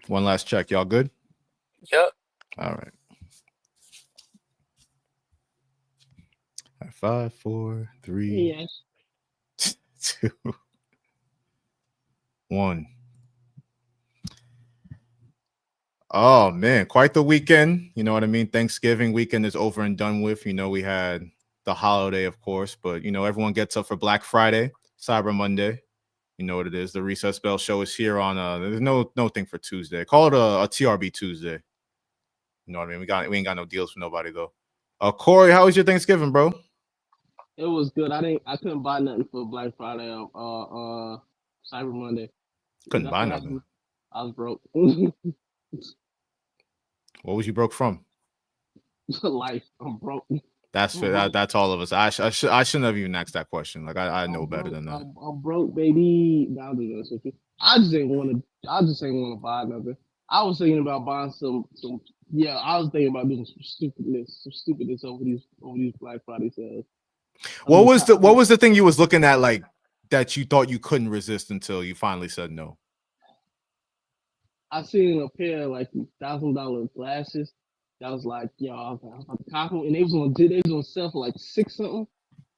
One last check. Y'all good? Yep. All right. 5, 4, 3, Yes. 2, 1. Oh man, quite the weekend. You know what I mean? Thanksgiving weekend is over and done with. You know, we had the holiday, of course, but you know, everyone gets up for Black Friday, Cyber Monday. You know what it is. The Recess Bell show is here on there's no thing for Tuesday. Call it a TRB Tuesday. You know what I mean? We ain't got no deals for nobody though. Kory, how was your Thanksgiving, bro? It was good. I couldn't buy nothing for Black Friday Cyber Monday. Couldn't buy nothing. I was broke. What was you broke from? Life. I'm broke. That's that's all of us. I shouldn't have even asked that question. Like I know better than that. I'm broke, baby. Now I just ain't want to buy nothing. I was thinking about buying some. Yeah, I was thinking about doing some stupidness over these Black Friday sales. What was the thing you was looking at like that you thought you couldn't resist until you finally said no? I seen a pair of like $1,000 glasses. That was like, yo, I was about to cop them, and they was on sale for like $6 something.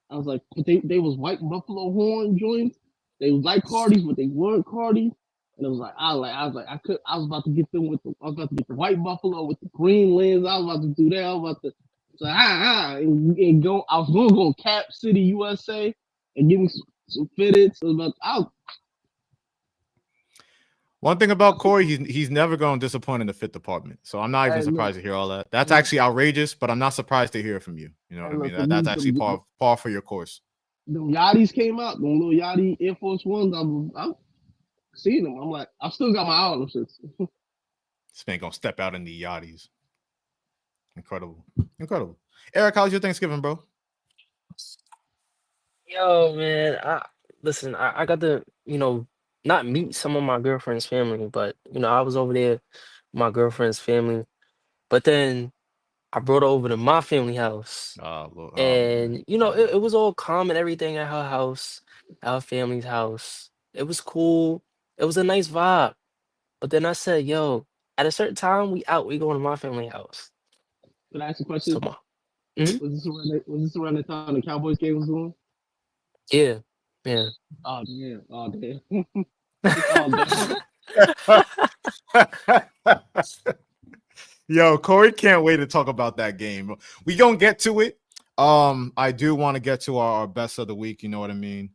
I was like, but they was white buffalo horn joints. They was like Cardis, but they weren't Cardis. And it was like, I was about to get them I was about to get the white buffalo with the green lens. I was about to do that. I was about to and go. I was going to go Cap City, USA, and give me some fitteds. One thing about Kory, he's never going to disappoint in the fit department. So I'm not even surprised to hear all that. That's actually outrageous, but I'm not surprised to hear it from you. You know what I mean? That's actually par for your course. The Yachties came out, the little Yachty Air Force Ones. I'm seeing them. I'm like, I still got my eye on them shits. This man gonna step out in the Yachties. Incredible. Eric, how's your Thanksgiving, bro? Yo, man. I got to, not meet some of my girlfriend's family, but I was over there with my girlfriend's family. But then I brought her over to my family house. And it was all calm and everything at her house, our family's house. It was cool. It was a nice vibe. But then I said, yo, at a certain time, we going to my family house. Can I ask a question? So, was this around the time the Cowboys game was on? Yeah. Oh damn. Yo, Kory can't wait to talk about that game. We gonna get to it. I do want to get to our best of the week. You know what I mean?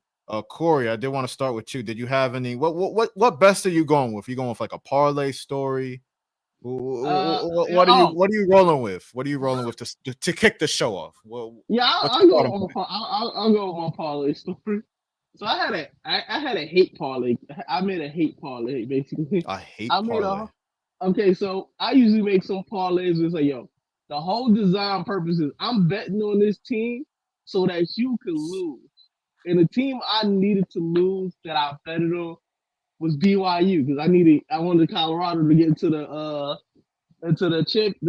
Kory, I did want to start with you. Did you have any? What best are you going with? You going with like a parlay story? What are you rolling with? What are you rolling with to kick the show off? I'll go with my parlay story. So I had a hate parlay. I made a hate parlay basically. A hate parlay. Okay, so I usually make some parlays with like, yo, the whole design purpose is I'm betting on this team so that you can lose. And the team I needed to lose that I betted on was BYU because I wanted Colorado to get into the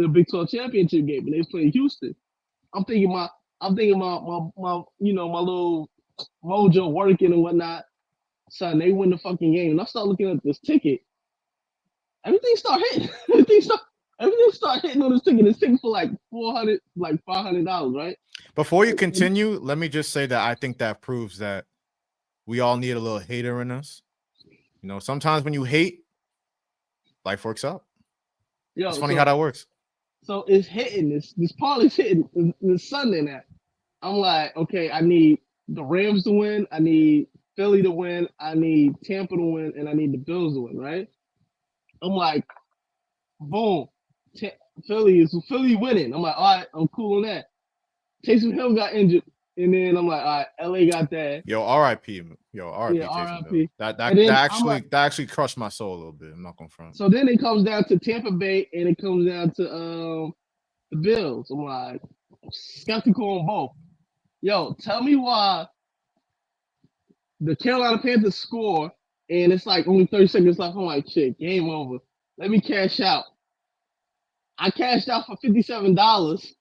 Big 12 championship game, and they played Houston. I'm thinking my my little mojo working and whatnot. Son, they win the fucking game, and I start looking at this ticket. Everything start hitting. Everything start hitting on this ticket. This ticket for like $500, right? Before you continue, let me just say that I think that proves that we all need a little hater in us. You know, sometimes when you hate, life works out. It's funny how that works. So it's hitting. This parlay's hitting. It's Sunday now. I'm like, okay, I need the Rams to win. I need Philly to win. I need Tampa to win, and I need the Bills to win. Right? I'm like, boom, Philly winning. I'm like, all right, I'm cool on that. Taysom Hill got injured, and then I'm like, all right, LA got that. Yo, R.I.P. Yo, R.I.P. Taysom Hill. That actually crushed my soul a little bit. I'm not gonna front. So then it comes down to Tampa Bay, and it comes down to the Bills. I'm like, skeptical on both. Yo, tell me why the Carolina Panthers score, and it's like only 30 seconds left. I'm like, shit, game over. Let me cash out. I cashed out for $57.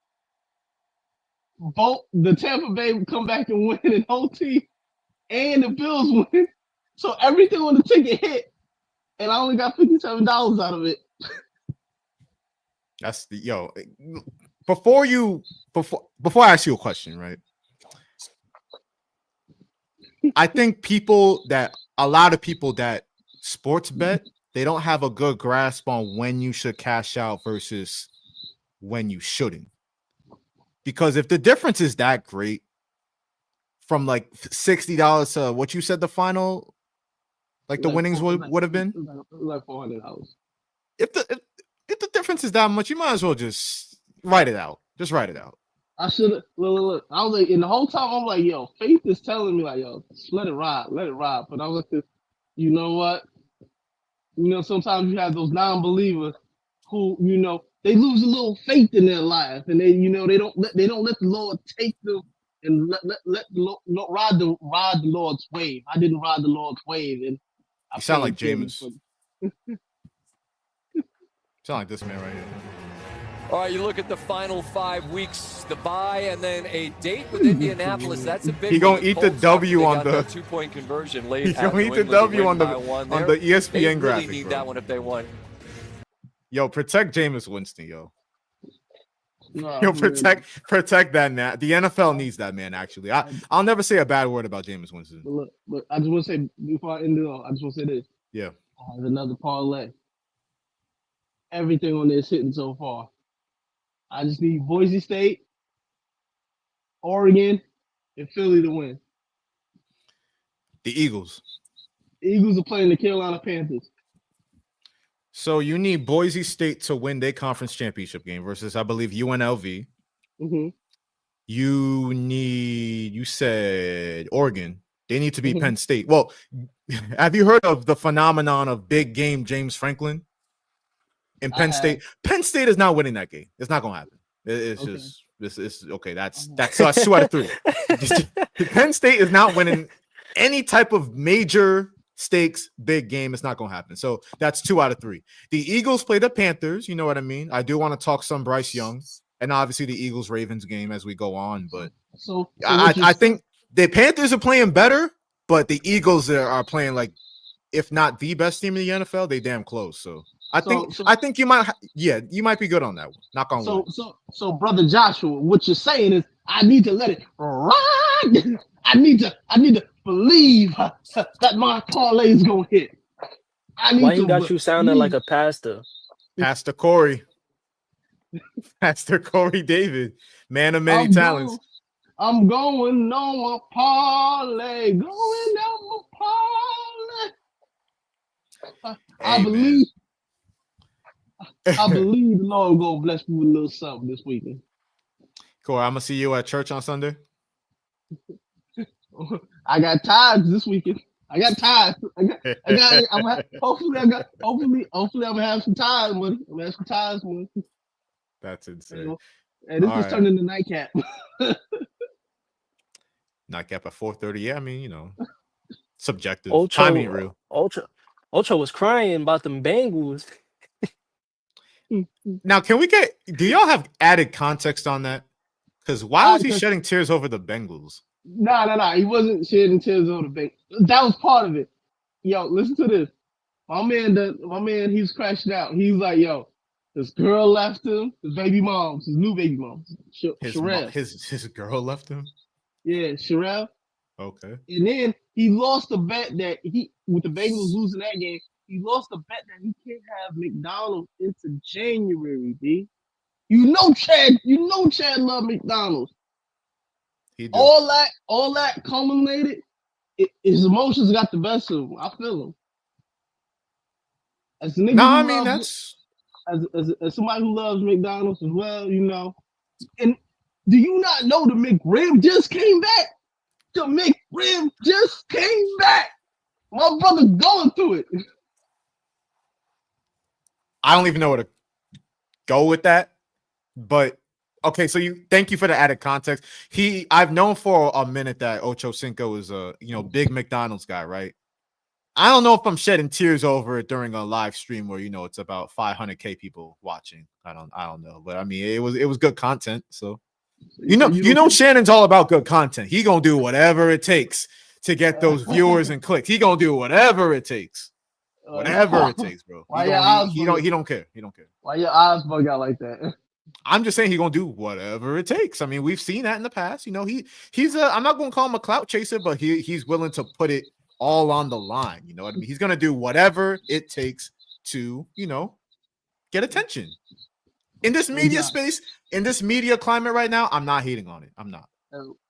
Both the Tampa Bay come back and win in OT, and the Bills win. So everything on the ticket hit. and I only got $57 out of it. That's the Before I ask you a question, right? I think a lot of people that sports bet, they don't have a good grasp on when you should cash out versus when you shouldn't. Because if the difference is that great from like $60 to what you said the final, like the winnings would have been, like $400. If the difference is that much, you might as well just write it out. Just write it out. I should have look. I was like, and the whole time I'm like, yo, faith is telling me like, yo, just let it ride. But I was like, you know what? You know, sometimes you have those non-believers who, you know, they lose a little faith in their life, and they, you know, they don't let the Lord take them and ride the Lord's wave. I didn't ride the Lord's wave, and you sound like James. Sound like this man right here. All right, you look at the final 5 weeks, the bye, and then a date with Indianapolis. That's a big. He gonna eat the W on the 2-point conversion late. He gonna eat the W on the ESPN graphic. They really need that one if they won. Yo, protect Jameis Winston, yo. No, Yo, protect that man. The NFL needs that man. Actually, I'll never say a bad word about Jameis Winston. But I just want to say before I end it off, I just want to say this. Yeah, I have another parlay. Everything on this hitting so far. I just need Boise State, Oregon, and Philly to win. the Eagles. The Eagles are playing the Carolina Panthers. So you need Boise State to win their conference championship game versus, I believe, UNLV. Mm-hmm. You said Oregon. They need to beat Penn State. Well, have you heard of the phenomenon of big game James Franklin in Penn State? Penn State is not winning that game. It's not going to happen. It's Okay. just this is okay. That's 2 out of 3. Penn State is not winning any type of major stakes big game. It's not going to happen. So that's 2 out of 3. The Eagles play the Panthers. You know what I mean? I do want to talk some Bryce Young and obviously the Eagles Ravens game as we go on. But I think the Panthers are playing better, but the Eagles are playing like, if not the best team in the NFL, they damn close. So I think you might be good on that one. Not on wood. So brother Joshua, what you're saying is I need to let it ride. I need to believe that my parlay is gonna hit. Why you got you sounding like a pastor? Pastor Kory. Pastor Kory David, man of many talents. I'm going on a parlay. Going on a parlay. I believe the Lord will bless me with a little something this weekend. Kory, I'm gonna see you at church on Sunday. I got tithes this weekend. I got tithes. Hopefully I'm gonna have some tithes money. I'm gonna have some tithes money. That's insane. And this is turning to nightcap. Nightcap at 4:30. Yeah, I mean, you know, subjective. Ocho, Time ain't real. Ocho was crying about them Bengals. Now, do y'all have added context on that? Because why was he shedding tears over the Bengals? Nah. He wasn't shedding tears over the Bengals. That was part of it. Yo, listen to this. My man, he's crashed out. He's like, yo, this girl left him. His new baby mom, Sherelle. His girl left him? Yeah, Sherelle. Okay. And then he lost a bet that with the Bengals losing that game, he lost a bet that he can't have McDonald's into January, D. You know Chad love McDonald's. He did. All that culminated, his emotions got the best of him. I feel him. As a nigga as somebody who loves McDonald's as well, you know. And do you not know the McRib just came back? The McRib just came back. My brother's going through it. I don't even know where to go with that. But okay, so thank you for the added context. I've known for a minute that Ocho Cinco is a big McDonald's guy, right? I don't know if I'm shedding tears over it during a live stream where it's about 500K people watching. I don't know, but I mean it was good content. So Shannon's all about good content. He gonna do whatever it takes to get those viewers and clicks. He gonna do whatever it takes. Whatever it takes, bro. Why your eyes He don't care. He don't care. Why your eyes bug out like that? I'm just saying he's gonna do whatever it takes. I mean, we've seen that in the past. You know, he's a, I'm not gonna call him a clout chaser, but he's willing to put it all on the line. You know what I mean? He's gonna do whatever it takes to, you know, get attention. In this media space, in this media climate right now, I'm not hating on it. I'm not.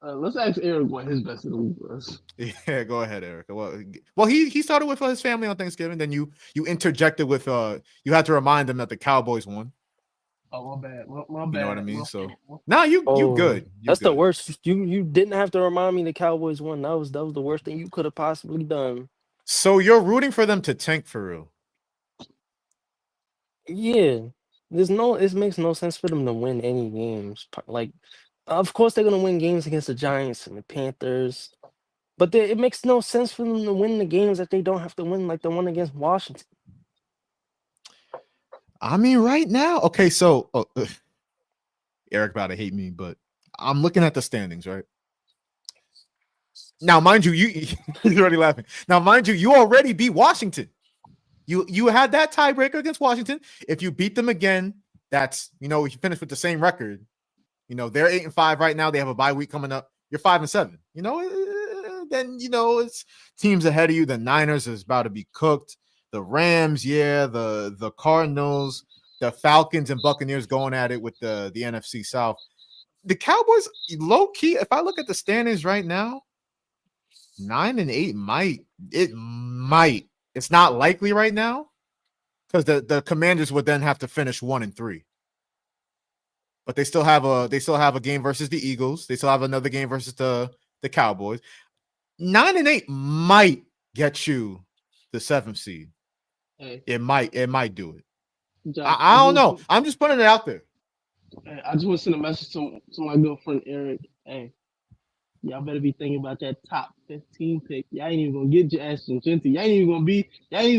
Let's ask Eric what his best of the week was. Yeah, go ahead, Eric. Well, he started with his family on Thanksgiving. Then you interjected with you had to remind them that the Cowboys won. Oh, my bad. My bad. You know what I mean? So now you good. That's the worst. You didn't have to remind me the Cowboys won. That was the worst thing you could have possibly done. So you're rooting for them to tank for real? Yeah. It makes no sense for them to win any games. Like, of course they're gonna win games against the Giants and the Panthers, but it makes no sense for them to win the games that they don't have to win, like the one against Washington. I mean, right now, okay. So Eric about to hate me, but I'm looking at the standings right now. Mind you, you're already laughing. Now, mind you, you already beat Washington. You had that tiebreaker against Washington. If you beat them again, that's, you know, you finish with the same record. You know, they're 8-5 right now. They have a bye week coming up. You're 5-7. You know, then, you know, it's teams ahead of you. The Niners is about to be cooked. The Rams, yeah, the Cardinals, the Falcons and Buccaneers going at it with the NFC South. The Cowboys, low key, if I look at the standings right now, 9-8 might. It's not likely right now because the Commanders would then have to finish 1-3. But they still have a game versus the Eagles. They still have another game versus the Cowboys. 9-8 might get you the 7th seed. Hey. It might do it. I don't know. I'm just putting it out there. Hey, I just want to send a message to my good friend Eric. Hey, y'all better be thinking about that top 15 pick. Y'all ain't even gonna get your Ashton Genty. Y'all ain't even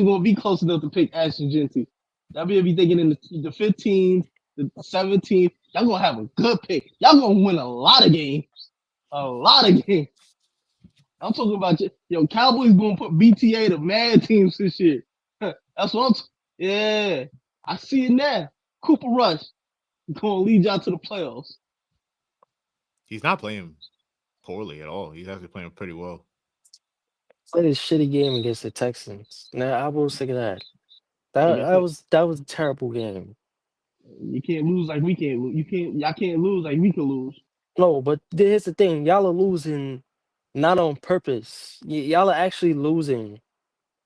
gonna be close enough to pick Ashton Genty. Y'all better be thinking in the 15th, the 17th. Y'all gonna have a good pick. Y'all gonna win a lot of games. I'm talking about Cowboys gonna put BTA to mad teams this year. That's what yeah. I see it now. Cooper Rush gonna lead y'all to the playoffs. He's not playing poorly at all. He's actually playing pretty well. Played a shitty game against the Texans. Now I will say that. That was a terrible game. You can't lose like we can't lose. Y'all can't lose like we can lose. No, but here's the thing. Y'all are losing not on purpose. Y'all are actually losing.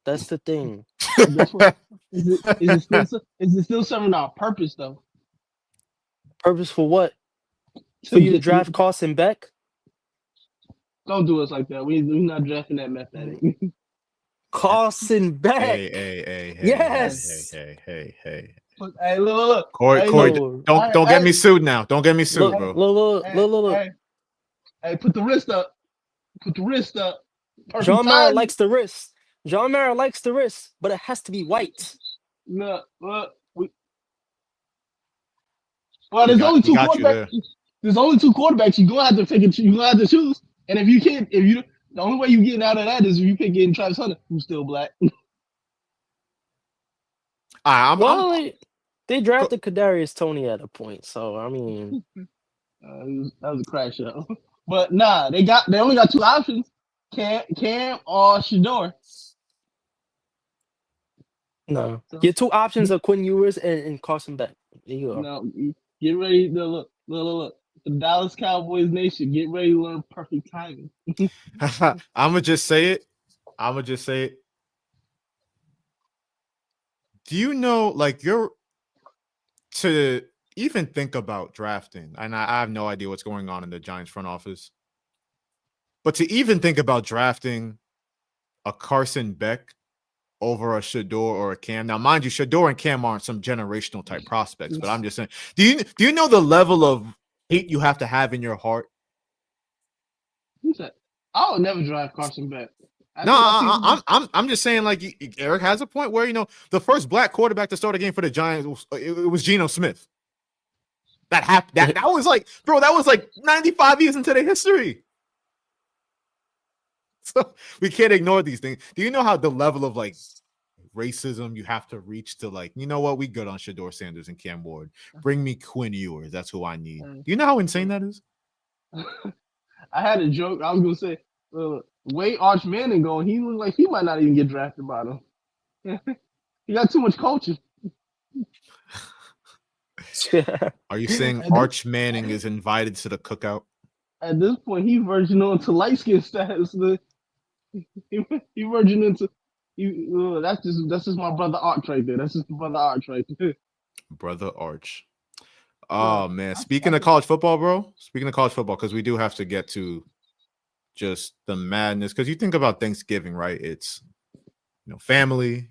That's the thing. Is it still serving our purpose though? Purpose for what? For you to draft Carson Beck? Don't do us like that. We're not drafting that mathematic. Carson Beck. Hey. Yes. Hey. Hey, look. Corey, no. don't get me sued now. Don't get me sued, bro. Look. Hey, put the wrist up. Perfect John Mara timing. likes the wrist. But it has to be white. No, look. Well, there's only two quarterbacks. There's only two quarterbacks. You're gonna have to pick. You're gonna have to choose. And the only way you getting out of that is if you pick in Travis Hunter, who's still black. They drafted Kadarius Toney at a point, so I mean, that was a crash show. But nah, they only got two options: Cam or Shador. No, your two options are Quinn Ewers and Carson Beck. There you go. No, get ready to look. The Dallas Cowboys nation, get ready to learn perfect timing. I'ma just say it. Do you know, like, to even think about drafting, and I have no idea what's going on in the Giants front office, but to even think about drafting a Carson Beck over a Shador or a Cam. Now, mind you, Shador and Cam aren't some generational type prospects, but I'm just saying, do you know the level of hate you have to have in your heart? Who said? I would never draft Carson Beck. I'm just saying, like, Eric has a point where, you know, the first black quarterback to start a game for the Giants it was Geno Smith. That happened. That was like, bro, that was like 95 years into their history. So we can't ignore these things. Do you know how the level of like racism, you have to reach to like, you know what? We good on Shador Sanders and Cam Ward. Bring me Quinn Ewers. That's who I need. Do you know how insane that is? I had a joke. I was gonna say, way Arch Manning going, he looked like he might not even get drafted by them. He got too much culture. Are you saying Arch Manning is invited to the cookout? At this point, he verging on to light skin status. He verging into. That's just my brother Arch right there. That's just my brother Arch right there. Brother Arch. Oh man, speaking of college football, bro. Speaking of college football, because we do have to get to just the madness. Because you think about Thanksgiving, right? It's family.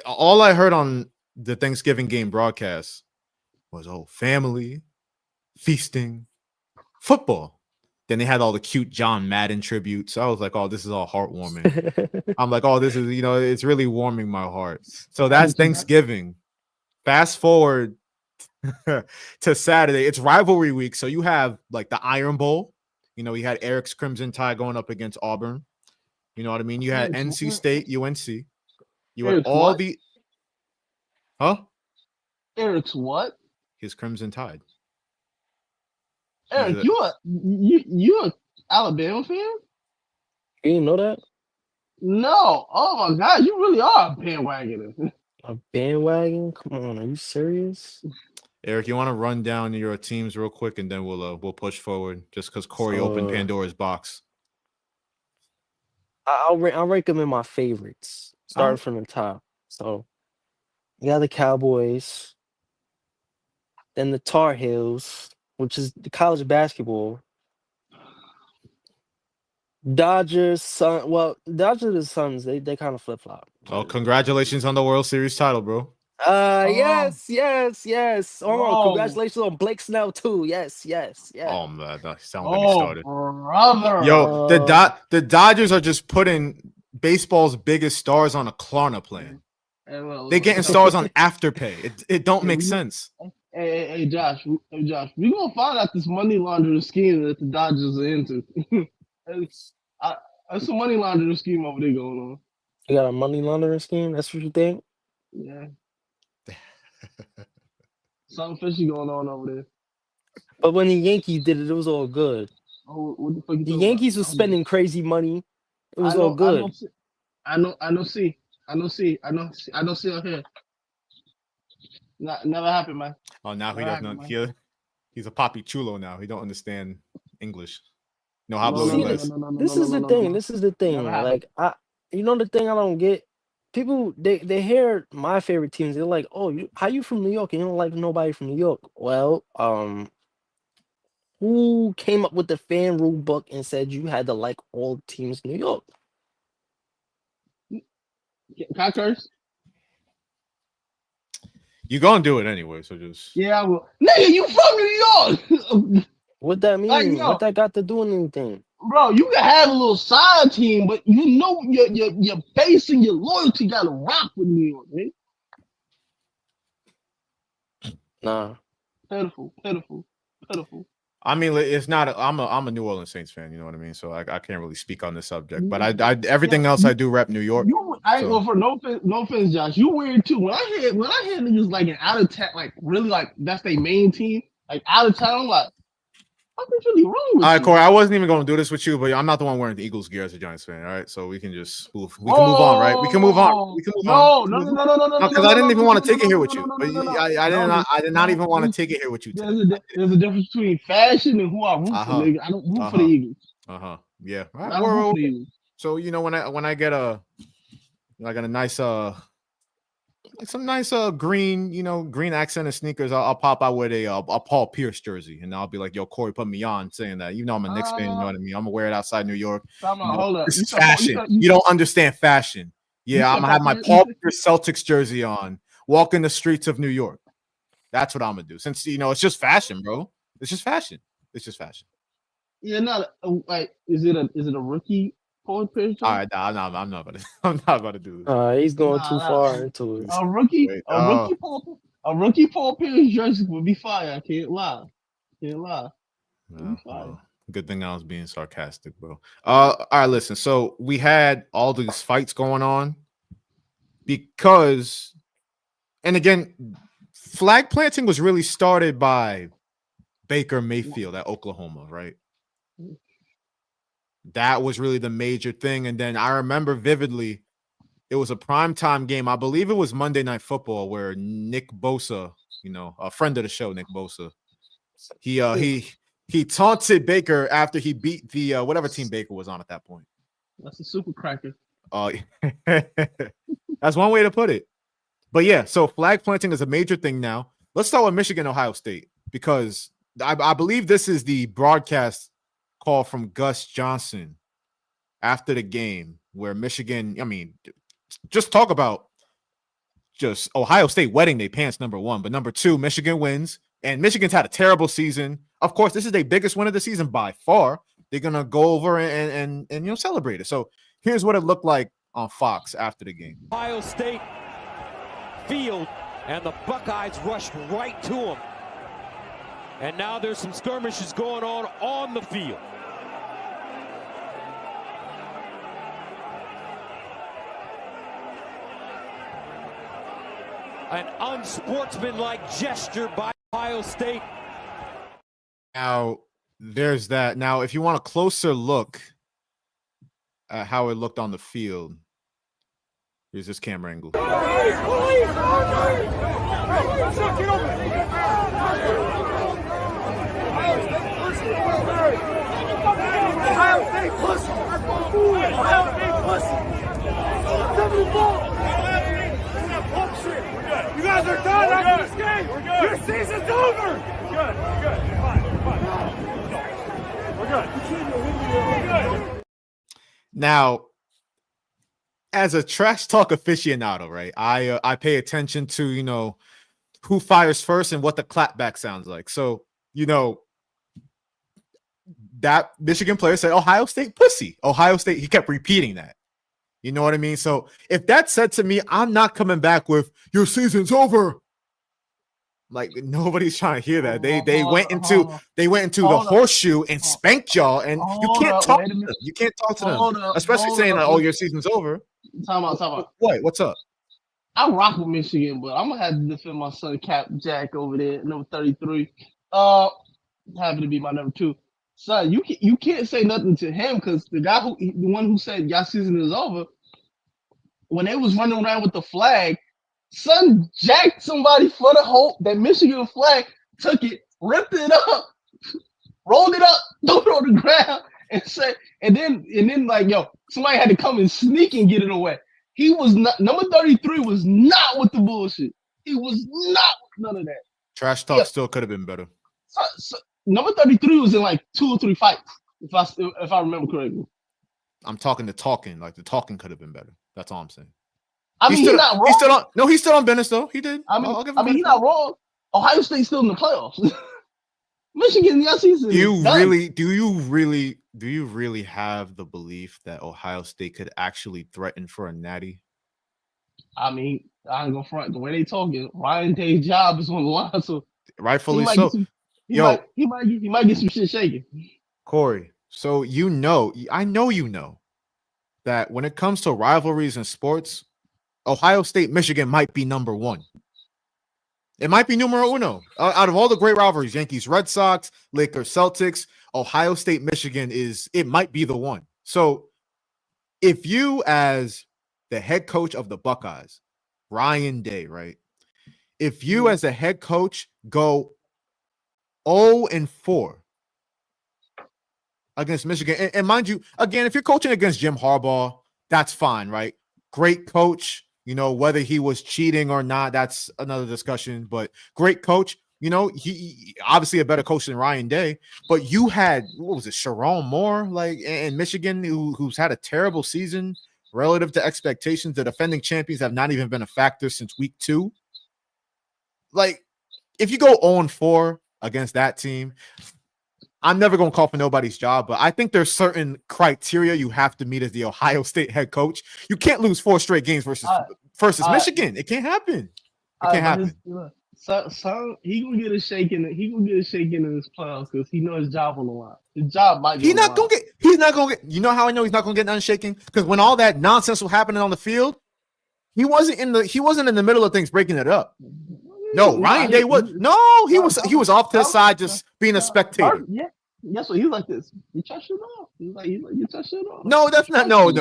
All I heard on the Thanksgiving game broadcast was family, feasting, football. Then they had all the cute John Madden tributes. I was like, oh, this is all heartwarming. I'm like, oh, this is it's really warming my heart. So that's Thanksgiving. Fast forward to Saturday, it's rivalry week, so you have like the Iron Bowl. We had Eric's Crimson Tide going up against Auburn. You know what I mean? You had NC State, UNC. You had all the Eric's what? His Crimson Tide. Eric, you a Alabama fan? You didn't know that? No. Oh my God, you really are a bandwagoner. A bandwagon? Come on, are you serious? Eric, you want to run down your teams real quick, and then we'll push forward. Just because Kory opened Pandora's box. I'll rank them in my favorites, starting from the top. So, you got the Cowboys, then the Tar Heels, which is the college basketball. Dodgers, Dodgers and Suns, they kind of flip flop. Oh, congratulations on the World Series title, bro. Yes. Oh, congratulations on Blake Snell too. Yes. Oh man, that's not when he started. Brother. Yo, the Dodgers are just putting baseball's biggest stars on a Klarna plan. They're getting stars on Afterpay. It don't make sense. Hey, Josh, we gonna find out this money laundering scheme that the Dodgers are into. There's some money laundering scheme over there going on. You got a money laundering scheme? That's what you think? Yeah. Something fishy going on over there. But when the Yankees did it, it was all good. Oh, what the fuck? The Yankees was spending crazy money. It was all good. I know. See out here. Never happened, man. Oh, now he doesn't. He's a poppy chulo now. He don't understand English. No hablo inglés. This is the thing. Like the thing I don't get. People they hear my favorite teams. They're like, "Oh, how you from New York and you don't like nobody from New York?" Well, who came up with the fan rule book and said you had to like all teams in New York? Can I curse? You gonna do it anyway, so just I will. Nigga, you from New York? What that mean? What that got to do with anything? Bro, you can have a little side team, but your base and your loyalty gotta rock with New York, man. Nah. Pitiful. I mean, it's not. I'm a New Orleans Saints fan. You know what I mean. So I can't really speak on this subject. But I everything else I do rep New York. I ain't going for no offense, Josh. You weird too. When I hear niggas like an out of town, like really like that's their main team, like out of town, like what's really wrong with you? All right, Kory, I wasn't even going to do this with you, but I'm not the one wearing the Eagles gear as a Giants fan. All right, so we can just move on, right? We can move on. No, because I didn't even want to take it here with you. I did not even want to take it here with you. There's a difference between fashion and who I root for, nigga. I don't root for the Eagles. Yeah. I don't root for the Eagles. So when I get a nice some nice green, green accent and sneakers, I'll pop out with a Paul Pierce jersey, and I'll be like, "Yo, Kory, put me on," saying that. I'm a Knicks fan, you know what I mean. I'm gonna wear it outside New York. Hold up. This is fashion. You don't understand fashion. Yeah, I'm gonna have my Paul Pierce Celtics jersey on, walking the streets of New York. That's what I'm gonna do. Since it's just fashion, bro. It's just fashion. Yeah, like, is it a rookie? Paul Pierce? All right, I'm not about to do this. He's going too far into it. A rookie Paul Pierce jersey would be fire. I can't lie. Well, good thing I was being sarcastic, bro. All right, listen. So we had all these fights going on. because, and again, flag planting was really started by Baker Mayfield at Oklahoma, right? That was really the major thing. And then I remember vividly, it was a primetime game. I believe it was Monday Night Football where Nick Bosa, a friend of the show, Nick Bosa, he taunted Baker after he beat the whatever team Baker was on at that point. That's a super cracker. That's one way to put it. But yeah, so flag planting is a major thing now. Let's start with Michigan, Ohio State, because I believe this is the broadcast call from Gus Johnson after the game where Michigan, just talk about just Ohio State wetting their pants, number one. But number two, Michigan wins. And Michigan's had a terrible season. Of course, this is their biggest win of the season by far. They're going to go over and celebrate it. So here's what it looked like on Fox after the game. Ohio State field, and the Buckeyes rushed right to them. And now there's some skirmishes going on the field. An unsportsmanlike gesture by Ohio State. Now, there's that. Now, if you want a closer look at how it looked on the field, here's this camera angle. You guys are done after this game. We're good. Your season's over. We're good. We're good. Now, as a trash talk aficionado, right? I pay attention to who fires first and what the clapback sounds like. So that Michigan player said Ohio State pussy. Ohio State. He kept repeating that. You know what I mean? So if that's said to me, I'm not coming back with your season's over. Like nobody's trying to hear that. They went into the horseshoe and spanked y'all, and you can't talk to them. You can't talk to them, especially saying that your season's over. Time out. What? What's up? I rock with Michigan, but I'm gonna have to defend my son Cap Jack over there, number 33. Happy to be my number 2. Son, you can't say nothing to him because the one who said y'all season is over, when they was running around with the flag, son jacked somebody for the hope that Michigan flag, took it, ripped it up, rolled it up, threw it on the ground, and then like somebody had to come and sneak and get it away. He was not number 33 was not with the bullshit. He was not with none of that. Trash talk still could have been better. So, number 33 was in like 2 or 3 fights, if I remember correctly. I'm talking the talking. Like the talking could have been better. That's all I'm saying. I mean, he's not wrong. He's still on business though. He did. I mean, he's not wrong. Ohio State's still in the playoffs. Michigan, y'all season. Do you really have the belief that Ohio State could actually threaten for a natty? I mean, I ain't gonna front. The way they talking, Ryan Day's job is on the line, so rightfully so. He might get some shit shaking. Kory, so I know that when it comes to rivalries in sports, Ohio State, Michigan might be number 1. It might be numero uno. Out of all the great rivalries, Yankees, Red Sox, Lakers, Celtics, Ohio State, Michigan might be the one. So if you, as the head coach of the Buckeyes, Ryan Day, right? If you as a head coach go 0-4 against Michigan, and mind you, again, if you're coaching against Jim Harbaugh, that's fine, right? Great coach. Whether he was cheating or not, that's another discussion. But great coach. He obviously a better coach than Ryan Day. But you had, what was it, Sharon Moore, like in Michigan, who's had a terrible season relative to expectations. The defending champions have not even been a factor since week 2. Like, if you go 0-4 against that team, I'm never going to call for nobody's job, but I think there's certain criteria you have to meet as the Ohio State head coach. You can't lose 4 straight games versus Michigan. It can't happen. It can't happen. So he gonna get a shaking. He gonna get a shaking in his playoffs because he knows his job on the line. His job might. He's not gonna get. You know how I know he's not gonna get none shaking? Because when all that nonsense was happening on the field, He wasn't in the middle of things breaking it up. No, Ryan Day was he was off to the side just being a spectator. Yeah. That's what he was like this. You touch it off. He's like you touch it off. No, that's not no.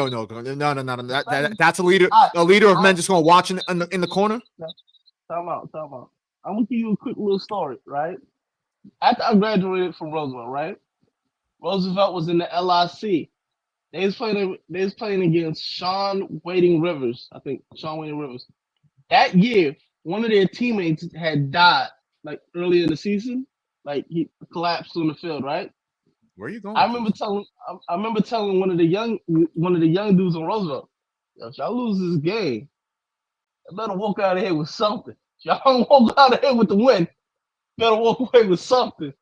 That's a leader of men just gonna watch in the corner. Time out. I'm gonna give you a quick little story, right? After I graduated from Roosevelt, right? Roosevelt was in the LIC. They was playing against Sean Wading Rivers. I think Sean Wading Rivers. That year, one of their teammates had died, like earlier in the season. Like he collapsed on the field, right? Where are you going? I remember telling one of the young dudes on Roosevelt, yo, if y'all lose this game, I better walk out of here with something. If y'all don't walk out of here with the win, better walk away with something.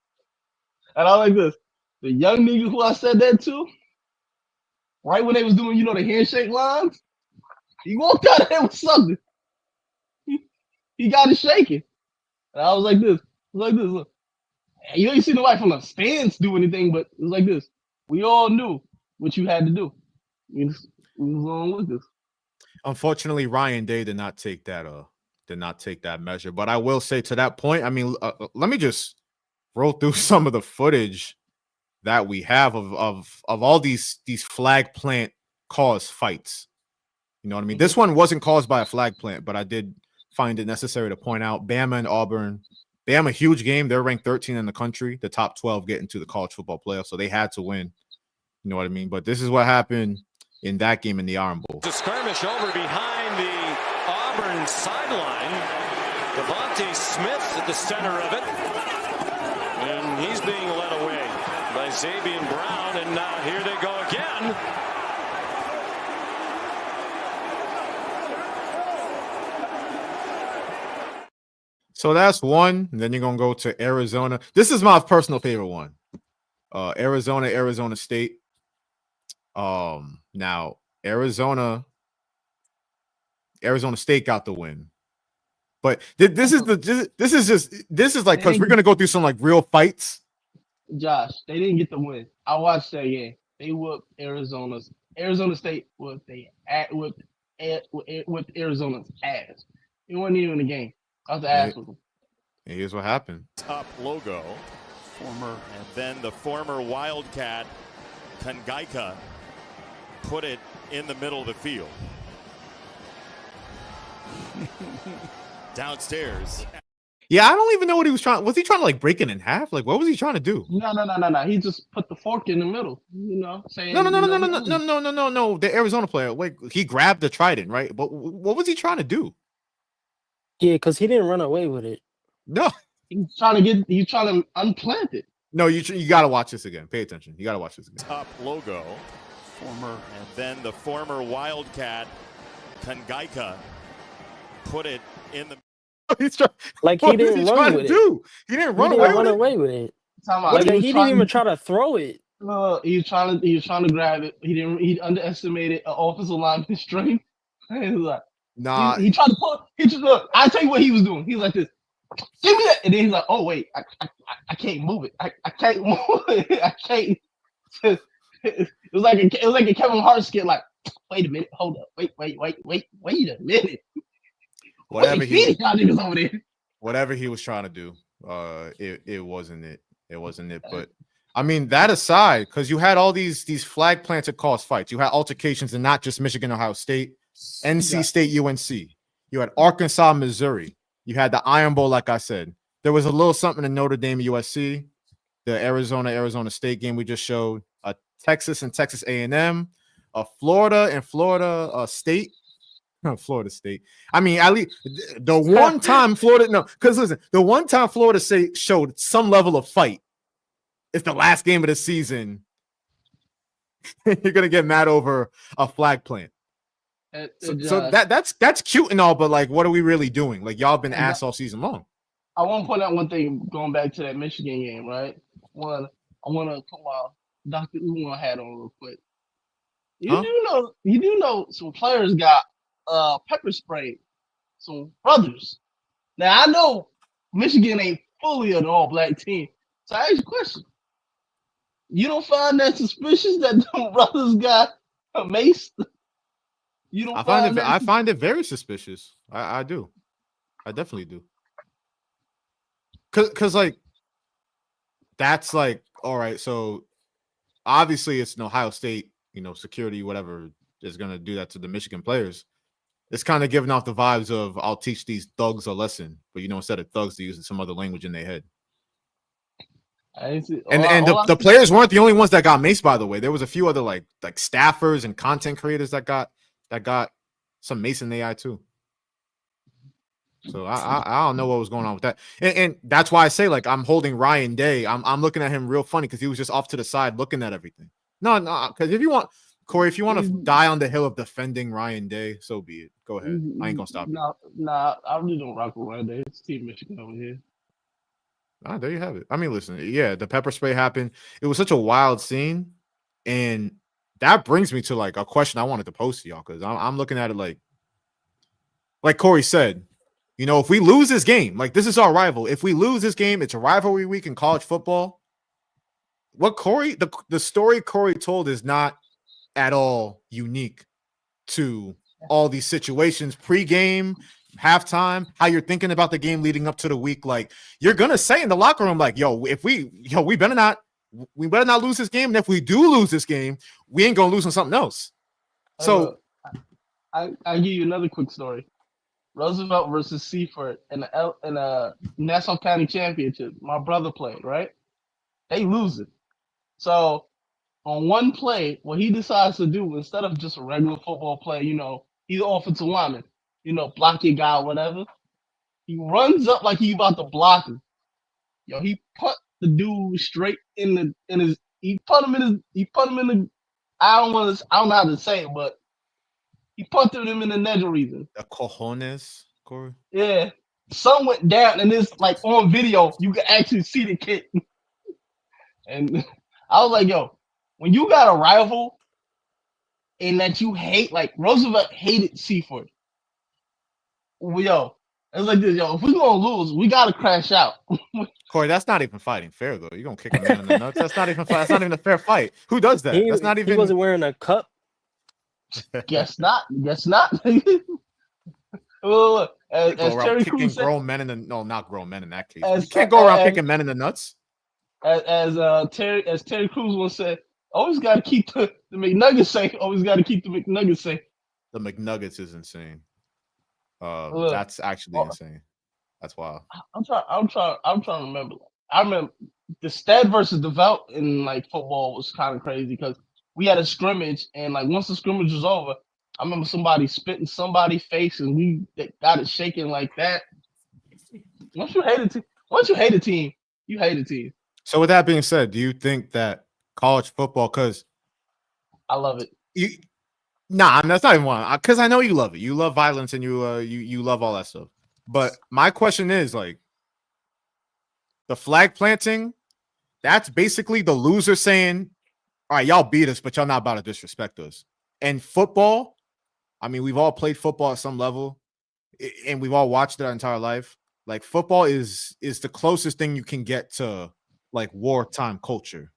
And I like this. The young niggas who I said that to, right when they was doing, the handshake lines, he walked out of there with something. He got it shaking. And I was like this. Look. You ain't seen nobody from the stands do anything, but it was like this. We all knew what you had to do. We was on with this. Unfortunately, Ryan Day did not take that measure. But I will say to that point, I mean, let me just roll through some of the footage that we have of all these flag plant caused fights. You know what I mean? This one wasn't caused by a flag plant, but I did find it necessary to point out Bama and Auburn. Bama, huge game. They're ranked 13 in the country. The top 12 get into the college football playoff, so they had to win. You know what I mean? But this is what happened in that game in the Iron Bowl. The skirmish over behind the Auburn sideline. Devontae Smith at the center of it. And he's being led away by Xavier Brown. And now here they go again. So that's one. And then you're going to go to Arizona. This is my personal favorite one. Arizona State. Now Arizona State got the win. But this is like, because we're going to go through some like real fights. Josh, they didn't get the win. I watched that game. They whooped Arizona State whooped Arizona's ass. It wasn't even a game. I was the ass with them. And here's what happened. Top logo, and then the former Wildcat Kangaika put it in the middle of the field. Downstairs. Yeah, I don't even know what he was trying. Was he trying to like break it in half? Like, what was he trying to do? No. He just put the fork in the middle. Saying no. The Arizona player, like he grabbed the trident, right? But what was he trying to do? Yeah, because he didn't run away with it. No, he's trying to unplant it. No, you got to watch this again. Pay attention. You got to watch this again. Top logo, and then the former Wildcat Kangaika put it in the. He's trying. Like he didn't run with it. He didn't run away with it. Like he didn't even try to throw it. He was trying to grab it. He underestimated an offensive lineman's strength. He was like, nah. He tried to pull. He just look. I tell you what he was doing. He was like this. Give me that, and then he's like, "Oh wait, I can't move it. I can't move it. I can't." It was like a Kevin Hart skit. Like, wait a minute, hold up, wait a minute. Whatever he was trying to do, it wasn't it. It wasn't it. But I mean, that aside, because you had all these flag planted cause fights. You had altercations in not just Michigan, Ohio State, NC State, UNC. You had Arkansas, Missouri. You had the Iron Bowl, like I said. There was a little something in Notre Dame, USC, the Arizona State game we just showed, Texas and Texas A&M, Florida and Florida State. Florida State. I mean, at least the one time the one time Florida State showed some level of fight, it's the last game of the season. You're gonna get mad over a flag plant. So that's cute and all, but like, what are we really doing? Like, y'all been ass all season long. I want to point out one thing going back to that Michigan game, right? I want to put my Dr. Umar hat on real quick. You do know some players got pepper sprayed, some brothers. Now I know Michigan ain't fully an all-black team, so I ask you a question. You don't find that suspicious that the brothers got maced? You don't I find it very suspicious. I do. I definitely do. Cause like that's like all right. So obviously it's an Ohio State, security, whatever is gonna do that to the Michigan players. It's kind of giving off the vibes of I'll teach these thugs a lesson, but instead of thugs, they're using some other language in their head. And the players weren't the only ones that got maced, by the way. There was a few other like staffers and content creators that got some mace in the eye too. So I don't know what was going on with that, and that's why I say like I'm holding Ryan Day. I'm looking at him real funny because he was just off to the side looking at everything. No, because if you want Kory, if you want to die on the hill of defending Ryan Day, so be it. Go ahead. I ain't gonna stop you. Nah, I really don't rock with Ryan Day. It's Team Michigan over here. Ah, there you have it. I mean, listen, yeah, the pepper spray happened. It was such a wild scene, and that brings me to like a question I wanted to pose to y'all because I'm looking at it like Kory said, if we lose this game, like this is our rival. If we lose this game, it's a rivalry week in college football. What the story Kory told is not at all unique to all these situations, pregame, halftime, how you're thinking about the game leading up to the week. Like you're gonna say in the locker room, like, we better not lose this game. And if we do lose this game, we ain't gonna lose on something else. So I'll give you another quick story. Roosevelt versus Seaford in a Nassau County Championship. My brother played, right? They lose it. So on one play, what he decides to do, instead of just a regular football play, he's an offensive lineman, block your guy or whatever. He runs up like he about to block him. He put the dude straight in his he put him in the I don't know how to say it, but he punted him in the neck reason. The cojones, Kory? Yeah. Sun went down and it's like on video, you can actually see the kick. And I was like, when you got a rival and that you hate, like Roosevelt hated Seaford. Well, it's like this, if we're gonna lose, we gotta crash out. Kory, that's not even fighting fair though. You're gonna kick a man in the nuts. That's not even a fair fight. Who does that? That's not even. He wasn't wearing a cup. Guess not. Look, as Terry Crews said, grown men in the not grown men in that case. You can't go around kicking men in the nuts. As Terry Crews once said, always got to keep the McNuggets safe. Always got to keep the McNuggets safe. The McNuggets is insane. That's actually insane. That's wild. I'm trying to remember. I remember the Stead versus Devout in like football was kind of crazy because we had a scrimmage and like once the scrimmage was over, I remember somebody spitting somebody's face and we got it shaking like that. Once you hate a team, you hate a team. So with that being said, do you think that college football, because I love it. That's not even one. Because I know you love it. You love violence and you love all that stuff. But my question is like the flag planting, that's basically the loser saying, all right, y'all beat us, but y'all not about to disrespect us. And football, I mean, we've all played football at some level and we've all watched it our entire life. Like football is the closest thing you can get to like wartime culture.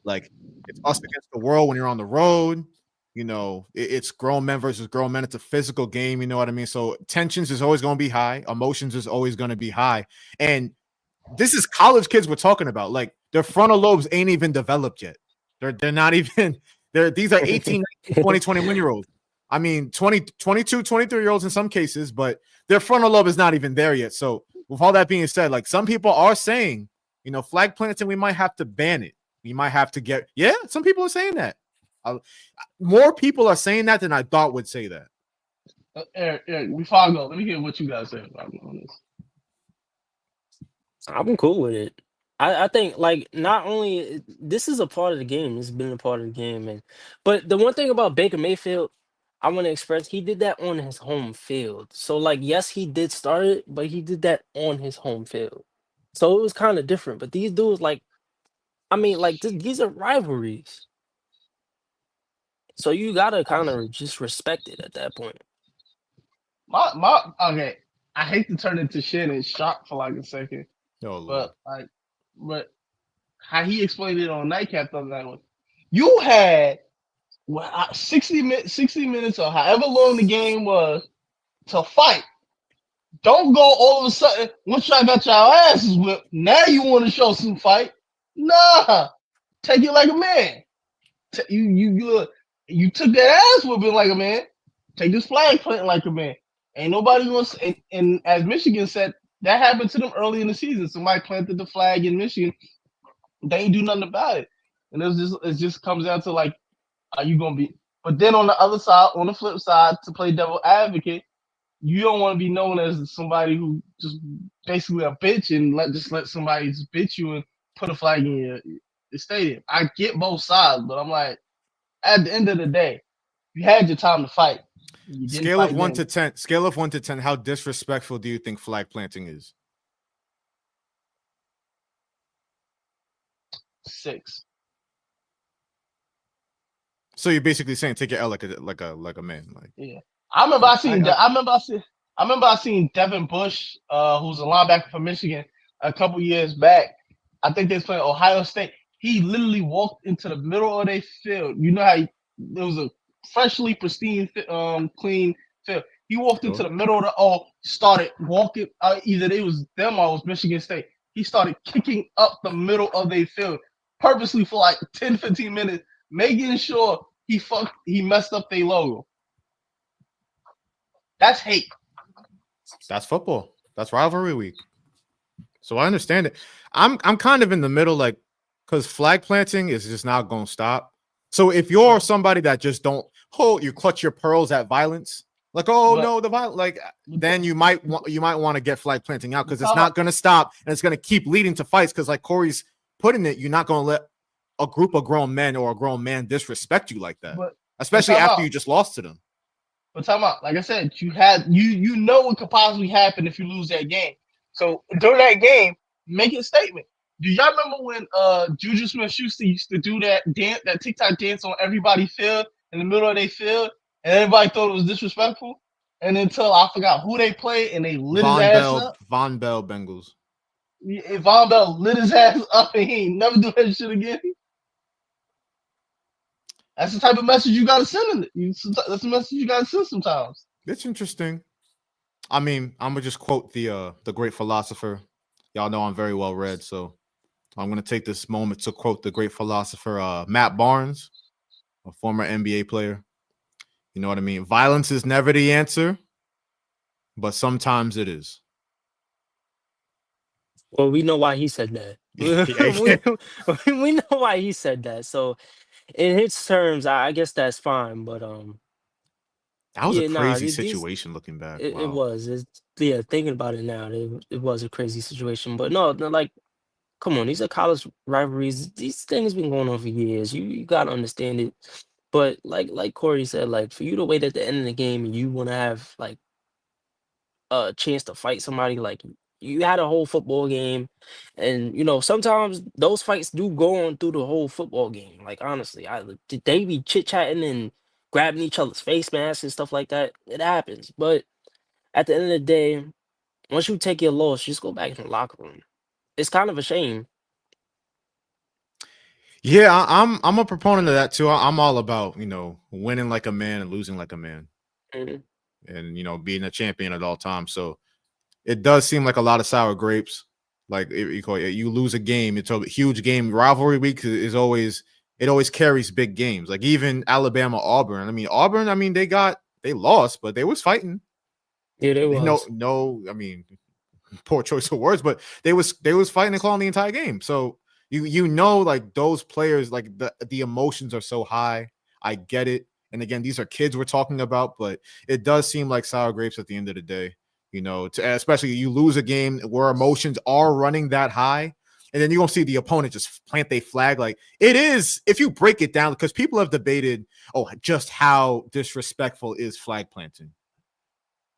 Like it's us against the world when you're on the road. It's grown men versus grown men. It's a physical game. You know what I mean? So tensions is always going to be high. Emotions is always going to be high. And this is college kids we're talking about. Like their frontal lobes ain't even developed yet. They're not even there. These are 18, 20, 21-year-olds. I mean, 20, 22, 23-year-olds in some cases, but their frontal lobe is not even there yet. So with all that being said, like some people are saying, flag planting, we might have to ban it. We might have to some people are saying that. More people are saying that than I thought would say that. Eric, before I go, let me hear what you guys say about this. I'm cool with it. I think like not only this is a part of the game. It's been a part of the game, but the one thing about Baker Mayfield, I want to express, he did that on his home field. So like, yes, he did start it, but he did that on his home field. So it was kind of different. But these dudes, like, I mean, like these are rivalries. So you gotta kind of just respect it at that point. Okay. I hate to turn into Shannon Sharp for like a second, but how he explained it on Nightcap the other night was, you had 60 minutes or however long the game was to fight. Don't go all of a sudden once y'all got your asses whipped. Now you want to show some fight? Nah, take it like a man. You took that ass whipping like a man. Take this flag planting like a man. Ain't nobody wants. And as Michigan said, that happened to them early in the season. Somebody planted the flag in Michigan. They ain't do nothing about it. And it just comes down to like, are you gonna be? But then on the other side, on the flip side, to play devil advocate, you don't want to be known as somebody who just basically a bitch and let somebody just bitch you and put a flag in your stadium. I get both sides, but I'm like, at the end of the day, you had your time to fight. Scale of 1 to 10. Scale of 1 to 10. How disrespectful do you think flag planting is? 6. So you're basically saying take your L like a man. Like, yeah. I remember I seen Devin Bush, who's a linebacker for Michigan, a couple years back. I think they was playing Ohio State. He literally walked into the middle of their field. You know how there was a freshly pristine, clean field. He walked into the middle of the started walking. Either it was them or it was Michigan State. He started kicking up the middle of their field purposely for like 10, 15 minutes, making sure he messed up their logo. That's hate. That's football. That's rivalry week. So I understand it. I'm kind of in the middle, like, because flag planting is just not going to stop. So if you're somebody that just don't you clutch your pearls at violence, like, no, the violence, like, then you might want to get flag planting out because it's not going to stop and it's going to keep leading to fights. Because like Kory's putting it, you're not going to let a group of grown men or a grown man disrespect you like that, especially after you just lost to them. But time out, like I said, you know what could possibly happen if you lose that game. So during that game, make a statement. Do y'all remember when Juju Smith-Schuster used to do that TikTok dance on everybody's field in the middle of their field, and everybody thought it was disrespectful? And until I forgot who they played, and they lit his ass up. Von Bell Bengals. Yeah, Von Bell lit his ass up, and he ain't never do that shit again. That's the type of message you gotta send. That's the message you gotta send sometimes. It's interesting. I mean, I'm gonna just quote the great philosopher. Y'all know I'm very well read, so I'm gonna take this moment to quote the great philosopher Matt Barnes, a former NBA player. You know what I mean? Violence is never the answer, but sometimes it is. Well, we know why he said that. we know why he said that. So in his terms, I guess that's fine. But that was a crazy situation looking back. It was. Thinking about it now, it was a crazy situation. But no, like, come on, these are college rivalries. These things been going on for years. You gotta understand it. But like Kory said, like, for you to wait at the end of the game and you want to have like a chance to fight somebody, like, you had a whole football game, and sometimes those fights do go on through the whole football game. Like, honestly, they be chit-chatting and grabbing each other's face masks and stuff like that. It happens. But at the end of the day, once you take your loss, just go back in the locker room. It's kind of a shame. Yeah, I'm a proponent of that too. I'm all about, winning like a man and losing like a man. Mm-hmm. And, being a champion at all times. So it does seem like a lot of sour grapes. Like, you lose a game, it's a huge game. Rivalry week is always carries big games. Like even Alabama, Auburn. I mean, Auburn, they lost, but they was fighting. Yeah, they was. I mean, poor choice of words, but they was fighting and clawing the entire game. So like those players, like the emotions are so high. I get it. And again, these are kids we're talking about, but it does seem like sour grapes at the end of the day. Especially you lose a game where emotions are running that high, and then you're gonna see the opponent just plant their flag. Like, it is, if you break it down, because people have debated, just how disrespectful is flag planting.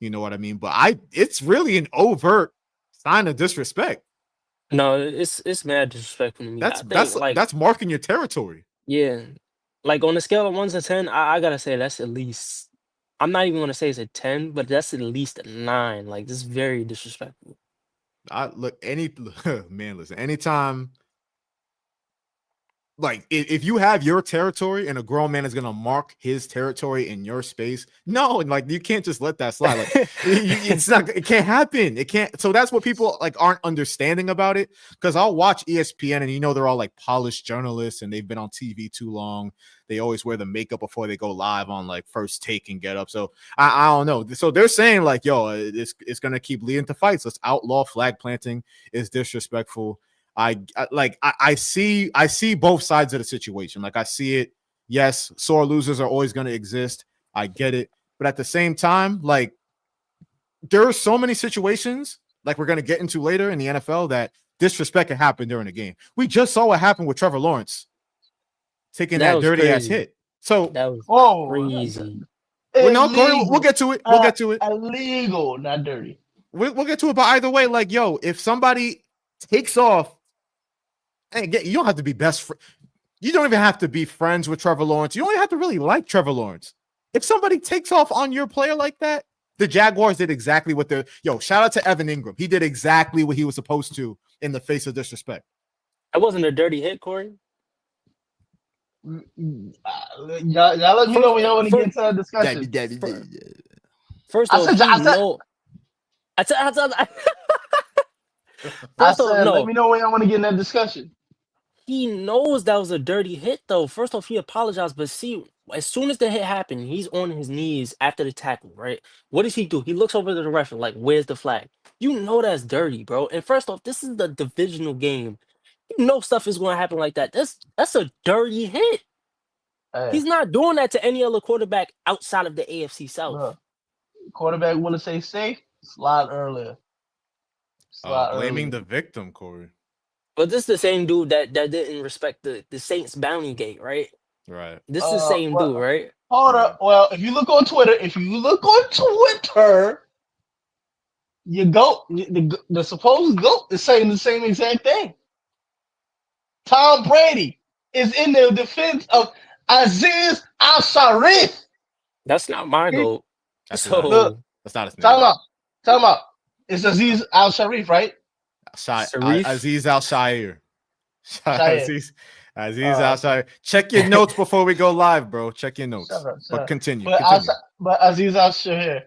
You know what I mean? But it's really an overt sign of disrespect. No, it's mad disrespectful to me. That's marking your territory. Yeah, like on a scale of 1 to 10, I gotta say that's at least. I'm not even gonna say it's a 10, but that's at least a 9. Like, this is very disrespectful. Listen, anytime like if you have your territory and a grown man is gonna mark his territory in your space, no, and like you can't just let that slide. Like it's not, it can't happen. It can't. So that's what people like aren't understanding about it. Because I'll watch ESPN and they're all like polished journalists and they've been on TV too long. They always wear the makeup before they go live on like First Take and Get Up. So I don't know. So they're saying like, yo, it's gonna keep leading to fights. Let's outlaw flag planting. It's disrespectful. I see both sides of the situation. Like I see it. Yes, sore losers are always going to exist. I get it. But at the same time, like there are so many situations like we're going to get into later in the NFL that disrespect can happen during the game. We just saw what happened with Trevor Lawrence taking that dirty ass hit. So that was crazy. Well, no, Kory, we'll get to it. We'll get to it. Illegal, not dirty. We'll get to it. But either way, like, yo, if somebody takes off, and you don't have to be best friend. You don't even have to be friends with Trevor Lawrence. You don't even have to really like Trevor Lawrence. If somebody takes off on your player like that, the Jaguars did exactly what they're. Yo, shout out to Evan Ingram. He did exactly what he was supposed to in the face of disrespect. That wasn't a dirty hit, Kory. Y'all let me know when y'all want to get into that discussion. First off, let me know when y'all want to get in that discussion. He knows that was a dirty hit, though. First off, he apologized, but see, as soon as the hit happened, he's on his knees after the tackle, right? What does he do? He looks over to the ref and like, where's the flag? You know that's dirty, bro. And first off, this is the divisional game. You know stuff is going to happen like that. That's a dirty hit. Hey. He's not doing that to any other quarterback outside of the AFC South. Look, quarterback want to say safe, slide earlier. Blaming the victim, Kory. But this is the same dude that didn't respect the Saints bounty gate, right? Right. This is the same dude, right? Hold up. Well, if you look on Twitter, you go the supposed GOAT is saying the same exact thing. Tom Brady is in the defense of Azeez Al-Shaair. That's not my GOAT. That's so not his name. Time out. It's Azeez Al-Shaair, right? Azeez Al-Shaair. Azeez Al-Shaair. Check your notes before we go live, bro. Check your notes. But continue. But Azeez Al-Shaair.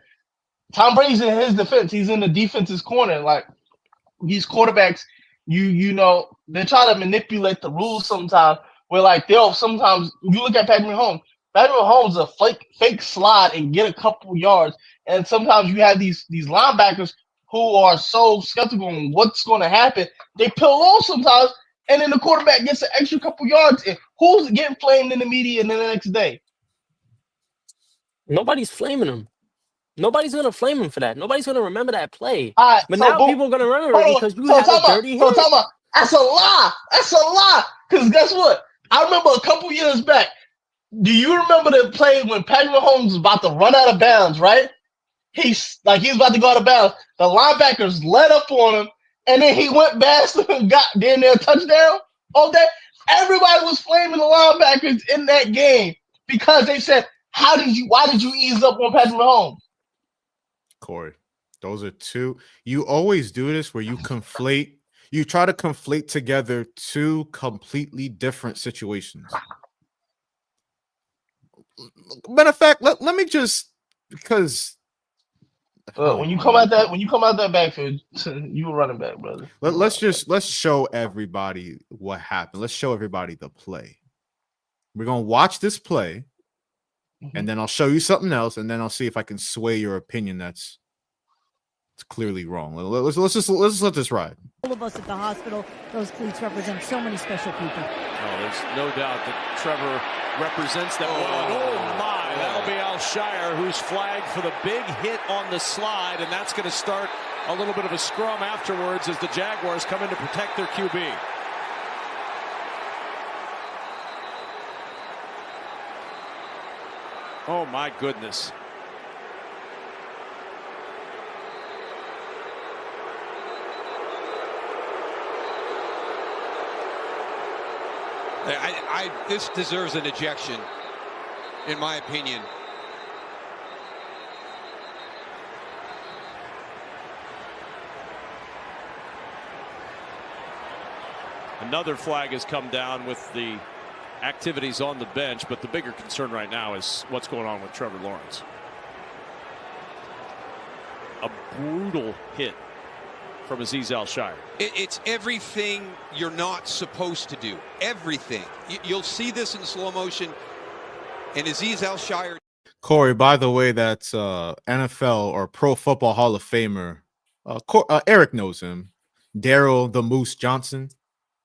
Tom Brady's in his defense. He's in the defense's corner. Like these quarterbacks, you know, they try to manipulate the rules sometimes. Where like sometimes you look at Patrick Mahomes. Patrick Mahomes is a fake slide and get a couple yards. And sometimes you have these linebackers who are so skeptical on what's going to happen. They peel off sometimes, and then the quarterback gets an extra couple yards. And who's getting flamed in the media and then the next day? Nobody's flaming him. Nobody's going to flame him for that. Nobody's going to remember that play. Right, but now people are going to remember it because you had a dirty hit. That's a lie. That's a lie. Because guess what? I remember a couple years back. Do you remember the play when Patrick Mahomes was about to run out of bounds, right? He's about to go out of bounds. The linebackers let up on him, and then he went past him and got damn near a touchdown. All that. Everybody was flaming the linebackers in that game because they said, why did you ease up on Patrick Mahomes? Kory, those are two. You always do this where you try to conflate together two completely different situations. Matter of fact, let me just because when you come out that backfield, you were running back, brother. Let's show everybody what happened. Let's show everybody the play. We're gonna watch this play, and then I'll show you something else, and then I'll see if I can sway your opinion. It's clearly wrong. Let's let this ride. All of us at the hospital, those cleats represent so many special people. Oh, there's no doubt that Trevor represents them well. Oh my, that'll be Al-Shaair who's flagged for the big hit on the slide, and that's going to start a little bit of a scrum afterwards as the Jaguars come in to protect their QB. Oh my goodness. This deserves an ejection, in my opinion. Another flag has come down with the activities on the bench, but the bigger concern right now is what's going on with Trevor Lawrence. A brutal hit from Azeez Al-Shaair. It's everything you're not supposed to do. Everything. You'll see this in slow motion. And Azeez Al-Shaair. Kory, by the way, that's NFL or Pro Football Hall of Famer. Eric knows him. Daryl the Moose Johnson.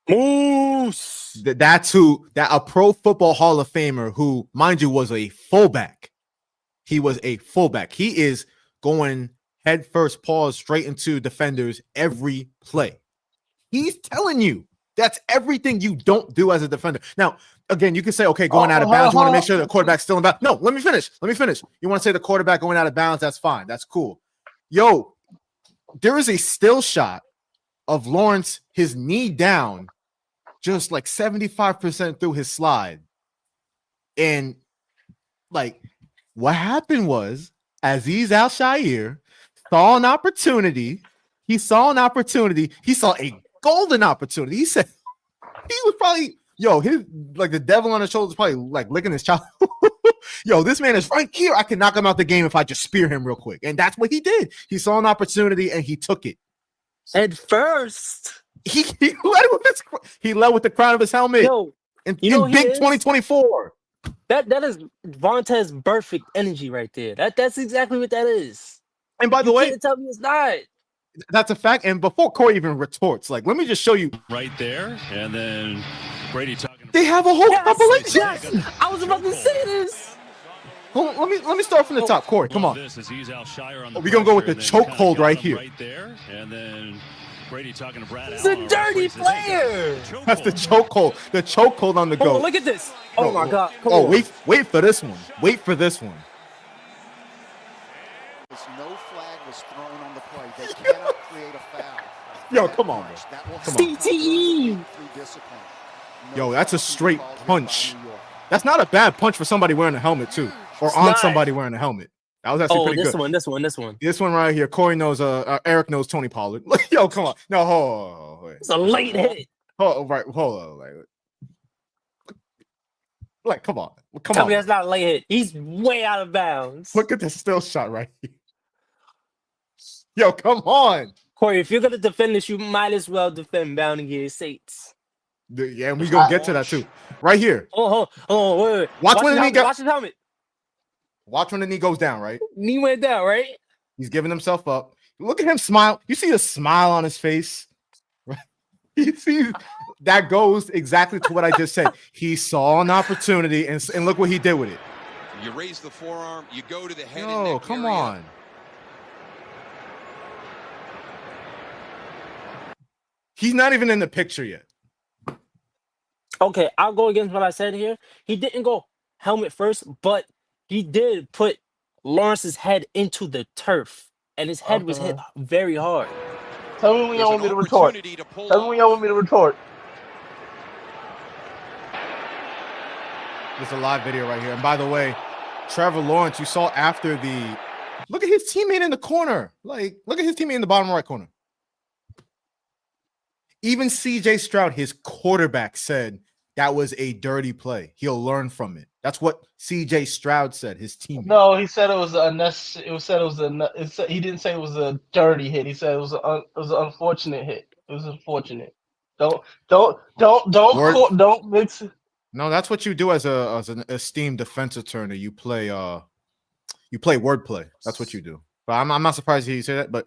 Moose. That's who. That a Pro Football Hall of Famer who, mind you, was a fullback. He was a fullback. He is going head first, paws straight into defenders every play. He's telling you that's everything you don't do as a defender. Now, again, you can say, okay, going out of bounds, you want to make sure the quarterback's still in bounds. No, let me finish. You want to say the quarterback going out of bounds, that's fine. That's cool. Yo, there is a still shot of Lawrence, his knee down, just like 75% through his slide. And like what happened was Azeez Al-Shaair saw an opportunity. He saw a golden opportunity. He said he was probably, his like the devil on his shoulders, probably like licking his child. Yo, this man is right here. I can knock him out the game if I just spear him real quick. And that's what he did. He saw an opportunity and he took it. Head first. He led with the crown of his helmet. Yo, in big 2024. That is Vontaze perfect energy right there. That's exactly what that is. And by the way, tell me it's not. That's a fact. And before Kory even retorts, like, let me just show you right there. And then Brady talking. They have a whole compilation. Yes. I was about to say this. Hold on, let me start from the top. Kory, come on. We're gonna go with the chokehold right here. Right there. And then Brady talking to Brad. He's a dirty player. That's the chokehold. The chokehold on the go. Look at this. Oh my God. Come on. Wait for this one. Wait for this one. No flag was thrown on the play. They cannot create a foul. Yo, come on, man. Come on. CTE. Yo, that's a straight punch. That's not a bad punch for somebody wearing a helmet too, or on somebody wearing a helmet. That was actually pretty good. This one right here. Kory knows. Eric knows Tony Pollard. Yo, come on. No, hold on. It's a late hit. Hold on. Like, come on. Tell me that's not a late hit. He's way out of bounds. Look at the still shot right here. Yo, come on. Kory, if you're going to defend this, you might as well defend Bound and Gear Saints. Yeah, and we going to get to that too. Right here. Wait. Watch when the knee goes. Watch his helmet. Watch when the knee goes down, right? Knee went down, right? He's giving himself up. Look at him smile. You see the smile on his face? Right? You see that goes exactly to what I just said. He saw an opportunity, and look what he did with it. You raise the forearm, you go to the head. Oh, come on. He's not even in the picture yet. Okay, I'll go against what I said here. He didn't go helmet first, but he did put Lawrence's head into the turf, and his head was hit very hard. Tell me when you want me to retort. There's a live video right here. And by the way, Trevor Lawrence, you saw after the... Look at his teammate in the corner. Like, look at his teammate in the bottom right corner. Even C.J. Stroud, his quarterback, said that was a dirty play. He'll learn from it. That's what C.J. Stroud said, his teammate. No, he said it was unnecessary. He didn't say it was a dirty hit. He said it was an unfortunate hit. It was unfortunate. Don't mix it. No, that's what you do as an esteemed defense attorney. You play wordplay. That's what you do. But I'm not surprised to hear you say that. But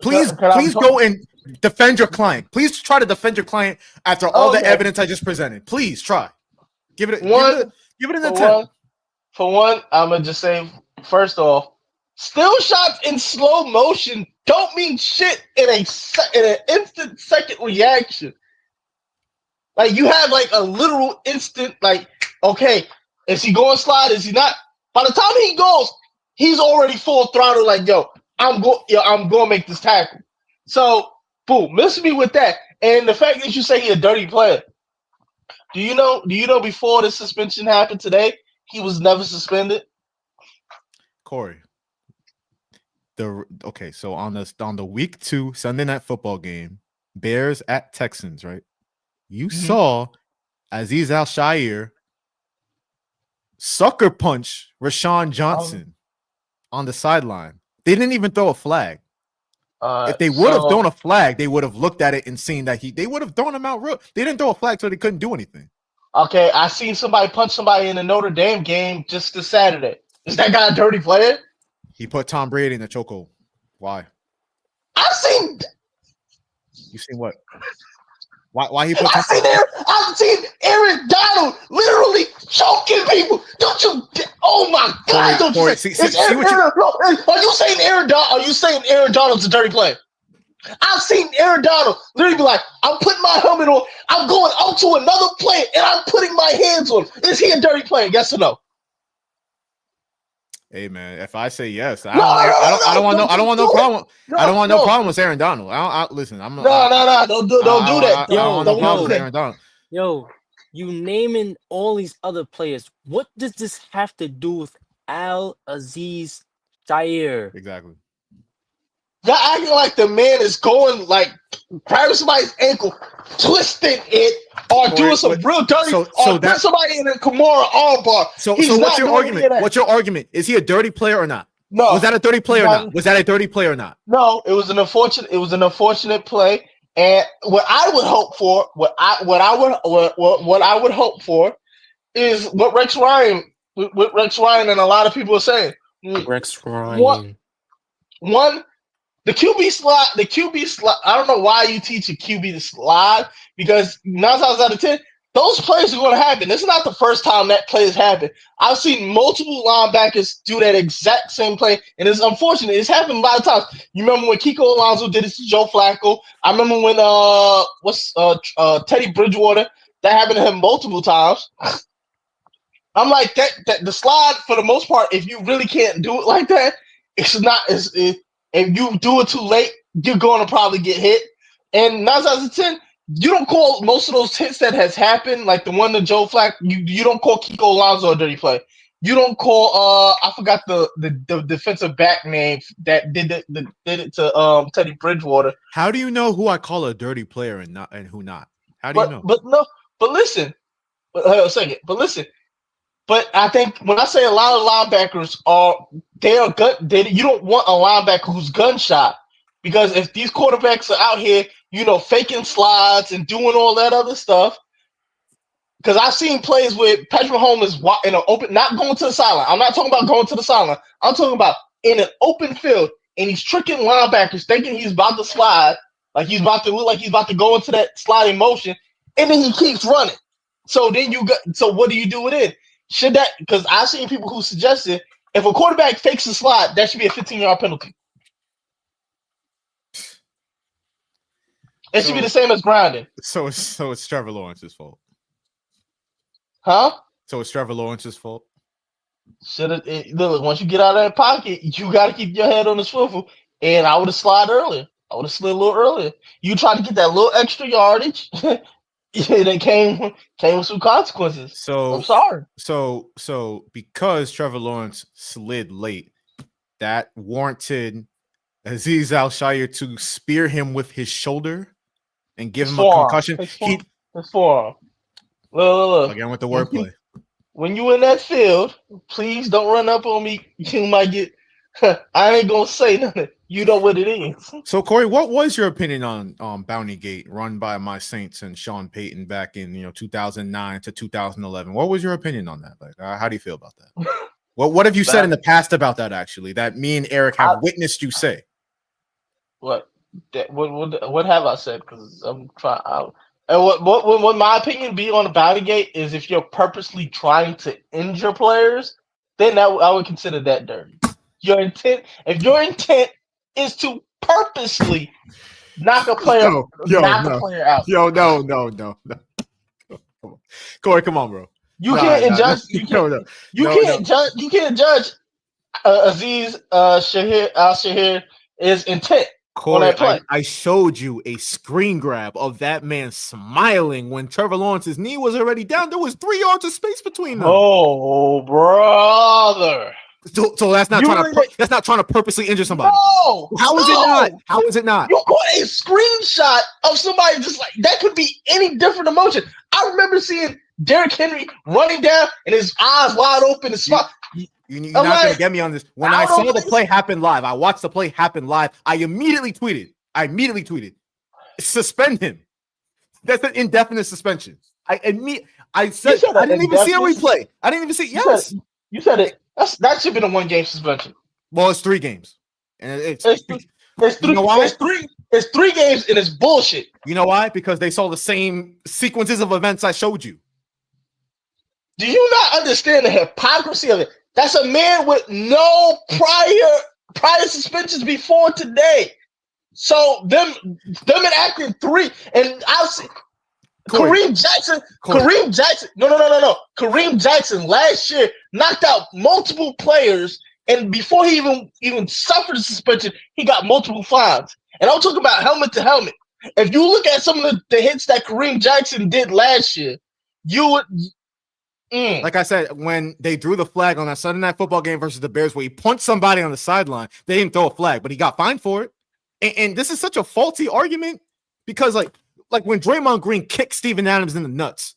please go and defend your client. Please try to defend your client after all the evidence I just presented. Please try. Give it an attempt. For one, I'm gonna just say first off, still shots in slow motion don't mean shit in an instant second reaction. Like you have like a literal instant. Like, okay, is he going slide? Is he not? By the time he goes, he's already full throttle. Like, I'm going to make this tackle. So, boom, miss me with that. And the fact that you say he's a dirty player. Do you know before the suspension happened today, he was never suspended? Kory. So on the week 2 Sunday Night Football game, Bears at Texans, right? You saw Azeez Al-Shaair sucker punch Rashawn Johnson on the sideline. They didn't even throw a flag. If they would have thrown a flag, they would have looked at it and seen that they would have thrown him out real. They didn't throw a flag, so they couldn't do anything. Okay, I seen somebody punch somebody in the Notre Dame game just this Saturday. Is that guy a dirty player? He put Tom Brady in the chokehold. Why? I've seen. You seen what? Why he put? I've seen Aaron Donald literally choking people. Don't you? Oh my God! Don't you? Are you saying Aaron Donald? Are you saying Aaron Donald's a dirty player? I've seen Aaron Donald literally be like, "I'm putting my helmet on. I'm going out to another player, and I'm putting my hands on him." Is he a dirty player? Yes or no? Hey man, if I say yes, I don't want no problem. I don't want no problem with Aaron Donald. Listen. Don't do that. I don't want no problem with Aaron Donald. Yo, you naming all these other players. What does this have to do with Azeez Al-Shaair? Exactly. Y'all acting like the man is going like grabbing somebody's ankle, twisting it, or doing some real dirty, or put somebody in a Kimura armbar. So what's your argument? What's your argument? Is he a dirty player or not? No. Was that a dirty play or not? Was that a dirty play or not? No, it was an unfortunate play. And what I would hope for, what I would hope for, is what Rex Ryan and a lot of people are saying. Rex Ryan. One. The QB slide, I don't know why you teach a QB to slide, because 9 times out of 10, those plays are going to happen. This is not the first time that play has happened. I've seen multiple linebackers do that exact same play, and it's unfortunate. It's happened a lot of times. You remember when Kiko Alonso did it to Joe Flacco? I remember when Teddy Bridgewater, that happened to him multiple times. I'm like, that the slide, for the most part, if you really can't do it like that, if you do it too late, you're going to probably get hit. And 9 out of 10, you don't call most of those hits that has happened, like the one to Joe Flacco, you don't call Kiko Alonso a dirty play. You don't call I forgot the defensive back name that did it to Teddy Bridgewater. How do you know who I call a dirty player and who not? How do you know? But listen. But I think when I say a lot of linebackers you don't want a linebacker who's gunshot, because if these quarterbacks are out here, faking slides and doing all that other stuff, because I've seen plays where Patrick Mahomes is in an open, not going to the sideline. I'm not talking about going to the sideline. I'm talking about in an open field, and he's tricking linebackers, thinking he's about to slide, like he's about to look like he's about to go into that sliding motion, and then he keeps running. So what do you do with it? Should that, because I've seen people who suggested if a quarterback fakes a slide, that should be a 15-yard penalty. It should be the same as grounding. So it's Trevor Lawrence's fault. Huh? So it's Trevor Lawrence's fault. Look, once you get out of that pocket, you got to keep your head on the swivel. And I would have slid earlier. I would have slid a little earlier. You tried to get that little extra yardage. It came with some consequences. So I'm sorry. So because Trevor Lawrence slid late, that warranted Azeez Al-Shaair to spear him with his shoulder and give him a concussion. His forearm. Look. Again with the wordplay. When you in that field, please don't run up on me. You might get. I ain't gonna say nothing. You know what it is. So, Kory, what was your opinion on Bountygate, run by my Saints and Sean Payton back in 2009 to 2011? What was your opinion on that? Like, how do you feel about that? What have you said in the past about that? Actually, that me and Eric have witnessed you say. What have I said? Because I'm trying out. And what my opinion be on the Bountygate is, if you're purposely trying to injure players, then I would consider that dirty. If your intent is to purposely knock a player, player out. No. Kory, come on, bro. You can't judge. You can't judge Azeez Al-Shaair is intent. Kory, I showed you a screen grab of that man smiling when Trevor Lawrence's knee was already down. There was 3 yards of space between them. Oh, brother. So that's not that's not trying to purposely injure somebody. No. How is it not? How is it not? You caught a screenshot of somebody just like that could be any different emotion. I remember seeing Derrick Henry running down and his eyes wide open and smile. You're not going to get me on this. When I saw the play happen live, I watched the play happen live. I immediately tweeted, suspend him. That's an indefinite suspension. I said I didn't even see a replay. I didn't even see. Yes, you said it. That should have been a 1-game suspension. Well, it's 3 games, and it's 3 games, and it's bullshit. You know why? Because they saw the same sequences of events I showed you. Do you not understand the hypocrisy of it? That's a man with no prior suspensions before today. So them enacting 3, and I'll see Kareem Jackson. No. Kareem Jackson last year knocked out multiple players, and before he even suffered a suspension, he got multiple fines. And I'm talking about helmet to helmet. If you look at some of the hits that Kareem Jackson did last year, you would. Like I said, when they drew the flag on that Sunday Night Football game versus the Bears, where he punched somebody on the sideline, they didn't throw a flag, but he got fined for it. And this is such a faulty argument because, like when Draymond Green kicked Steven Adams in the nuts,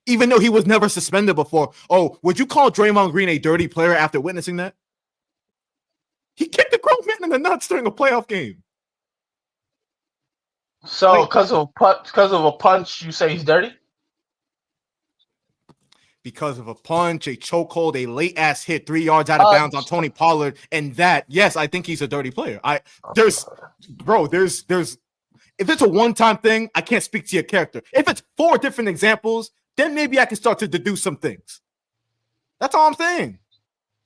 even though he was never suspended before. Oh, would you call Draymond Green a dirty player after witnessing that? He kicked a grown man in the nuts during a playoff game. So, because of a punch, you say he's dirty? Because of a punch, a chokehold, a late-ass hit 3 yards out of bounds on Tony Pollard, and that, yes, I think he's a dirty player. There's if it's a one-time thing, I can't speak to your character. If it's 4 different examples, then maybe I can start to deduce some things. That's all I'm saying.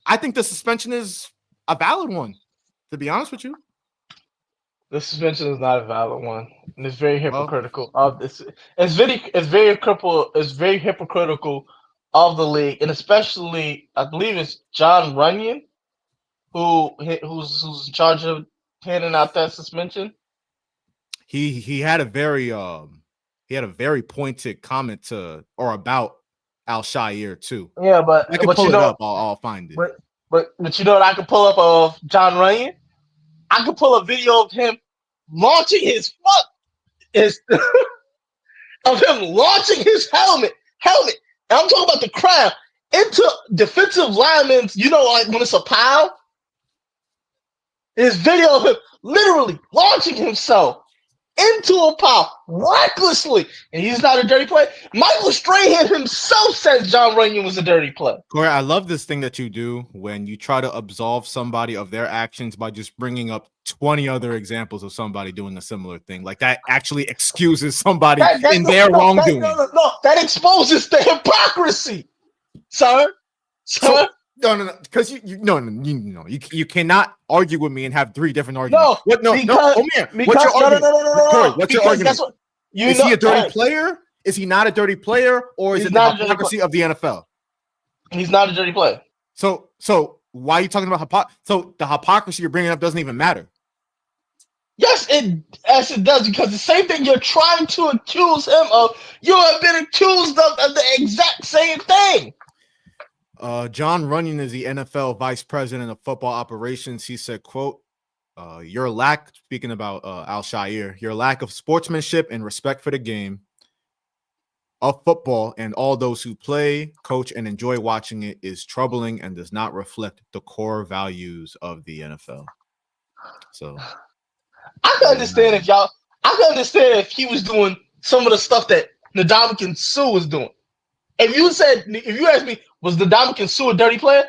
I think the suspension is a valid one, to be honest with you. The suspension is not a valid one, and it's very hypocritical. It's very hypocritical of the league, and especially I believe it's John Runyon who's in charge of handing out that suspension. He had a very pointed comment about Al-Shaair too. Yeah, but I can pull it up. I'll find it. But you know what I can pull up of John Runyon? I can pull a video of him launching his helmet. And I'm talking about the crowd into defensive linemen. You know, like when it's a pile. His video of him literally launching himself into a pile recklessly, and he's not a dirty player. Michael Strahan himself says John Runyon was a dirty player. Kory, I love this thing that you do when you try to absolve somebody of their actions by just bringing up 20 other examples of somebody doing a similar thing. Like that actually excuses somebody in their wrongdoing. No, that exposes the hypocrisy, sir. No, because you cannot argue with me and have 3 different arguments. What's your argument? Kory, what's your argument? Is he a dirty player? Is he not a dirty player? Or is it the hypocrisy of the NFL? He's not a dirty player. So why are you talking about hypocrisy? So the hypocrisy you're bringing up doesn't even matter. Yes, it does, because the same thing you're trying to accuse him of, you have been accused of the exact same thing. John Runyon is the NFL vice president of football operations. He said, quote, speaking about Al-Shaair, your lack of sportsmanship and respect for the game of football and all those who play, coach, and enjoy watching it is troubling and does not reflect the core values of the NFL. So I can understand if he was doing some of the stuff that Ndamukong Suh was doing. If you asked me, was Ndamukong Suh a dirty player?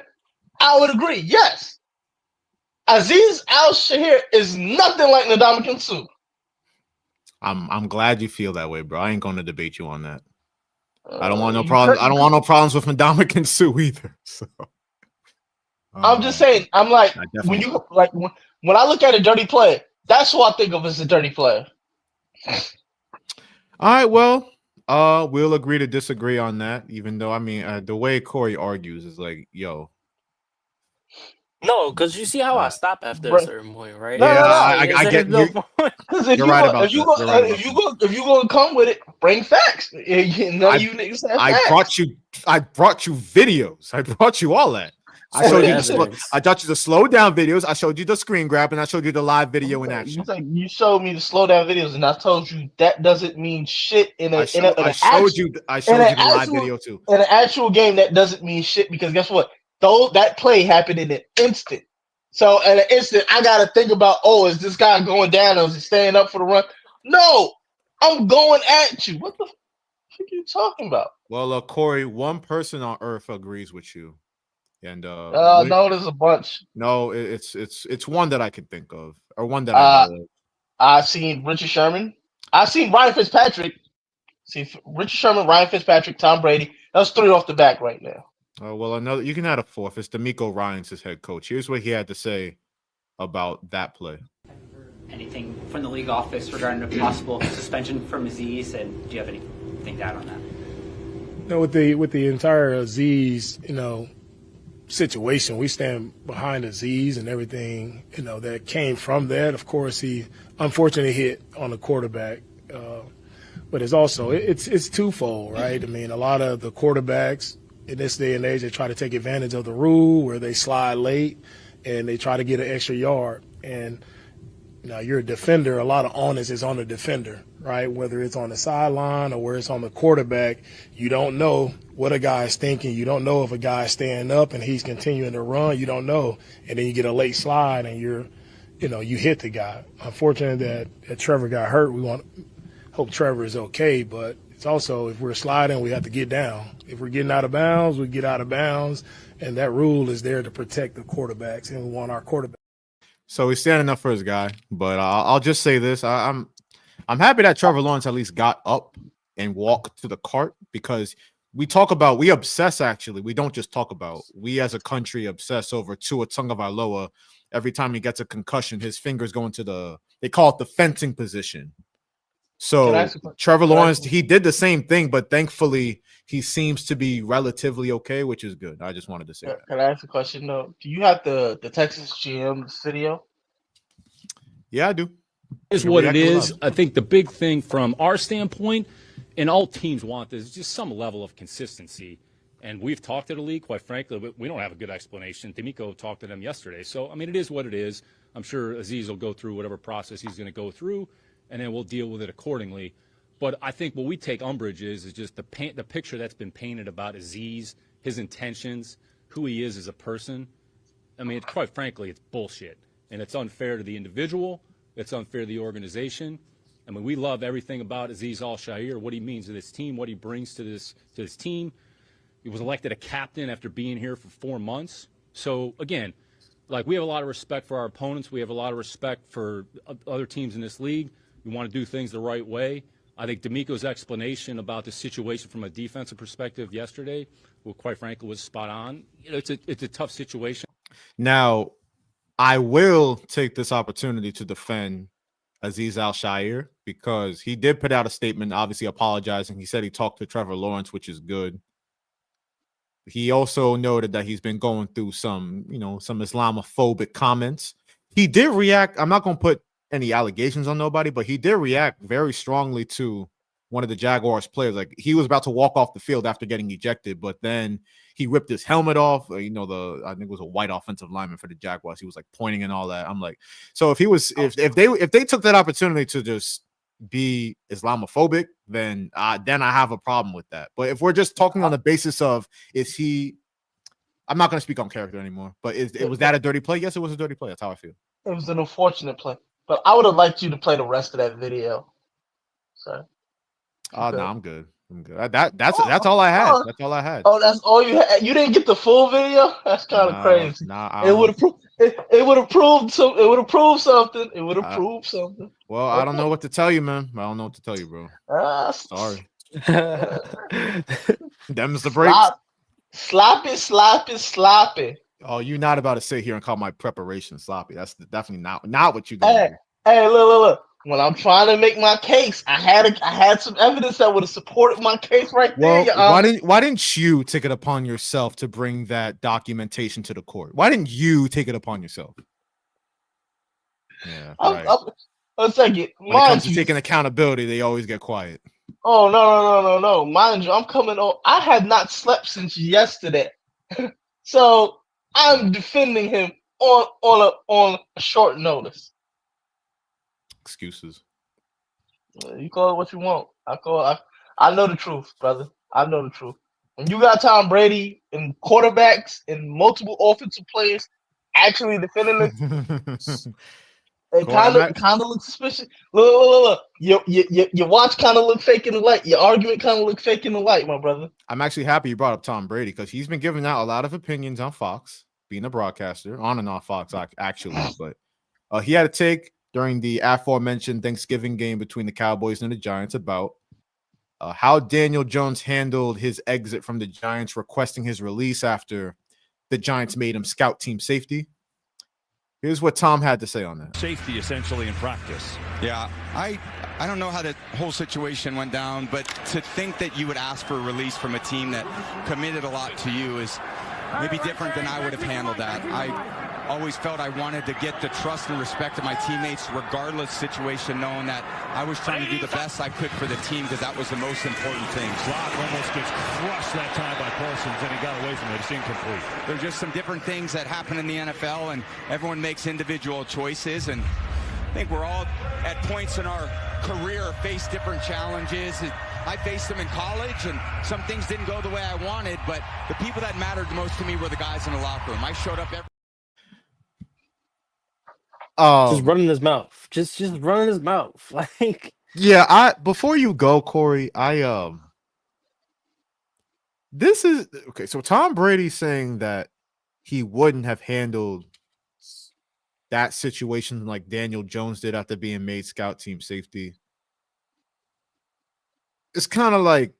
I would agree, yes. Azeez Al-Shaair is nothing like Ndamukong Suh. I'm glad you feel that way, bro. I ain't going to debate you on that. I don't want no problems. I don't want no problems with Ndamukong Suh either. So I'm just saying. I'm like when I look at a dirty player, that's what I think of as a dirty player. All right, well, we'll agree to disagree on that. Even though, I mean, the way Kory argues is like, yo. No, because you see how I stop after a certain point, right? Yeah, I get you. You're right about that. If you gonna come with it, bring facts. None of you niggas have facts. I brought you videos. I brought you all that. I showed you the Evidence. I taught you the slow down videos. I showed you the screen grab, and I showed you the live video in action. You showed me the slow down videos, and I told you that doesn't mean shit I showed you the live video too. In an actual game, that doesn't mean shit because guess what? That play happened in an instant. So in an instant, I gotta think about, is this guy going down or is he staying up for the run? No, I'm going at you. What the fuck are you talking about? Well, Kory, one person on earth agrees with you. And no, there's a bunch. No, it's one that I can think of, or one that I know of. I've seen Richard Sherman. I've seen Ryan Fitzpatrick. See Richard Sherman, Ryan Fitzpatrick, Tom Brady. That's 3 off the back right now. Well, another you can add a 4th. It's D'Amico Ryans, his head coach. Here's what he had to say about that play. Anything from the league office regarding a possible suspension from Azeez, and do you have anything to add on that? No, with the entire Azeez, situation, we stand behind Azeez and everything, that came from that. Of course, he unfortunately hit on the quarterback, but it's also it's twofold, right? I mean, a lot of the quarterbacks in this day and age, they try to take advantage of the rule where they slide late and they try to get an extra yard. And you're a defender, a lot of onus is on the defender, right? Whether it's on the sideline or where it's on the quarterback, you don't know what a guy is thinking. You don't know if a guy's standing up and he's continuing to run. You don't know. And then you get a late slide and you hit the guy. Unfortunate that Trevor got hurt. We hope Trevor is okay, but it's also, if we're sliding, we have to get down. If we're getting out of bounds, we get out of bounds. And that rule is there to protect the quarterbacks, and we want our quarterback. So he's standing up for his guy, but I'll just say this: I'm happy that Trevor Lawrence at least got up and walked to the cart, because we obsess. Actually, we don't just talk about. We as a country obsess over Tua Tagovailoa. Every time he gets a concussion, his fingers go into they call it the fencing position. So Trevor Lawrence, he did the same thing, but thankfully he seems to be relatively okay, which is good. I just wanted to say that. Can I ask a question though? Do you have the Texas GM video? Yeah, I do. Is what it is. I think the big thing from our standpoint, and all teams want this, is just some level of consistency. And we've talked to the league, quite frankly, but we don't have a good explanation. D'Amico talked to them yesterday. So, I mean, it is what it is. I'm sure Azeez will go through whatever process he's going to go through, and then we'll deal with it accordingly. But I think what we take umbrage is just the picture that's been painted about Azeez, his intentions, who he is as a person. I mean, quite frankly, it's bullshit. And it's unfair to the individual. It's unfair to the organization. I mean, we love everything about Azeez Al-Shaair, what he means to this team, what he brings to this team. He was elected a captain after being here for 4 months. So, again, we have a lot of respect for our opponents. We have a lot of respect for other teams in this league. We want to do things the right way. I think D'Amico's explanation about the situation from a defensive perspective yesterday, quite frankly, was spot on. It's a tough situation. Now, I will take this opportunity to defend Azeez Al-Shaair, because he did put out a statement, obviously apologizing. He said he talked to Trevor Lawrence, which is good. He also noted that he's been going through some Islamophobic comments. He did react. I'm not going to put any allegations on nobody, but he did react very strongly to one of the Jaguars players. Like, he was about to walk off the field after getting ejected, but then he ripped his helmet off. I think it was a white offensive lineman for the Jaguars. He was like pointing and all that. I'm like, so if they took that opportunity to just be Islamophobic, then I have a problem with that. But if we're just talking on the basis of, I'm not going to speak on character anymore, but was that a dirty play? Yes, it was a dirty play. That's how I feel. It was an unfortunate play, but I would have liked you to play the rest of that video. So, no, I'm good. That's all I had. That's all I had. Oh, that's all you had. You didn't get the full video? That's kind of crazy. It would have proved something. It would have proved something. Well, I don't know what to tell you, man. I don't know what to tell you, bro. Sorry. Them's the breaks. Sloppy. Oh, you're not about to sit here and call my preparation sloppy. That's definitely not what you're gonna do. Hey, look. When I'm trying to make my case, I had some evidence that would have supported my case right there. Why didn't you take it upon yourself to bring that documentation to the court? Why didn't you take it upon yourself? Yeah, right. One second. When it comes to taking accountability, they always get quiet. Oh, no. Mind you, I'm coming on. I had not slept since yesterday. So I'm defending him on a short notice. Excuses. You call it what you want. I know the truth, brother. I know the truth. When you got Tom Brady and quarterbacks and multiple offensive players actually defending it, it kind of looks suspicious. Look. Your watch kind of look fake in the light. Your argument kind of look fake in the light, my brother. I'm actually happy you brought up Tom Brady because he's been giving out a lot of opinions on Fox, being a broadcaster, on and off Fox, actually. But he had a take during the aforementioned Thanksgiving game between the Cowboys and the Giants about how Daniel Jones handled his exit from the Giants, requesting his release after the Giants made him scout team safety. Here's what Tom had to say on that. Safety, essentially, in practice. Yeah, I don't know how the whole situation went down, but to think that you would ask for a release from a team that committed a lot to you is maybe different than I would have handled that. I always felt I wanted to get the trust and respect of my teammates regardless situation, knowing that I was trying to do the best I could for the team because that was the most important thing. Clock almost gets crushed that time by Parsons, and he got away from it. It's incomplete. There's just some different things that happen in the NFL, and everyone makes individual choices, and I think we're all at points in our career face different challenges. I faced them in college, and some things didn't go the way I wanted, but the people that mattered most to me were the guys in the locker room. I showed up every just running his mouth. Just running his mouth. Like, yeah, before you go, Kory, this is okay. So Tom Brady saying that he wouldn't have handled that situation like Daniel Jones did after being made scout team safety. It's kind of like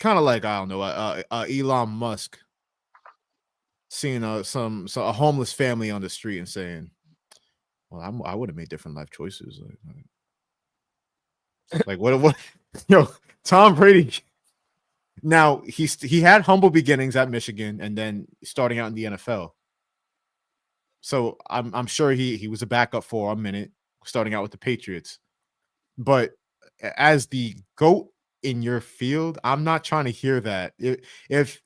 I don't know, Elon Musk seeing a homeless family on the street and saying, well, I would have made different life choices. Like what? Tom Brady. Now he had humble beginnings at Michigan and then starting out in the NFL. So I'm sure he was a backup for a minute, starting out with the Patriots. But as the GOAT in your field, I'm not trying to hear that. If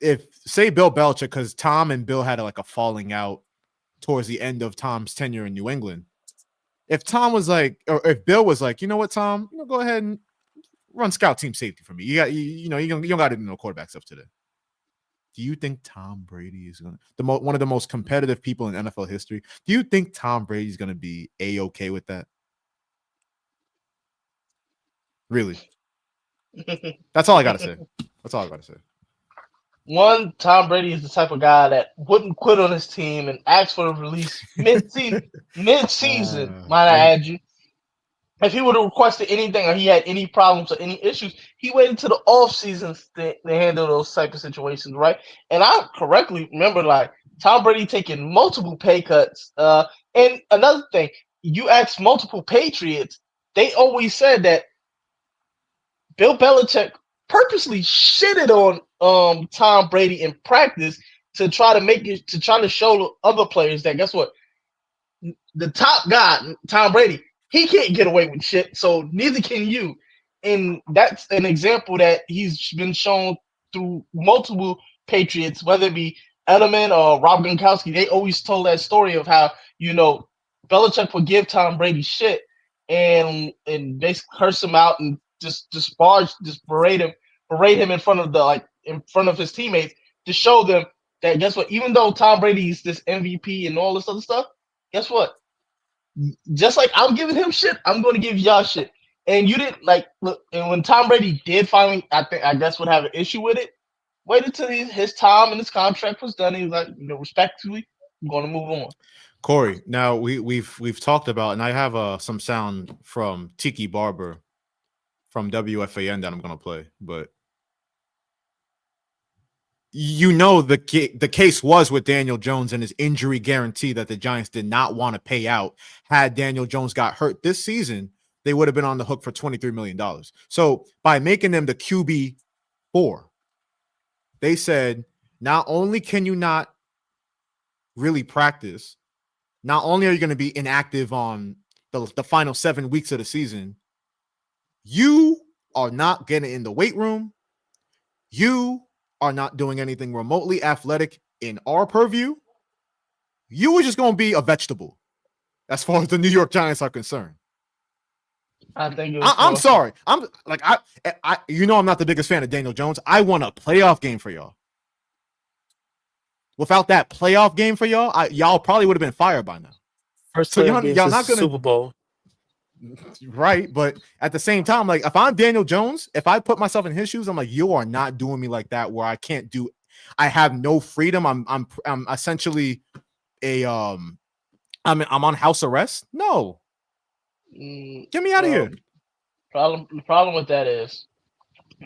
say Bill Belichick, because Tom and Bill had a falling out towards the end of Tom's tenure in New England. If Tom was like, or if Bill was like, you know what, Tom, go ahead and run scout team safety for me. You don't got to do no quarterback stuff today. Do you think Tom Brady is going to one of the most competitive people in NFL history? Do you think Tom Brady is going to be A-okay with that? Really? That's all I got to say. That's all I got to say. One, Tom Brady is the type of guy that wouldn't quit on his team and ask for a release mid-season, might I add you. If he would have requested anything or he had any problems or any issues, he waited to the off seasons to handle those type of situations, right? And I correctly remember, Tom Brady taking multiple pay cuts. And another thing, you ask multiple Patriots, they always said that Bill Belichick purposely shitted on Tom Brady in practice to try to show other players that guess what? The top guy, Tom Brady, he can't get away with shit, so neither can you. And that's an example that he's been shown through multiple Patriots, whether it be Edelman or Rob Gronkowski. They always told that story of how, Belichick would give Tom Brady shit and basically curse him out and just berate him in front of his teammates to show them that guess what? Even though Tom Brady's this MVP and all this other stuff, guess what? Just like I'm giving him shit, I'm going to give y'all shit. And you didn't look. And when Tom Brady did finally, I guess would have an issue with it. Waited till his time and his contract was done. He was like, respectfully, I'm going to move on. Kory, now we've talked about, and I have some sound from Tiki Barber from WFAN that I'm going to play, but the case was with Daniel Jones and his injury guarantee that the Giants did not want to pay out. Had Daniel Jones got hurt this season, they would have been on the hook for $23 million. So by making them the QB4, they said, not only can you not really practice, not only are you going to be inactive on the final 7 weeks of the season, you are not getting in the weight room. You are not doing anything remotely athletic in our purview, you were just going to be a vegetable as far as the New York Giants are concerned. I think I'm sorry. I'm like I I'm not the biggest fan of Daniel Jones. I want a playoff game for y'all. Without that playoff game for y'all, y'all probably would have been fired by now. First playoff game since not gonna Super Bowl. Right, but at the same time, like if I'm Daniel Jones, if I put myself in his shoes, I'm like, you are not doing me like that where I have no freedom. I'm essentially I'm on house arrest. No. Get me out of here. The problem with that is,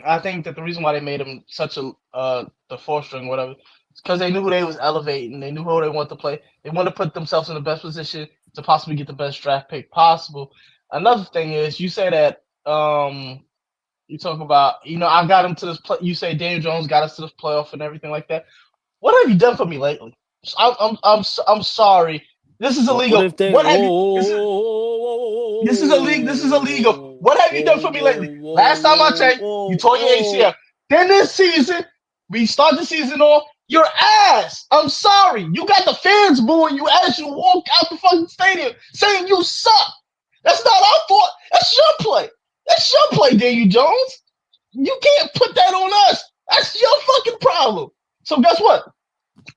I think that the reason why they made him such a the fourth string, whatever, is because they knew who they was elevating. They knew who they wanted to play. They want to put themselves in the best position to possibly get the best draft pick possible. Another thing is, you say that you talk about, I got him to this play. You say Daniel Jones got us to this playoff and everything like that. What have you done for me lately? I'm sorry. This is illegal. This is illegal. This is illegal. What have you done for me lately? Last time I checked, you tore your ACL. Then this season, we start the season off, your ass. I'm sorry. You got the fans booing you as you walk out the fucking stadium saying you suck. That's not our fault. That's your play. That's your play, Daniel Jones. You can't put that on us. That's your fucking problem. So guess what?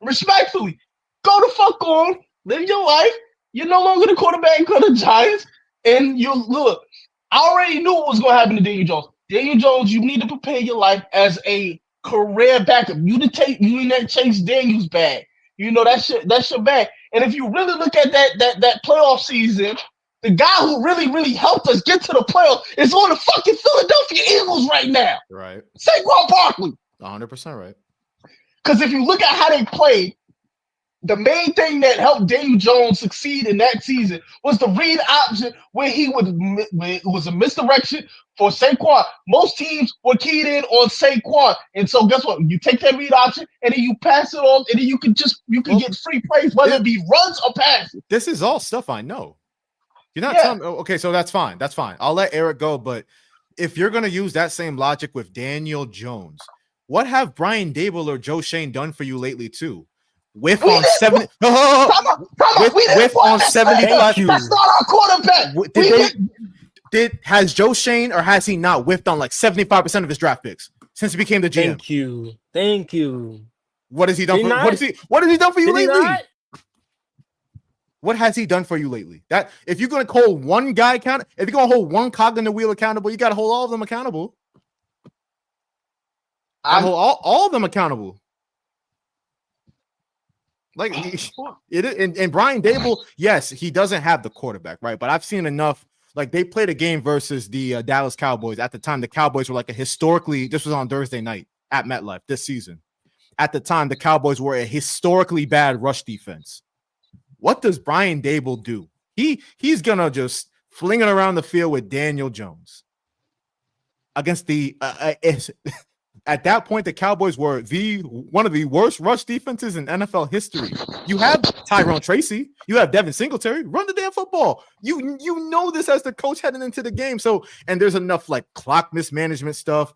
Respectfully, go the fuck on. Live your life. You're no longer the quarterback of the Giants. And you look, I already knew what was going to happen to Daniel Jones. Daniel Jones, you need to prepare your life as a career backup. You in that Chase Daniels bag. That's your bag. And if you really look at that playoff season, the guy who really helped us get to the playoffs is on the fucking Philadelphia Eagles right now. Right. Saquon Barkley. 100% right. Because if you look at how they played, the main thing that helped Daniel Jones succeed in that season was the read option where it was a misdirection for Saquon. Most teams were keyed in on Saquon. And so guess what? You take that read option and then you pass it off and then you can get free plays, whether it be runs or passes. This is all stuff I know. You're not telling me, okay, so that's fine. That's fine. I'll let Eric go. But if you're going to use that same logic with Daniel Jones, what have Brian Dable or Joe Shane done for you lately too? Whiff on 70. Whiff on 75. That's not our quarterback. Has Joe Shane or has he not whiffed on like 75% of his draft picks since he became the GM? Thank you. What has he done? What has he done for you lately? What has he done for you lately? That if you're gonna hold one guy accountable, if you're gonna hold one cog in the wheel accountable, you gotta hold all of them accountable. I hold all of them accountable. Like and Brian Dable, yes, he doesn't have the quarterback, right? But I've seen enough. Like they played a game versus the Dallas Cowboys. At the time, the Cowboys were like this was on Thursday night at MetLife this season. At the time, the Cowboys were a historically bad rush defense. What does Brian Dable do? He's gonna just fling it around the field with Daniel Jones against the at that point, the Cowboys were one of the worst rush defenses in NFL history. You have Tyrone Tracy, you have Devin Singletary. Run the damn football. You know this as the coach heading into the game. So, and there's enough like clock mismanagement stuff.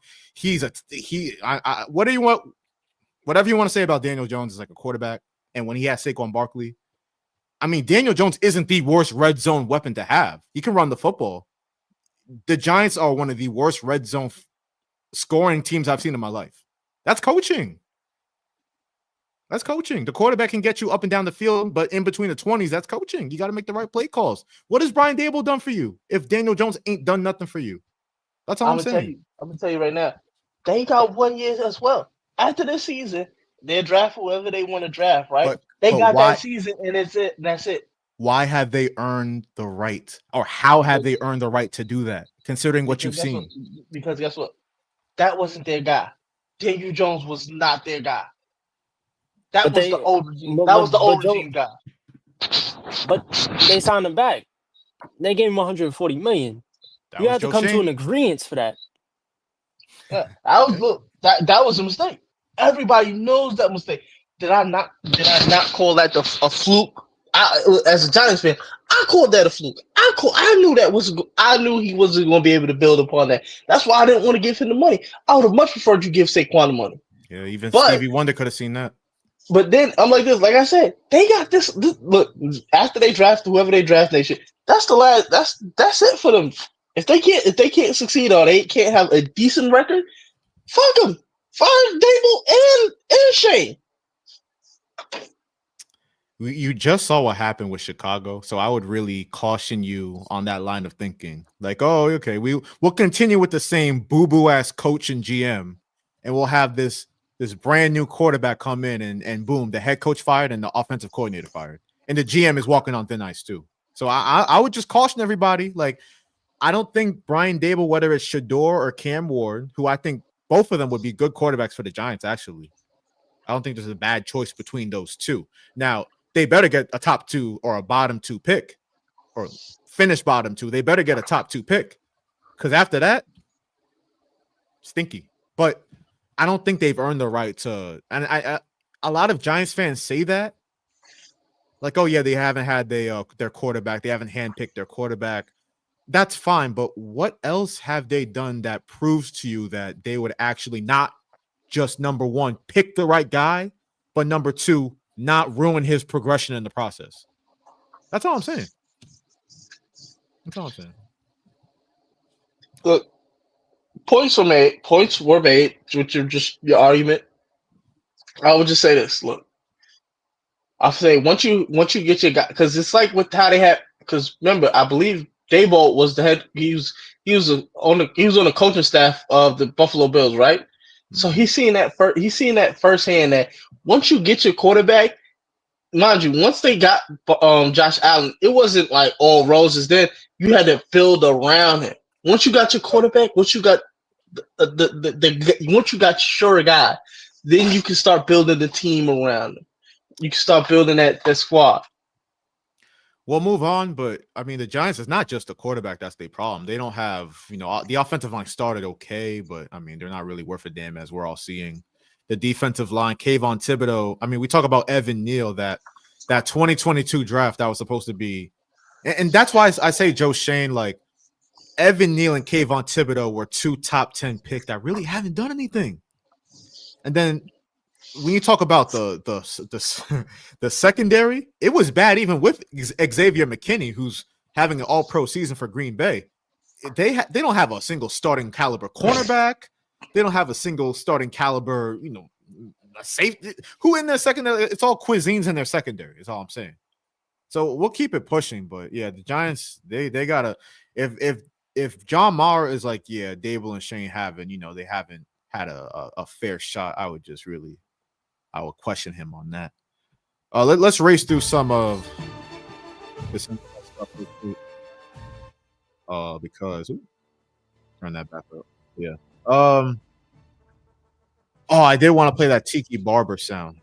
What do you want? Whatever you want to say about Daniel Jones is like a quarterback, and when he has Saquon Barkley, I mean, Daniel Jones isn't the worst red zone weapon to have. He can run the football. The Giants are one of the worst red zone scoring teams I've seen in my life. That's coaching. That's coaching. The quarterback can get you up and down the field, but in between the 20s, that's coaching. You got to make the right play calls. What has Brian Dable done for you if Daniel Jones ain't done nothing for you? That's all I'm saying. I'm going to tell you right now, they got 1 year as well. After this season, they draft whoever they want to draft, right? They got that season, and that's it. Why have they earned the right, or how have they earned the right to do that, considering what you've seen? Because guess what? That wasn't their guy. Daniel Jones was not their guy. That was the old regime guy. But they signed him back. They gave him $140 million. You have to come to an agreement for that. Yeah, that was a mistake. Everybody knows that mistake. Did I not call that a fluke? As a Giants fan, I called that a fluke. I knew he wasn't going to be able to build upon that. That's why I didn't want to give him the money. I would have much preferred you give Saquon the money. Yeah, even Stevie Wonder could have seen that. But then I'm like this. Like I said, they got this. Look, after they draft whoever they draft, that's the last. That's it for them. If they can't succeed or they can't have a decent record, fuck them. Fire Dable and Shane. You just saw what happened with Chicago, so I would really caution you on that line of thinking. Like, oh, okay, we'll continue with the same boo-boo ass coach and GM, and we'll have this brand new quarterback come in and boom, the head coach fired and the offensive coordinator fired, and the GM is walking on thin ice too. So I would just caution everybody. Like, I don't think Brian Dable, whether it's Shador or Cam Ward, who I think both of them would be good quarterbacks for the Giants. Actually, I don't think there's a bad choice between those two. Now, they better get a top 2 or a bottom 2 pick or finish bottom 2. They better get a top 2 pick because after that, stinky. But I don't think they've earned the right to. And a lot of Giants fans say that. Like, oh, yeah, they haven't had their quarterback. They haven't handpicked their quarterback. That's fine. But what else have they done that proves to you that they would actually not just, number one, pick the right guy, but number two, not ruin his progression in the process? That's all I'm saying. That's all I'm saying. Look, points were made, which are just your argument. I would just say this. Look, I'll say once you get your guy, because it's like with how they had. Because remember, I believe Daboll was the head. He was on the coaching staff of the Buffalo Bills, right? So he's seen that firsthand. That once you get your quarterback, mind you, once they got Josh Allen, it wasn't like all roses. Then you had to build around him. Once you got your quarterback, once you got once you got your guy, then you can start building the team around him. You can start building that squad. We'll move on, but I mean, the Giants is not just the quarterback that's their problem. They don't have, the offensive line started okay, but I mean, they're not really worth a damn, as we're all seeing. The defensive line, Kayvon Thibodeau. I mean, we talk about Evan Neal, that 2022 draft that was supposed to be, and that's why I say Joe Shane, like Evan Neal and Kayvon Thibodeau were 2 top 10 picks that really haven't done anything. And then when you talk about the secondary, it was bad even with Xavier McKinney, who's having an all-pro season for Green Bay. They don't have a single starting caliber cornerback. They don't have a single starting caliber, a safety. Who in their secondary? It's all cuisines in their secondary, is all I'm saying. So we'll keep it pushing. But yeah, the Giants, they gotta, if John Mara is like, yeah, Dable and Shane haven't, they haven't had a fair shot, I would question him on that. Let's race through some of this stuff because turn that back up. Yeah. I did want to play that Tiki Barber sound.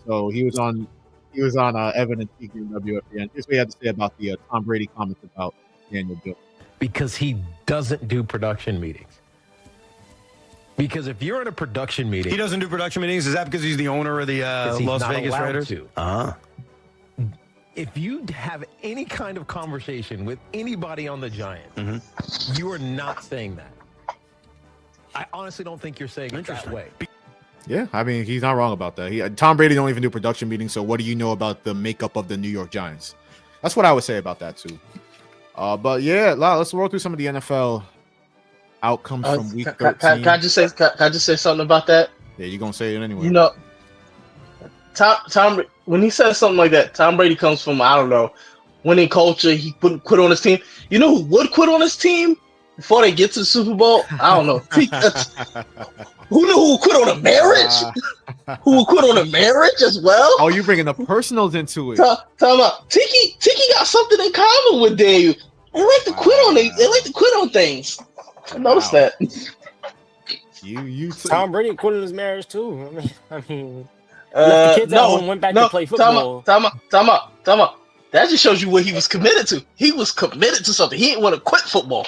So he was on Evan and Tiki and WFBN. Here's what he had to say about the Tom Brady comments about Daniel Jones. Because he doesn't do production meetings. Because if you're in a production meeting, he doesn't do production meetings. Is that because he's the owner of the Las Vegas Raiders? If you have any kind of conversation with anybody on the Giants, you are not saying that. I honestly don't think you're saying it that way. Yeah, I mean, he's not wrong about that. Tom Brady don't even do production meetings, so what do you know about the makeup of the New York Giants? That's what I would say about that too. But yeah, let's roll through some of the NFL outcomes from week 13. Can I just say something about that? Yeah, you're gonna say it anyway. Tom, when he says something like that, Tom Brady comes from, I don't know, winning culture. He wouldn't quit on his team. You know who would quit on his team before they get to the Super Bowl? I don't know. Who would quit on a marriage? Who would quit on a marriage as well? Oh, you bringing the personals into it. Talk about Tiki got something in common with Daniel. They like to quit on They like to quit on things. I noticed that. Tom Brady quit on his marriage too. I mean, left the kids at home, went back to play football. Time out. That just shows you what he was committed to. He was committed to something. He didn't want to quit football.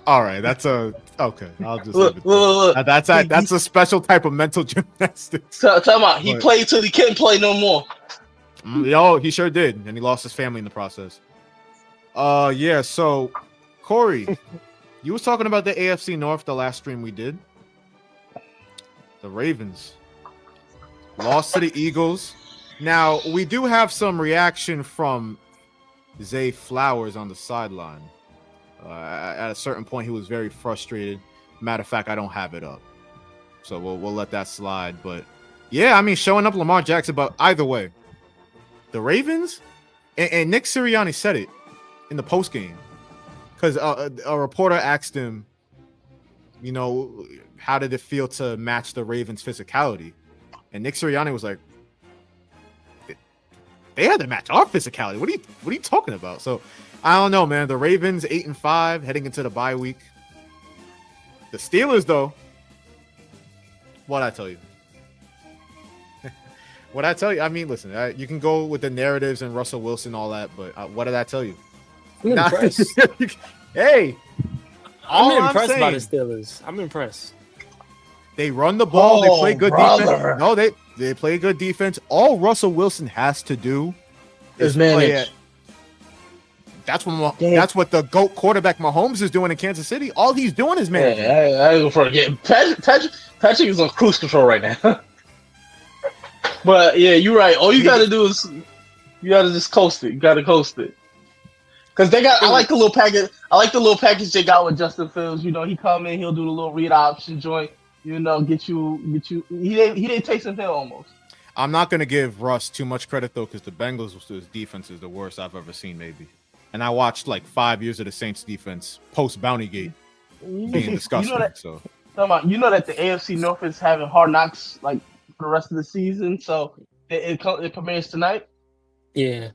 All right, that's okay. I'll just look. That's a special type of mental gymnastics. Time out. He played till he couldn't play no more. He sure did, and he lost his family in the process. Yeah. So, Kory, you was talking about the AFC North the last stream we did. The Ravens lost to the Eagles. Now, we do have some reaction from Zay Flowers on the sideline. At a certain point, he was very frustrated. Matter of fact, I don't have it up. So we'll let that slide. But, yeah, I mean, showing up Lamar Jackson. But either way, the Ravens, and Nick Sirianni said it in the postgame. Because a reporter asked him, you know, how did it feel to match the Ravens' physicality? And Nick Sirianni was like, they had to match our physicality. What are you talking about? So I don't know, man. The Ravens 8-5 heading into the bye week. The Steelers, though, what'd I tell you? What'd I tell you? I mean, listen, you can go with the narratives and Russell Wilson, all that, but what did I tell you? I'm impressed. Hey, I'm impressed by the Steelers. I'm impressed. They run the ball. They play good defense. No, they play good defense. All Russell Wilson has to do is play it. That's what the GOAT quarterback Mahomes is doing in Kansas City. All he's doing is managing. I ain't gonna forget. Patrick is on cruise control right now. But yeah, you're right. All you gotta do is you gotta just coast it. You gotta coast it. Because they got, I like the little package. I like the little package they got with Justin Fields. You know, he come in, he'll do the little read option joint. You know, get you. He didn't take some hit almost. I'm not gonna give Russ too much credit though, because the Bengals' defense is the worst I've ever seen, maybe. And I watched like 5 years of the Saints defense post Bountygate being disgusting. You know that the AFC North is having hard knocks like for the rest of the season, so it premieres tonight. Yeah,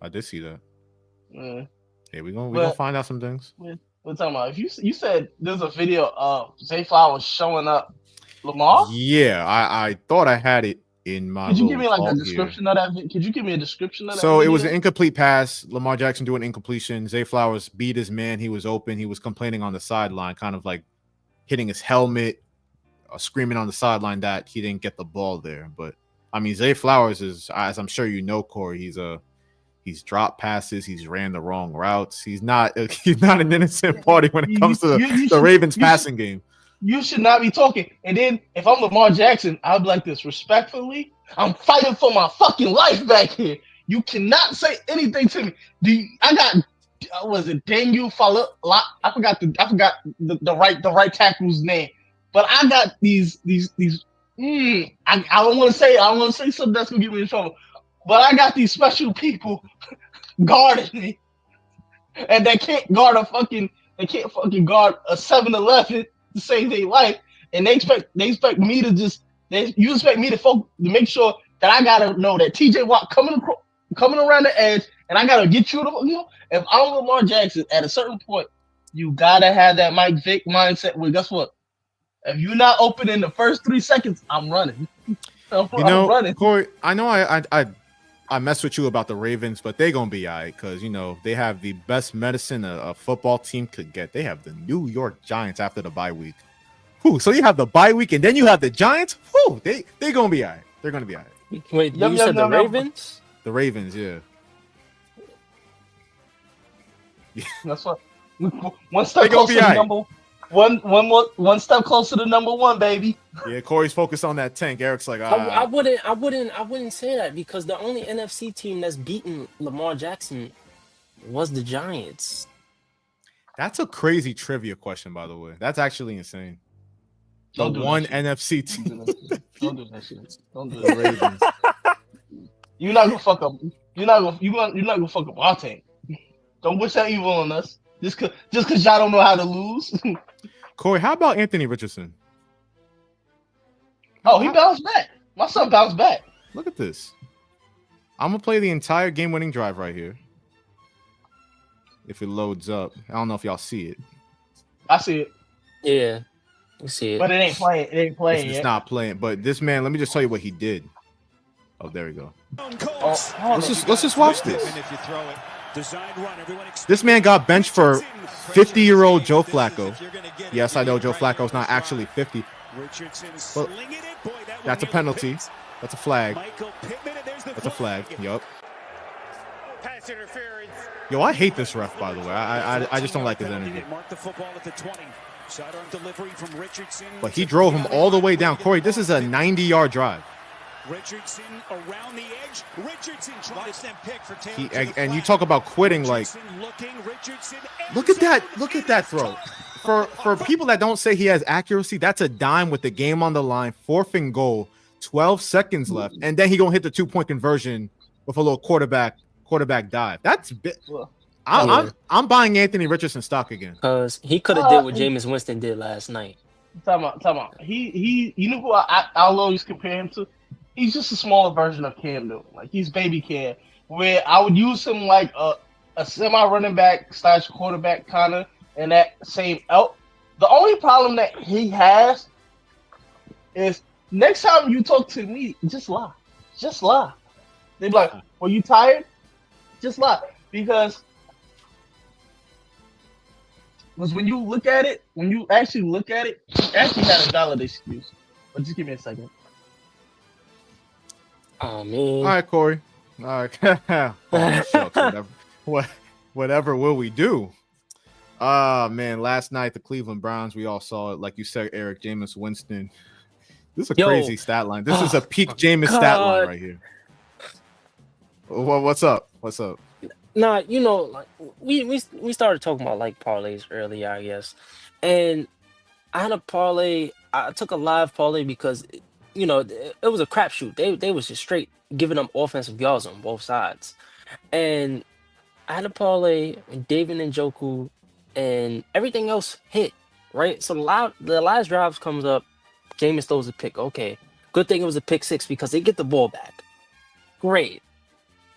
I did see that. Yeah, we're gonna find out some things. We're talking about. If you said there's a video of Zay Flowers showing up Lamar. Yeah, I thought I had it in my. Could you give me like a description of that? Could you give me a description of that? So it was an incomplete pass. Lamar Jackson doing incompletion. Zay Flowers beat his man. He was open. He was complaining on the sideline, kind of like hitting his helmet, screaming on the sideline that he didn't get the ball there. But I mean, Zay Flowers is, as I'm sure you know, Kory, he's dropped passes. He's ran the wrong routes. He's not an innocent party when it comes to the Ravens passing game. You should not be talking. And then if I'm Lamar Jackson, I'll be like this respectfully. I'm fighting for my fucking life back here. You cannot say anything to me. Was it Daniel Follow? I forgot the right tackle's name. But I got these. I don't want to say something that's gonna get me in trouble. But I got these special people guarding me, and they can't guard a 7-Eleven to save their life, and they expect me to to make sure that I gotta know that TJ Watt coming around the edge, and I gotta get you to if I'm Lamar Jackson at a certain point, you gotta have that Mike Vick mindset. Well, guess what? If you're not open in the first 3 seconds, I'm running. I'm running. Kory, I know I mess with you about the Ravens, but they're going to be all right because, they have the best medicine a football team could get. They have the New York Giants after the bye week. Whew, so you have the bye week and then you have the Giants? Whew, they're going to be all right. They're going to be all right. Wait, you said the Ravens? The Ravens, yeah. That's what. One step closer to number one step closer to number one, baby. Yeah, Kory's focused on that tank. Eric's like, I wouldn't say that because the only NFC team that's beaten Lamar Jackson was the Giants. That's a crazy trivia question, by the way. That's actually insane. The one NFC team. Don't do that shit. Don't do that. Ravens. You're not gonna fuck up. You're not gonna fuck up our tank. Don't wish that evil on us. Just cause y'all don't know how to lose. Kory, how about Anthony Richardson? Oh, he bounced back. My son bounced back. Look at this. I'm gonna play the entire game-winning drive right here. If it loads up, I don't know if y'all see it. I see it. Yeah, you see it. But it ain't playing. It ain't playing. It's not playing. But this man, let me just tell you what he did. Oh, there we go. Let's just watch this. This man got benched for 50-year-old Joe Flacco. Yes, I know Joe Flacco's not actually 50. But that's a penalty. That's a flag. That's a flag. Yup. Yo, I hate this ref, by the way. I just don't like his energy. Sidearm delivery from Richardson. But he drove him all the way down. Kory, this is a 90-yard drive. Richardson around the edge. Richardson trying to pick for Taylor. And you talk about quitting, like, look at that throw. For people that don't say he has accuracy, that's a dime with the game on the line, 4th and goal, 12 seconds left, and then he gonna hit the 2-point conversion with a little quarterback dive. That's I'm buying Anthony Richardson stock again because he could have did what Jameis Winston did last night. Time out. He you know who I'll always compare him to? He's just a smaller version of Cam Newton. Like, he's baby Cam, where I would use him like a semi-running back / quarterback kind of in that same elk. The only problem that he has is next time you talk to me, just lie. Just lie. They be like, "Were you tired?" Just lie. Because when you actually look at it, he actually had a valid excuse. But just give me a second. Oh, man. All right, Kory. All right. Shucks, whatever will we do? Man, last night, the Cleveland Browns, we all saw it. Like you said, Eric, Jameis Winston. This is a crazy stat line. This is a peak Jameis stat line right here. Well, what's up? Nah, like we started talking about like parlays earlier, I guess. And I had a parlay. I took a live parlay because it was a crapshoot. They was just straight giving them offensive yards on both sides. And I had a parlay with David Njoku, and everything else hit, right? So the last drive comes up, Jameis throws a pick. Okay, good thing it was a pick 6 because they get the ball back. Great.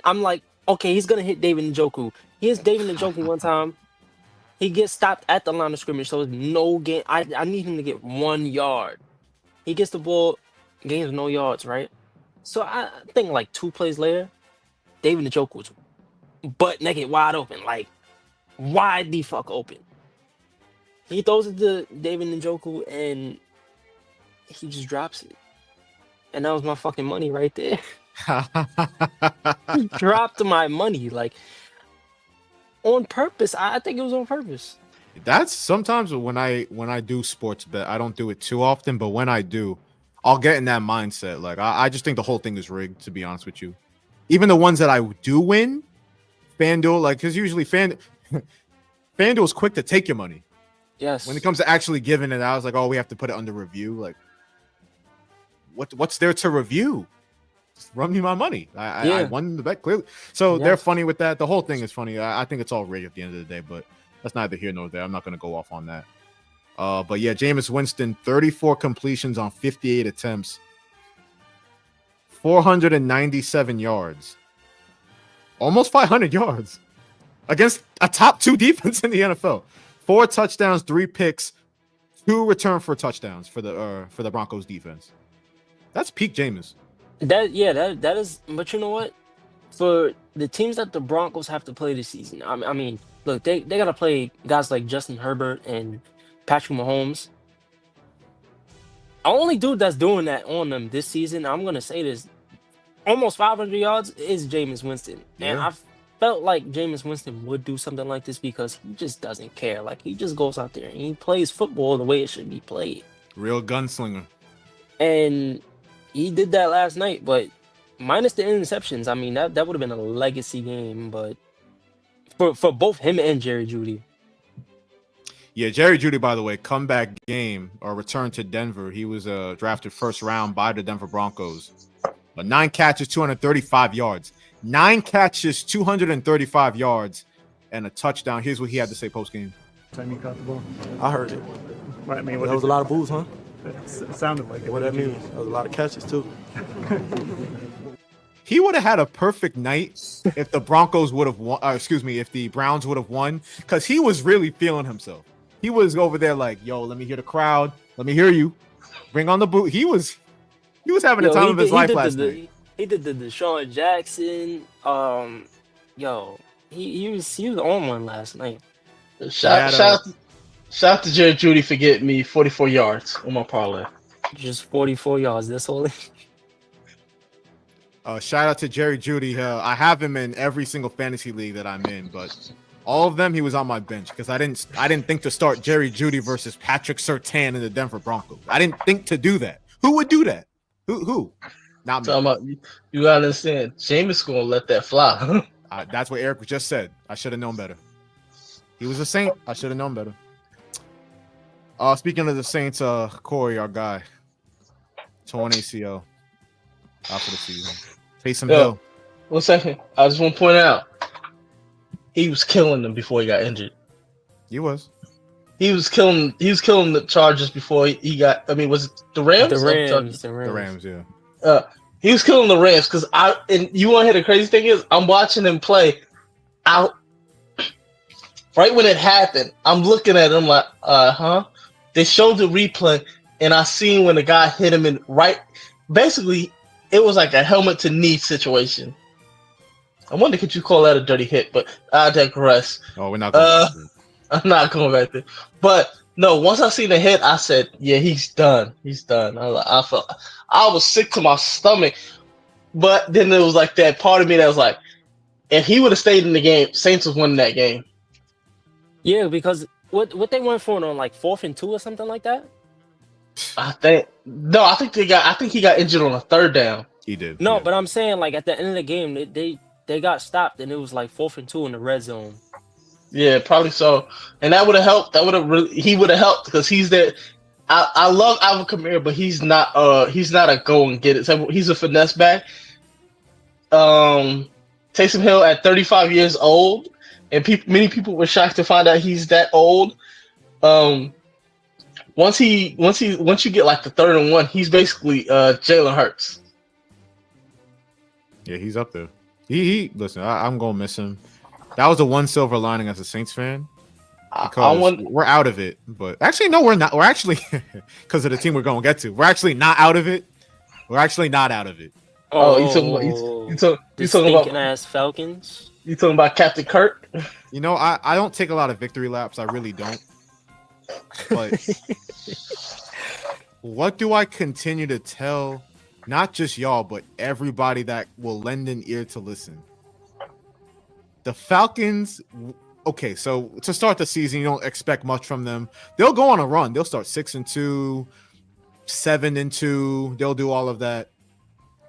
I'm like, okay, he's gonna hit David Njoku. He hits David Njoku one time. He gets stopped at the line of scrimmage, so it's no gain. I need him to get 1 yard. He gets the ball, gains no yards, right? So I think like 2 plays later, David Njoku was butt naked, wide open, like wide the fuck open. He throws it to David Njoku and he just drops it. And that was my fucking money right there. He dropped my money, like on purpose. I think it was on purpose. That's sometimes when I do sports bet, I don't do it too often, but when I do, I'll get in that mindset. Like I just think the whole thing is rigged, to be honest with you. Even the ones that I do win, FanDuel, like, because usually FanDuel is quick to take your money. Yes. When it comes to actually giving it, I was like, oh, we have to put it under review. Like, what's there to review? Just run me my money. I won the bet clearly. So they're funny with that. The whole thing is funny. I think it's all rigged at the end of the day, but that's neither here nor there. I'm not going to go off on that. But yeah, Jameis Winston, 34 completions on 58 attempts, 497 yards, almost 500 yards against a top 2 defense in the NFL. 4 touchdowns, 3 picks, 2 return for touchdowns for the Broncos defense. That's peak Jameis. That is. But you know what? For the teams that the Broncos have to play this season, I mean, look, they gotta play guys like Justin Herbert and Patrick Mahomes. The only dude that's doing that on them this season, I'm gonna say this, almost 500 yards is Jameis Winston, and I felt like Jameis Winston would do something like this because he just doesn't care. Like, he just goes out there and he plays football the way it should be played. Real gunslinger. And he did that last night, but minus the interceptions, I mean, that would have been a legacy game, but for both him and Jerry Jeudy. Yeah, Jerry Jeudy, by the way, comeback game or return to Denver. He was drafted first round by the Denver Broncos. But 9 catches, 235 yards. 9 catches, 235 yards, and a touchdown. Here's what he had to say post-game. Time he caught the ball. I heard it. Right, I mean, that was a lot of boos, huh? It sounded like it. What that means? That was a lot of catches, too. He would have had a perfect night if the Broncos would have won. If the Browns would have won, because he was really feeling himself. He was over there like, yo, let me hear the crowd. Let me hear you. Bring on the boot. He was having the time of his life last night. He did the Deshaun Jackson. He was on one last night. Shout out to Jerry Jeudy for getting me 44 yards on my parlay. Just 44 yards. That's all. Shout out to Jerry Jeudy. I have him in every single fantasy league that I'm in, but All of them, he was on my bench because I didn't think to start Jerry Jeudy versus Patrick Surtain in the Denver Broncos. I didn't think to do that. Who would do that? Who? Not me. About, you gotta understand, Jameis gonna let that fly. That's what Eric just said. I should have known better. He was a Saint. I should have known better. Speaking of the Saints, Kory, our guy, torn ACL, out for the season. Taysom Hill. 1 second. I just want to point out, he was killing them before he got injured. He was. He was killing the Chargers before he got. I mean, was it the Rams? The Rams, yeah. He was killing the Rams because and you want to hear the crazy thing is, I'm watching him play out. Right when it happened, I'm looking at him like, They showed the replay, and I seen when the guy hit him in right. Basically, it was like a helmet to knee situation. I wonder, could you call that a dirty hit? But I digress. Oh, we're not going I'm not going back there. But no, once I seen the hit, I said, "Yeah, he's done. He's done." I felt I was sick to my stomach. But then there was like that part of me that was like, if he would have stayed in the game, Saints was winning that game. Yeah, because what they went for on like 4th and 2 or something like that. I think he got injured on a 3rd down. He did. No, but I'm saying like at the end of the game, they got stopped and it was like 4th and 2 in the red zone. Yeah, probably so. And that would have helped. He would have helped because he's there. I love Alvin Kamara, but he's not a go and get it. So he's a finesse back. Taysom Hill at 35 years old, and many people were shocked to find out he's that old. Once you get like the 3rd and 1, he's basically Jalen Hurts. Yeah, he's up there. He listen. I'm gonna miss him. That was the one silver lining as a Saints fan. Because we're out of it, but actually, no, we're not. We're actually because of the team we're going to get to. We're actually not out of it. We're actually not out of it. You talking about ass Falcons? You talking about Captain Kirk? You know, I don't take a lot of victory laps. I really don't. But what do I continue to tell? Not just y'all, but everybody that will lend an ear to listen. The Falcons. Okay, so to start the season, you don't expect much from them. They'll go on a run. They'll start 6-2, 7-2. They'll do all of that.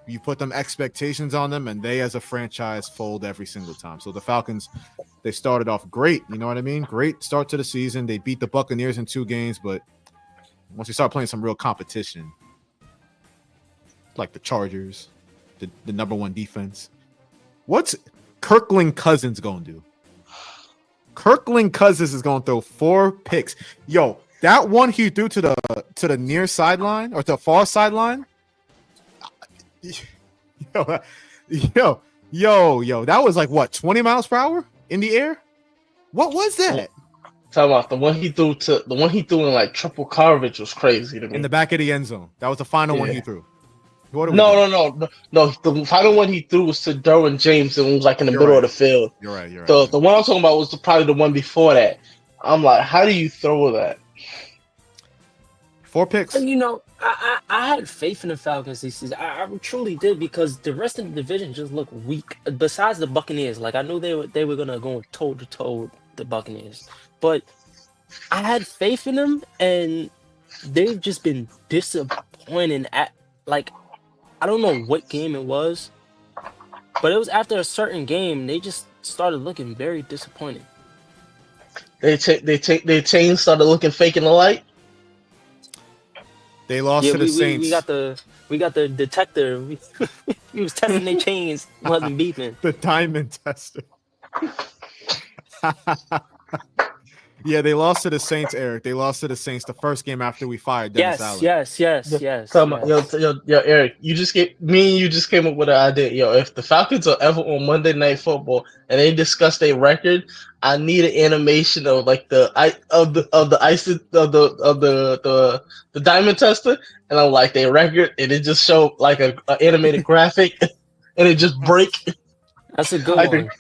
You put them expectations on them, and they, as a franchise, fold every single time. So the Falcons, they started off great. You know what I mean? Great start to the season. They beat the Buccaneers in 2 games, but once you start playing some real competition, like the Chargers, the number 1 defense, what's Kirkland Cousins going to do? Kirkland Cousins is going to throw 4 picks. Yo, that one he threw to the near sideline or to the far sideline. Yo, that was like what, 20 miles per hour in the air? What was that? Talking about the one he threw in like triple coverage was crazy to me. In the back of the end zone. That was the final one he threw. No. The final one he threw was to Derwin James and it was like in the middle of the field. You're right. The one I'm talking about was probably the one before that. I'm like, how do you throw that? 4 picks. And you know, I had faith in the Falcons this season. I truly did because the rest of the division just looked weak. Besides the Buccaneers, like I knew they were gonna go toe to toe the Buccaneers, but I had faith in them, and they've just been disappointing. I don't know what game it was, but it was after a certain game they just started looking very disappointing. They chains started looking fake in the light. They lost to the Saints. We got the detector. He was testing their chains, wasn't beeping. The diamond tester. Yeah, they lost to the Saints, Eric. They lost to the Saints the first game after we fired Dennis Allen. Yes. Yo, Eric, you just came up with an idea. Yo, if the Falcons are ever on Monday Night Football and they discuss their record, I need an animation of like the diamond tester, and I'm like their record, and it just show like a animated graphic, and it just break. That's a good one.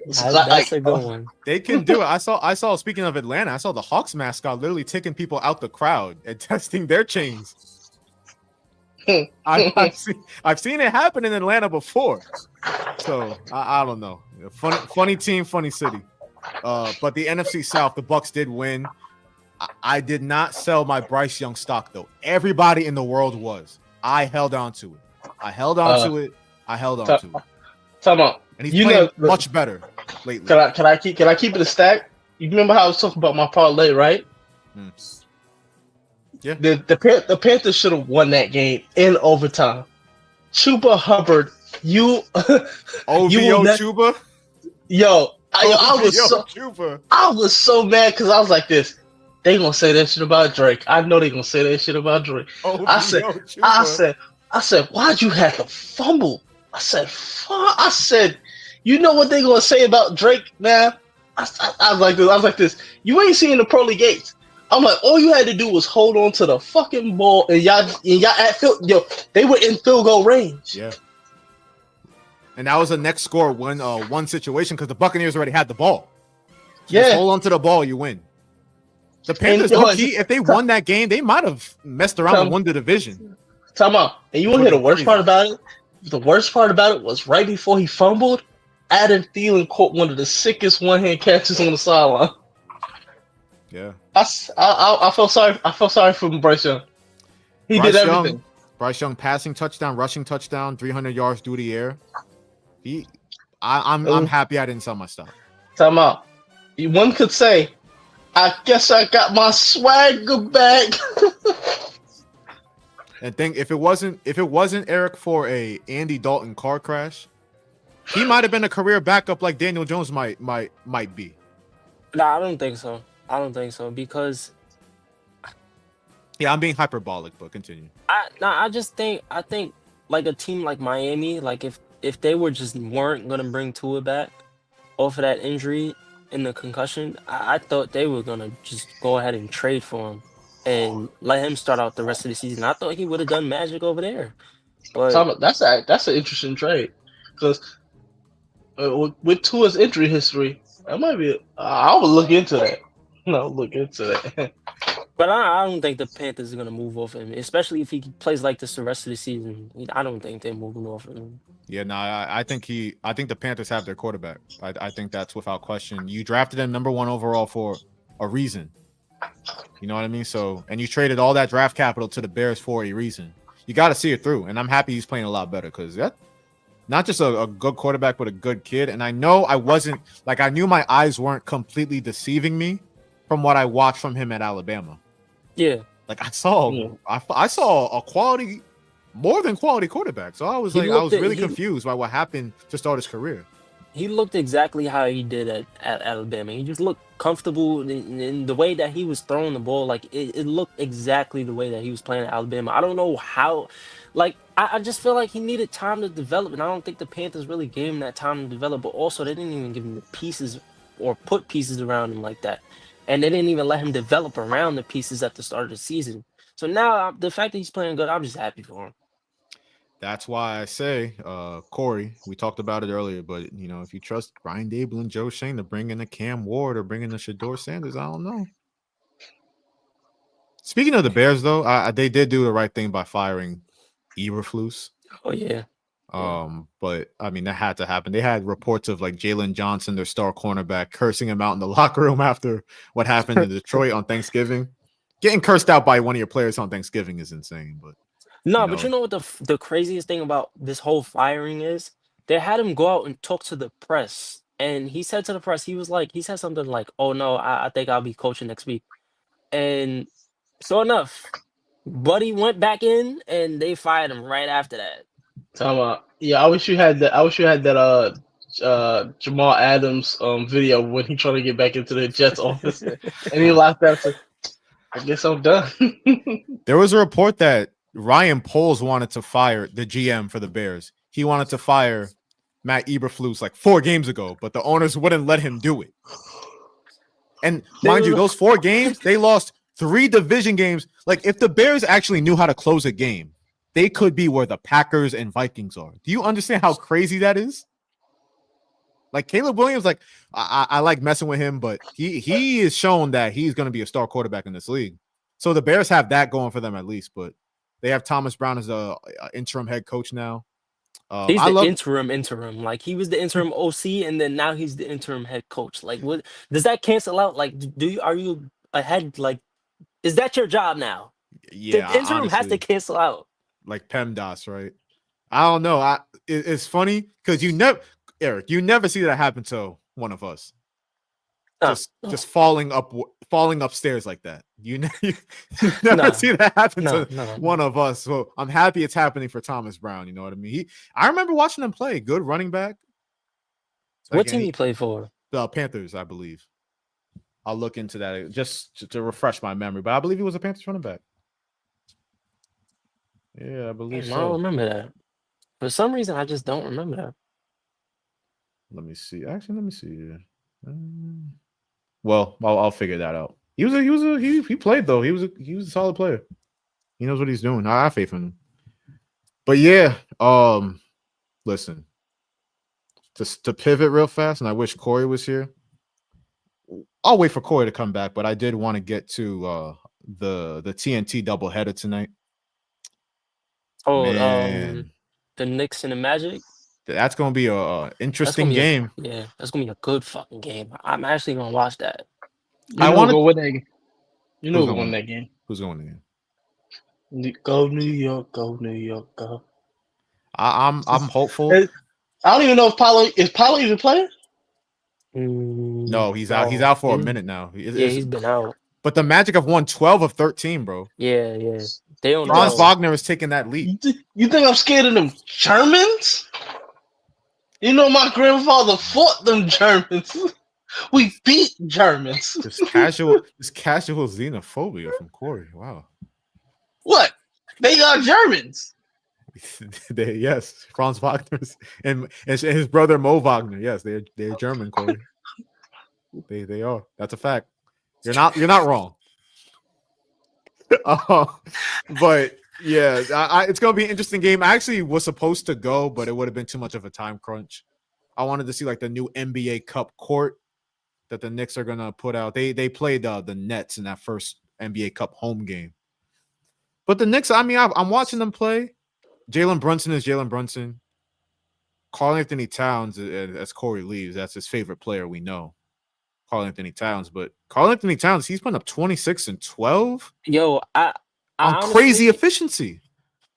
That's a good one. They can do it. I saw. Speaking of Atlanta, I saw the Hawks mascot literally taking people out the crowd and testing their chains. I've seen it happen in Atlanta before. So I don't know. Funny team, funny city. But the NFC South, the Bucks did win. I did not sell my Bryce Young stock though. Everybody in the world was. I held on to it. I held on to it. Time out. And he's playing much better lately. Can I keep it a stack? You remember how I was talking about my parlay, right? Yeah. The Panthers should have won that game in overtime. Chuba Hubbard, you Chuba? I was so mad because I was like this. They gonna say that shit about Drake. I know they gonna say that shit about Drake. I said, why'd you have to fumble? I said, fuck. I said, you know what they gonna say about Drake now? I was like this. You ain't seeing the pearly gates. I'm like, all you had to do was hold on to the fucking ball, and y'all at field. They were in field goal range. Yeah. And that was a next score one situation because the Buccaneers already had the ball. Just hold on to the ball, you win. The Panthers, if they won that game, they might have messed around and won the division. Time out. And you want to hear the worst part about it? The worst part about it was right before he fumbled, Adam Thielen caught one of the sickest one-hand catches on the sideline. Yeah. I felt sorry. I felt sorry for Bryce Young. He did everything. Bryce Young passing touchdown, rushing touchdown, 300 yards through the air. I'm happy I didn't sell my stock. Time out. One could say, I guess I got my swagger back. And think if it wasn't Eric for a Andy Dalton car crash, he might have been a career backup like Daniel Jones might be. Nah, I don't think so. Because I'm being hyperbolic, but continue. I think like a team like Miami, like if they weren't gonna bring Tua back off of that injury and the concussion, I thought they were gonna just go ahead and trade for him and let him start out the rest of the season. I thought he would have done magic over there. But that's an interesting trade because with Tua's injury history, that might be. I would look into that. But I don't think the Panthers are gonna move off him, especially if he plays like this the rest of the season. I don't think they're moving off of him. Yeah, no, I think the Panthers have their quarterback. I think that's without question. You drafted him number 1 overall for a reason. You know what I mean? So, and you traded all that draft capital to the Bears for a reason. You got to see it through, and I'm happy he's playing a lot better because that not just a good quarterback, but a good kid. And I know I knew my eyes weren't completely deceiving me from what I watched from him at Alabama. Yeah, like I saw a quality, more than quality quarterback. So I was really confused by what happened to start his career. He looked exactly how he did at Alabama. He just looked comfortable in the way that he was throwing the ball. Like it looked exactly the way that he was playing at Alabama. I don't know how. Like I just feel like he needed time to develop, and I don't think the Panthers really gave him that time to develop. But also, they didn't even give him the pieces or put pieces around him like that. And they didn't even let him develop around the pieces at the start of the season. So now the fact that he's playing good, I'm just happy for him. That's why I say, Kory, we talked about it earlier, but, if you trust Brian Dable and Joe Shane to bring in a Cam Ward or bring in a Shedeur Sanders, I don't know. Speaking of the Bears, though, they did do the right thing by firing Eberflus. Oh, yeah. But I mean, that had to happen. They had reports of like Jalen Johnson, their star cornerback, cursing him out in the locker room after what happened in Detroit on Thanksgiving. Getting cursed out by one of your players on Thanksgiving is insane. But but you know what the craziest thing about this whole firing is? They had him go out and talk to the press, and he said to the press, he said something like, "Oh no, I think I'll be coaching next week," and so enough, Buddy went back in, and they fired him right after that. I wish you had that. I wish you had that. Jamal Adams video when he tried to get back into the Jets office, and he laughed at it. I guess I'm done. There was a report that Ryan Poles wanted to fire the GM for the Bears. He wanted to fire Matt Eberflus like 4 games ago, but the owners wouldn't let him do it. And mind you, those 4 games, they lost 3 division games. Like if the Bears actually knew how to close a game, they could be where the Packers and Vikings are. Do you understand how crazy that is? Like Caleb Williams, like I like messing with him, but he is shown that he's going to be a star quarterback in this league. So the Bears have that going for them at least, but they have Thomas Brown as a interim head coach now. He's I the love interim. Like he was the interim OC, and then now he's the interim head coach. Like, what does that cancel out? Like, are you ahead? Like, is that your job now? The yeah, interim has to honestly, cancel out. like PEMDAS, right? I don't know. It's funny because Eric, you never see that happen to one of us. Just falling upstairs like that. You never see that happen to one of us. So I'm happy it's happening for Thomas Brown. You know what I mean? I remember watching him play. Good running back. What team he played for? The Panthers, I believe. I'll look into that just to refresh my memory. But I believe he was a Panthers running back. Yeah, I believe so. I don't remember that. For some reason, I just don't remember that. Let me see. Actually, let me see. Well, I'll figure that out. He played though. He was a solid player. He knows what he's doing. I have faith in him. But yeah, listen. To pivot real fast, and I wish Kory was here. I'll wait for Kory to come back, but I did want to get to the TNT doubleheader tonight. Oh, man. The Knicks and the Magic. That's gonna be a interesting game. Yeah, that's gonna be a good fucking game. I'm actually gonna watch that. I want to go with that game. You know who's going to win that game. Who's going to win? Go New York, go New York, go. I'm hopeful. I don't even know if Paolo even playing. No, he's out. He's out for a minute now. He's been out. But the Magic have won 12 of 13, bro. Yeah. They don't. Franz Wagner is taking that lead. You think I'm scared of them Germans? You know my grandfather fought them Germans. We beat Germans. This casual xenophobia from Kory. Wow. What? They are Germans. Yes, Franz Wagner's and his brother Mo Wagner. Yes, they're German, Kory. They are. That's a fact. You're not wrong. But yeah, it's gonna be an interesting game. I actually was supposed to go, but it would have been too much of a time crunch. I wanted to see like the new NBA Cup court that the Knicks are gonna put out. They played the Nets in that first NBA Cup home game. But the Knicks, I mean, I'm watching them play. Jalen Brunson is Jalen Brunson. Karl-Anthony Towns, as Kory leaves, that's his favorite player. We know. Karl-Anthony Towns, but Karl-Anthony Towns, he's putting up 26 and 12. Yo, I honestly, crazy efficiency.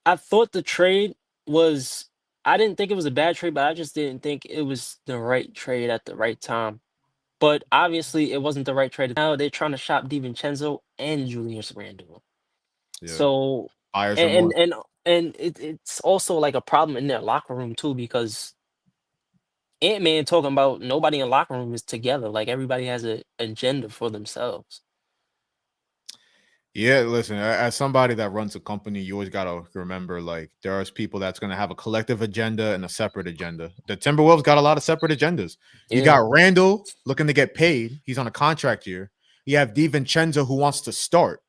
I thought the trade was. I didn't think it was a bad trade, but I just didn't think it was the right trade at the right time. But obviously, it wasn't the right trade. Now they're trying to shop DiVincenzo and Julius Randle. Yeah. So and it's also like a problem in their locker room too, because Ant-Man talking about nobody in the locker room is together. Like everybody has an agenda for themselves. Yeah, listen, as somebody that runs a company, you always got to remember, like, there are people that's going to have a collective agenda and a separate agenda. The Timberwolves got a lot of separate agendas. You got Randall looking to get paid. He's on a contract year. You have DiVincenzo who wants to start.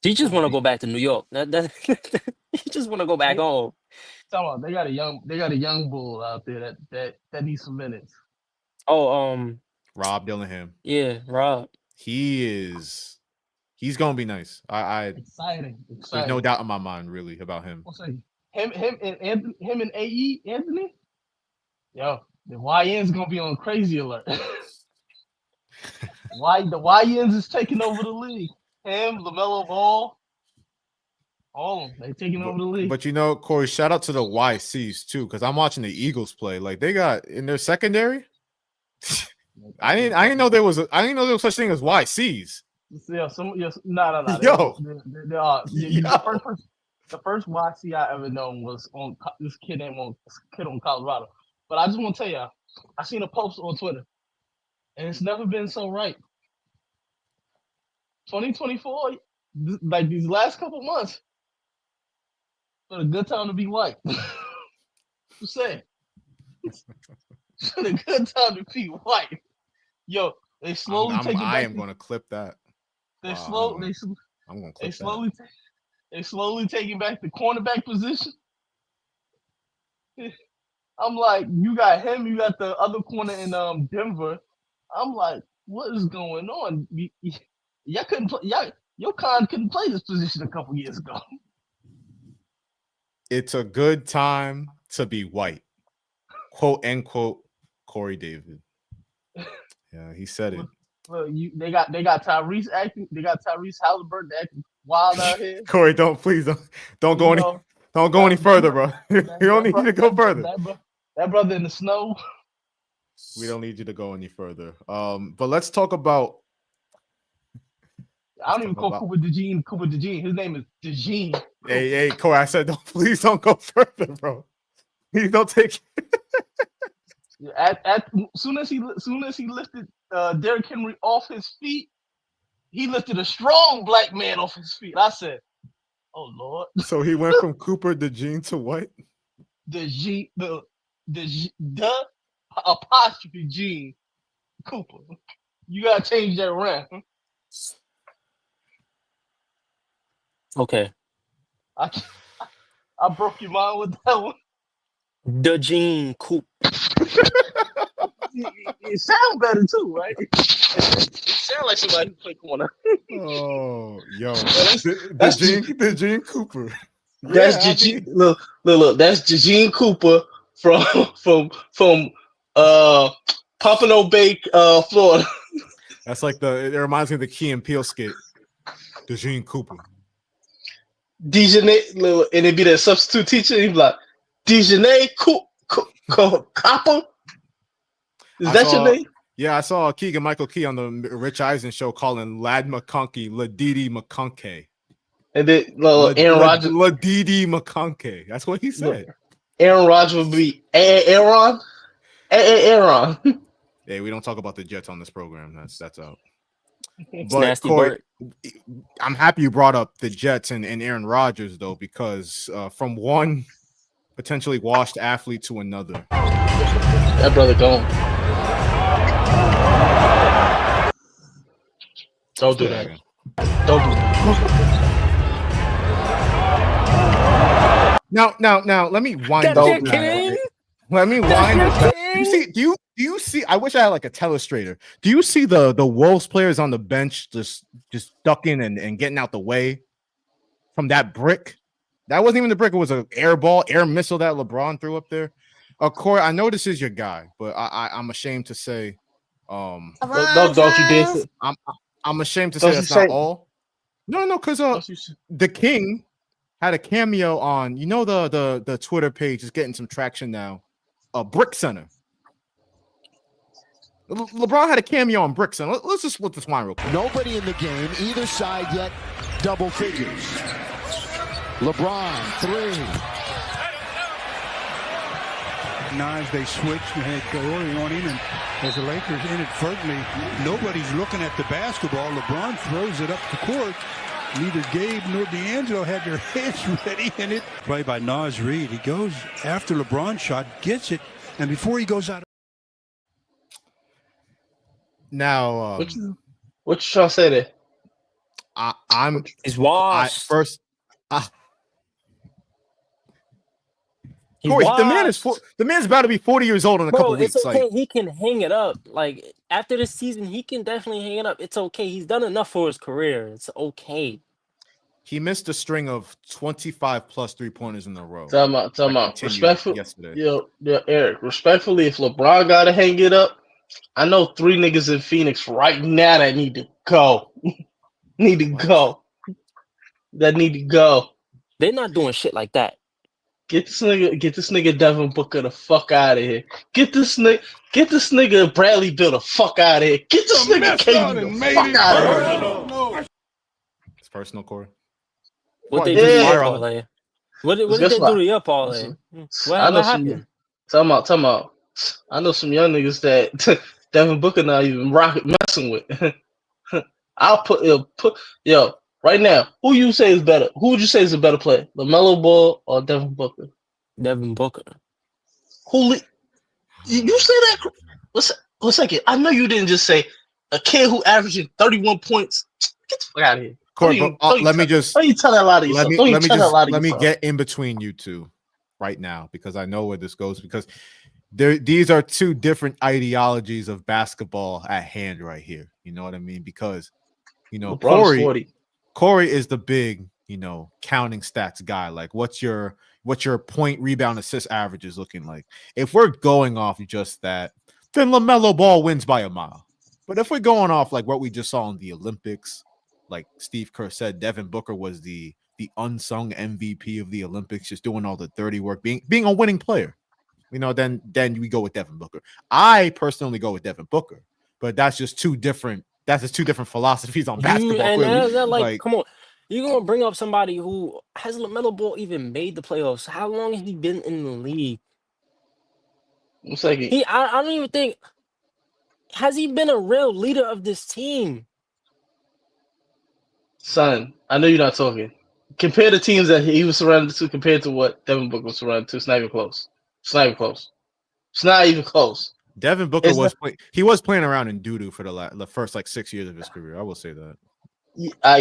He just want to go back to New York. He just want to go back home. They got a young bull out there that needs some minutes. Oh, Rob Dillingham. Yeah, Rob. He's gonna be nice. Exciting. There's no doubt in my mind, really, about him. Him and AE Anthony. Yo, the YN's gonna be on crazy alert. The YNs is taking over the league. Him, LaMelo Ball, all of them. They taking over the league. But you know, Kory, shout out to the YCs too, because I'm watching the Eagles play. Like they got in their secondary. I didn't know there was such thing as YCs. Yeah, no. Yo, the first YC I ever known was on this kid on Colorado. But I just want to tell y'all, I seen a post on Twitter, and it's never been so right. 2024, like these last couple months, been a good time to be white. Just saying, it's been a good time to be white. Yo, they slowly I am going to clip that. They slowly taking back the cornerback position. I'm like, you got him, you got the other corner in Denver. I'm like, what is going on? Y'all couldn't play. Your couldn't play this position a couple years ago. It's a good time to be white. Quote unquote Corey David. Yeah, he said it. Well, they got Tyrese acting. They got Tyrese Halliburton acting wild out here. Corey, don't go any further, bro. You don't need to go further. That brother in the snow. We don't need you to go any further. But let's talk about. I don't even call Cooper DeJean. His name is DeJean. Hey, Corey, I said, please don't go further, bro. Please don't take. Soon as he lifted Derrick Henry off his feet, he lifted a strong black man off his feet. I said, "Oh Lord!" So he went from Cooper DeJean to what? The apostrophe Gene Cooper. You gotta change that around. Okay. I broke your mind with that one. The Gene Coop. It sounds better too, right? It sounds like somebody who played corner. Oh, yo, the Gene Cooper. That's Gene. Look. That's Gene Cooper from Pompano Bay, Florida. That's like it reminds me of the Key and Peele skit. The Gene Cooper. Dejanay, and it'd be that substitute teacher. He'd be like, Dejanay Copper. Is that your name? Yeah, I saw Keegan Michael Key on the Rich Eisen show calling Lad McConkey Ladidi McConkey. And then Aaron Rodgers. Ladidi McConkey. That's what he said. Aaron Rodgers would be Aaron. Aaron. Hey, we don't talk about the Jets on this program. That's out. But Corey, I'm happy you brought up the Jets and Aaron Rodgers, though, because from one potentially washed athlete to another. That brother gone. Don't do that. Don't do that. Now, let me wind up. Let me wind up. Do you see? I wish I had like a telestrator. Do you see the Wolves players on the bench just ducking and getting out the way from that brick? That wasn't even the brick. It was an air missile that LeBron threw up there. Corey, I know this is your guy, but I'm ashamed to say, don't you dare say. I'm ashamed to say that's not all. No, because the King had a cameo on. You know the Twitter page is getting some traction now. Brick Center. LeBron had a cameo on Brick Center. Let's just flip this line real quick. Nobody in the game, either side yet, double figures. LeBron, 3. Nas, they switched and had Kory on him, and as the Lakers inadvertently, nobody's looking at the basketball. LeBron throws it up the court. Neither Gabe nor D'Angelo had their heads ready, and it play by Nas Reed. He goes after LeBron's shot, gets it, and before he goes out. Now, what you trying to say there? I'm. He's washed. Corey, the man's about to be 40 years old in a couple weeks. It's okay. He can hang it up. Like after this season, he can definitely hang it up. It's okay. He's done enough for his career. It's okay. He missed a string of 25 plus 3-pointers in a row. Talking about respectfully. Yo, Eric, respectfully, if LeBron gotta hang it up, I know 3 niggas in Phoenix right now that need to go. Need to go. They're not doing shit like that. Get this nigga Devin Booker the fuck out of here. Get this nigga Bradley Beal the fuck out of here. Get this nigga KD the fuck out of here. It's personal, Corey. What they do to your parlay? What did they do to your parlay? What happened? Talking about. I know some young niggas that Devin Booker not even messing with. I'll put right now. Who you say is better? Who would you say is a better player, LaMelo Ball or Devin Booker? Devin Booker. You say that? One second. I know you didn't just say a kid who averaging 31 points. Get the fuck out of here. Corey, let me tell that lie to yourself. Let me get in between you two right now because I know where this goes because these are 2 different ideologies of basketball at hand right here. You know what I mean? Because Corey is the big, counting stats guy. Like, what's your what your point, rebound, assist average is looking like. If we're going off just that, then LaMelo Ball wins by a mile. But if we're going off like what we just saw in the Olympics, like Steve Kerr said, Devin Booker was the unsung MVP of the Olympics, just doing all the dirty work, being a winning player. Then we go with Devin Booker. I personally go with Devin Booker, but that's just two different philosophies on basketball. And Clearly. like, come on. You're going to bring up somebody who has LaMelo Ball even made the playoffs. How long has he been in the league? One second. I don't even think, has he been a real leader of this team? Son, I know you're not talking. Compare the teams that he was surrounded to compared to what Devin Booker was surrounded to. It's not even close. It's not even close. It's not even close. Devin Booker was playing around in doo-doo for the first like 6 years of his career. I will say that.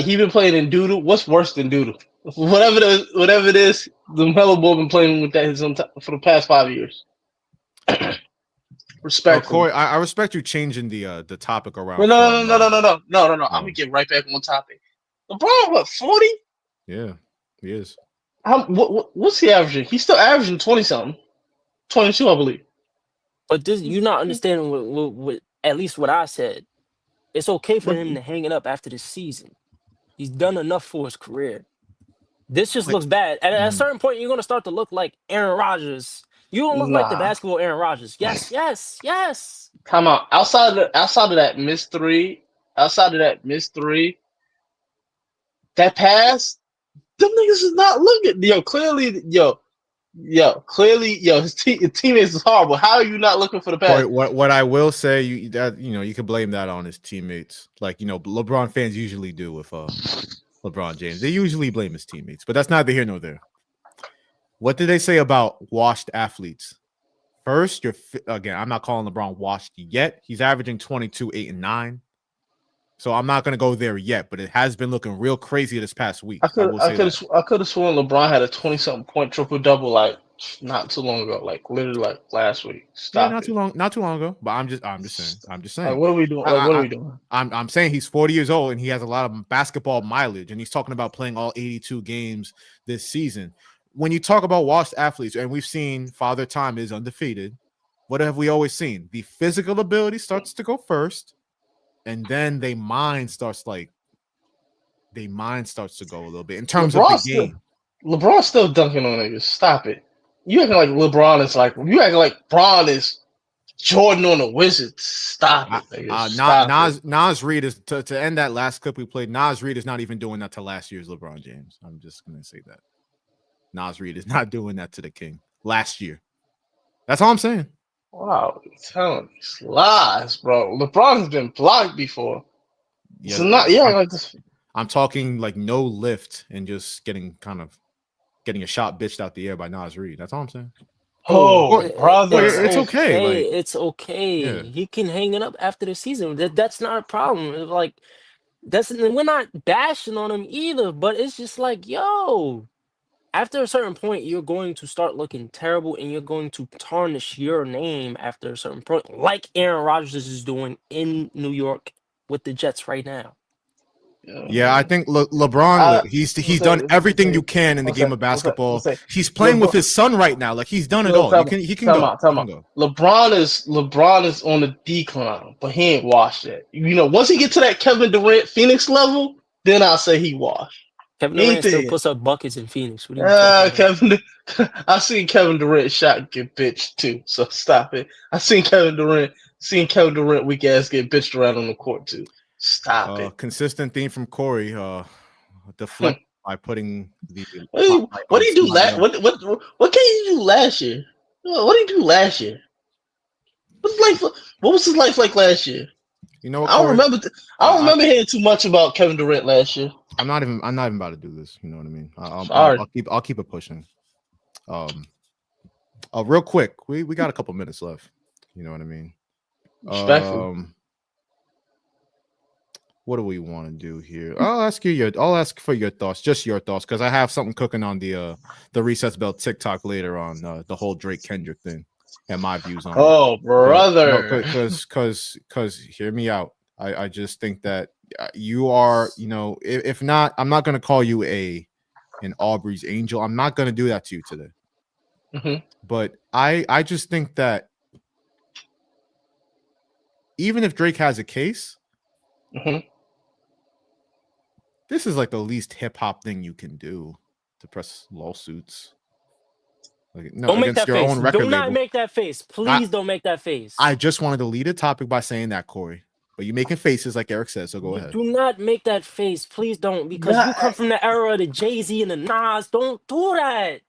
He been playing in doo-doo. What's worse than doo-doo? Whatever it is, the Melo Ball been playing with that for the past 5 years. Respect, Kory. I respect you changing the topic around. No. I'm gonna get right back on topic. LeBron, what, 40? Yeah, he is. What's he averaging? He's still averaging 20-something. 22, I believe. But this, you're not understanding what at least what I said. It's okay for him to hang it up after the season. He's done enough for his career. This just looks bad. At a certain point, you're going to start to look like Aaron Rodgers. You don't look like the basketball Aaron Rodgers. Yes. Come on. Outside of that missed three, that pass, them niggas is not looking. Clearly, his teammates is horrible. How are you not looking for the pass? What I will say, you can blame that on his teammates. Like, LeBron fans usually do with LeBron James. They usually blame his teammates, but that's neither here nor there. What did they say about washed athletes? First, I'm not calling LeBron washed yet. He's averaging 22, 8, and 9. So I'm not going to go there yet, but it has been looking real crazy this past week. I could have sworn LeBron had a 20-something point triple-double like not too long ago, like literally like last week. Not too long ago. But I'm just saying. Like, what are we doing? I'm saying he's 40 years old and he has a lot of basketball mileage, and he's talking about playing all 82 games this season. When you talk about washed athletes, and we've seen Father Time is undefeated, what have we always seen? The physical ability starts to go first. And then their mind starts to go a little bit in terms of the game. LeBron's still dunking on niggas. Stop it. You acting like LeBron is like Bron is Jordan on the Wizards. Stop it. Nas Reed is to end that last clip we played. Nas Reed is not even doing that to last year's LeBron James. I'm just gonna say that. Nas Reed is not doing that to the King last year. That's all I'm saying. Wow, you're telling these lies, bro. LeBron has been blocked before. Yeah, so like this. I'm talking like no lift and just getting a shot bitched out the air by Nas Reed. That's all I'm saying. Oh, brother, it's okay. It's okay. Yeah. He can hang it up after the season. That's not a problem. Like we're not bashing on him either. But it's just like, yo. After a certain point, you're going to start looking terrible and you're going to tarnish your name after a certain point, like Aaron Rodgers is doing in New York with the Jets right now. Yeah, I think LeBron, he's done everything you can in the game of basketball. He's playing with his son right now. Like, he's done it all. He can go. LeBron is on the decline, but he ain't washed yet. Once he get to that Kevin Durant Phoenix level, then I'll say he washed. Kevin Durant still puts up buckets in Phoenix. What are you I seen Kevin Durant shot get bitched too, so stop it. I seen Kevin Durant weak ass get bitched around on the court too. Stop it. Consistent theme from Kory. Deflect by putting the. What did you do last? What can you do last year? What did you do last year? What was his life like last year? You know what, I don't remember hearing too much about Kevin Durant last year. I'm not even about to do this. You know what I mean? I'll keep it pushing. Real quick, we got a couple minutes left. You know what I mean? What do we want to do here? I'll ask for your thoughts, just your thoughts, because I have something cooking on the Recess Bell TikTok later on the whole Drake Kendrick thing and my views on it. Oh, brother. Because hear me out. I just think that you are, if not, I'm not going to call you a and Aubrey's angel. I'm not going to do that to you today. Mm-hmm. But I just think that even if Drake has a case, this is like the least hip hop thing you can do to press lawsuits. Like, no, Don't make against that your face. own record Do not label. make that face. Please don't make that face. I just wanted to lead a topic by saying that, Kory. But you're making faces like Eric said, so go ahead. Do not make that face. Please don't. Because you come from the era of the Jay-Z and the Nas. Don't do that.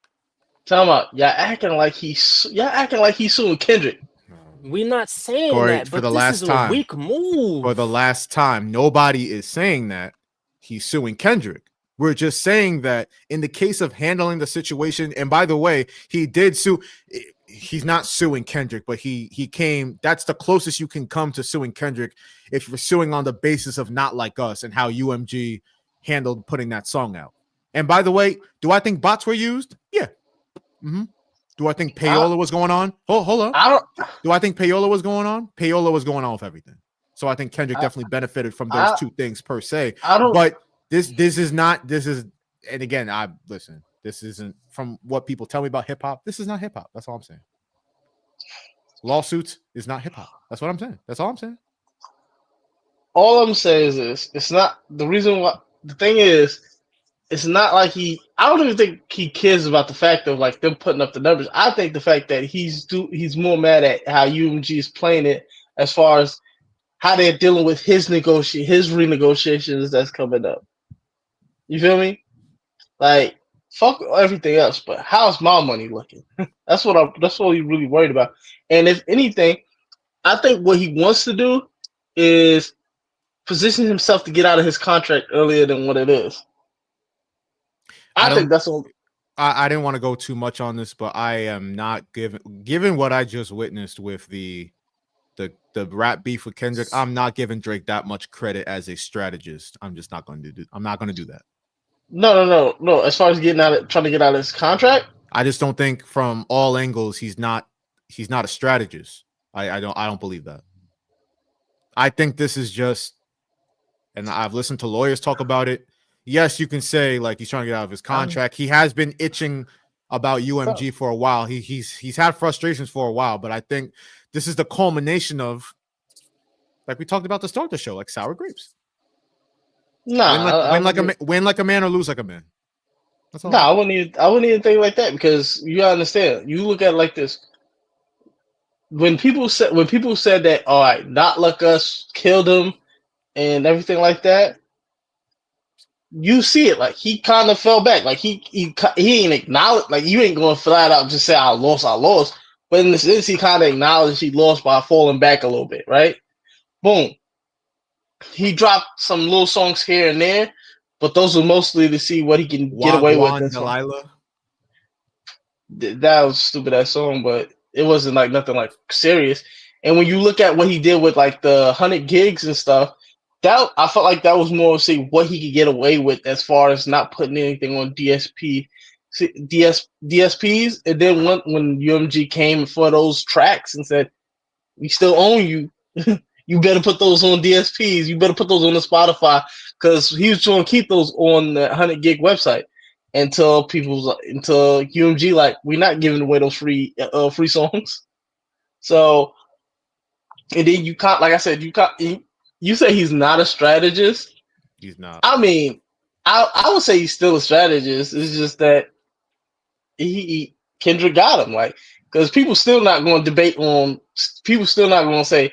Talking about y'all acting like he's suing Kendrick. We're not saying Kory, that, for but the this last is time, a weak move. For the last time, nobody is saying that he's suing Kendrick. We're just saying that in the case of handling the situation, and by the way, he did sue. He's not suing Kendrick, but he came. That's the closest you can come to suing Kendrick if you're suing on the basis of Not Like Us and how UMG handled putting that song out. And by the way, do I think bots were used? Yeah. Mm-hmm. Do I think payola was going on? Hold on. Do I think payola was going on? Payola was going on with everything. So I think Kendrick definitely benefited from those two things per se. But this is not. This is, and again, listen. This isn't, from what people tell me about hip hop. This is not hip hop. That's all I'm saying. Lawsuits is not hip hop. That's what I'm saying. That's all I'm saying. All I'm saying is this: it's not the reason why. The thing is, it's not like I don't even think he cares about the fact of like them putting up the numbers. I think the fact that he's more mad at how UMG is playing it as far as how they're dealing with his renegotiations that's coming up. You feel me? Like, fuck everything else, but how's my money looking? That's what he's really worried about. And if anything, I think what he wants to do is position himself to get out of his contract earlier than what it is. I think that's all. I didn't want to go too much on this, but I am not given what I just witnessed with the rap beef with Kendrick. I'm not giving Drake that much credit as a strategist. I'm just not going to do. I'm not going to do that. No. As far as trying to get out of his contract, I just don't think from all angles he's not a strategist. I don't believe that. I think this is just, and I've listened to lawyers talk about it. Yes, you can say like he's trying to get out of his contract. He has been itching about UMG for a while. He's had frustrations for a while, but I think this is the culmination of, like we talked about to start the show, like sour grapes. Win like a man or lose like a man. That's all. I wouldn't even think like that, because you gotta understand. You look at it like this. When people said that, all right, Not Like Us killed him and everything like that, you see it like he kind of fell back. Like he ain't acknowledged, like you ain't going flat out just say I lost. But in this instance, he kind of acknowledged he lost by falling back a little bit, right? Boom. He dropped some little songs here and there, but those are mostly to see what he can get away with. Delilah. That was a stupid ass song, but it wasn't like nothing like serious. And when you look at what he did with like the 100 gigs and stuff, that I felt like that was more see what he could get away with as far as not putting anything on DSPs. And then when UMG came for those tracks and said, "We still own you," you better put those on DSPs. You better put those on the Spotify, because he was trying to keep those on the 100 gig website until UMG like, we're not giving away those free songs. So, and then you can't, like I said, you say he's not a strategist. He's not. I mean, I would say he's still a strategist. It's just that Kendrick got him, like, because people still not going to debate on. People still not going to say.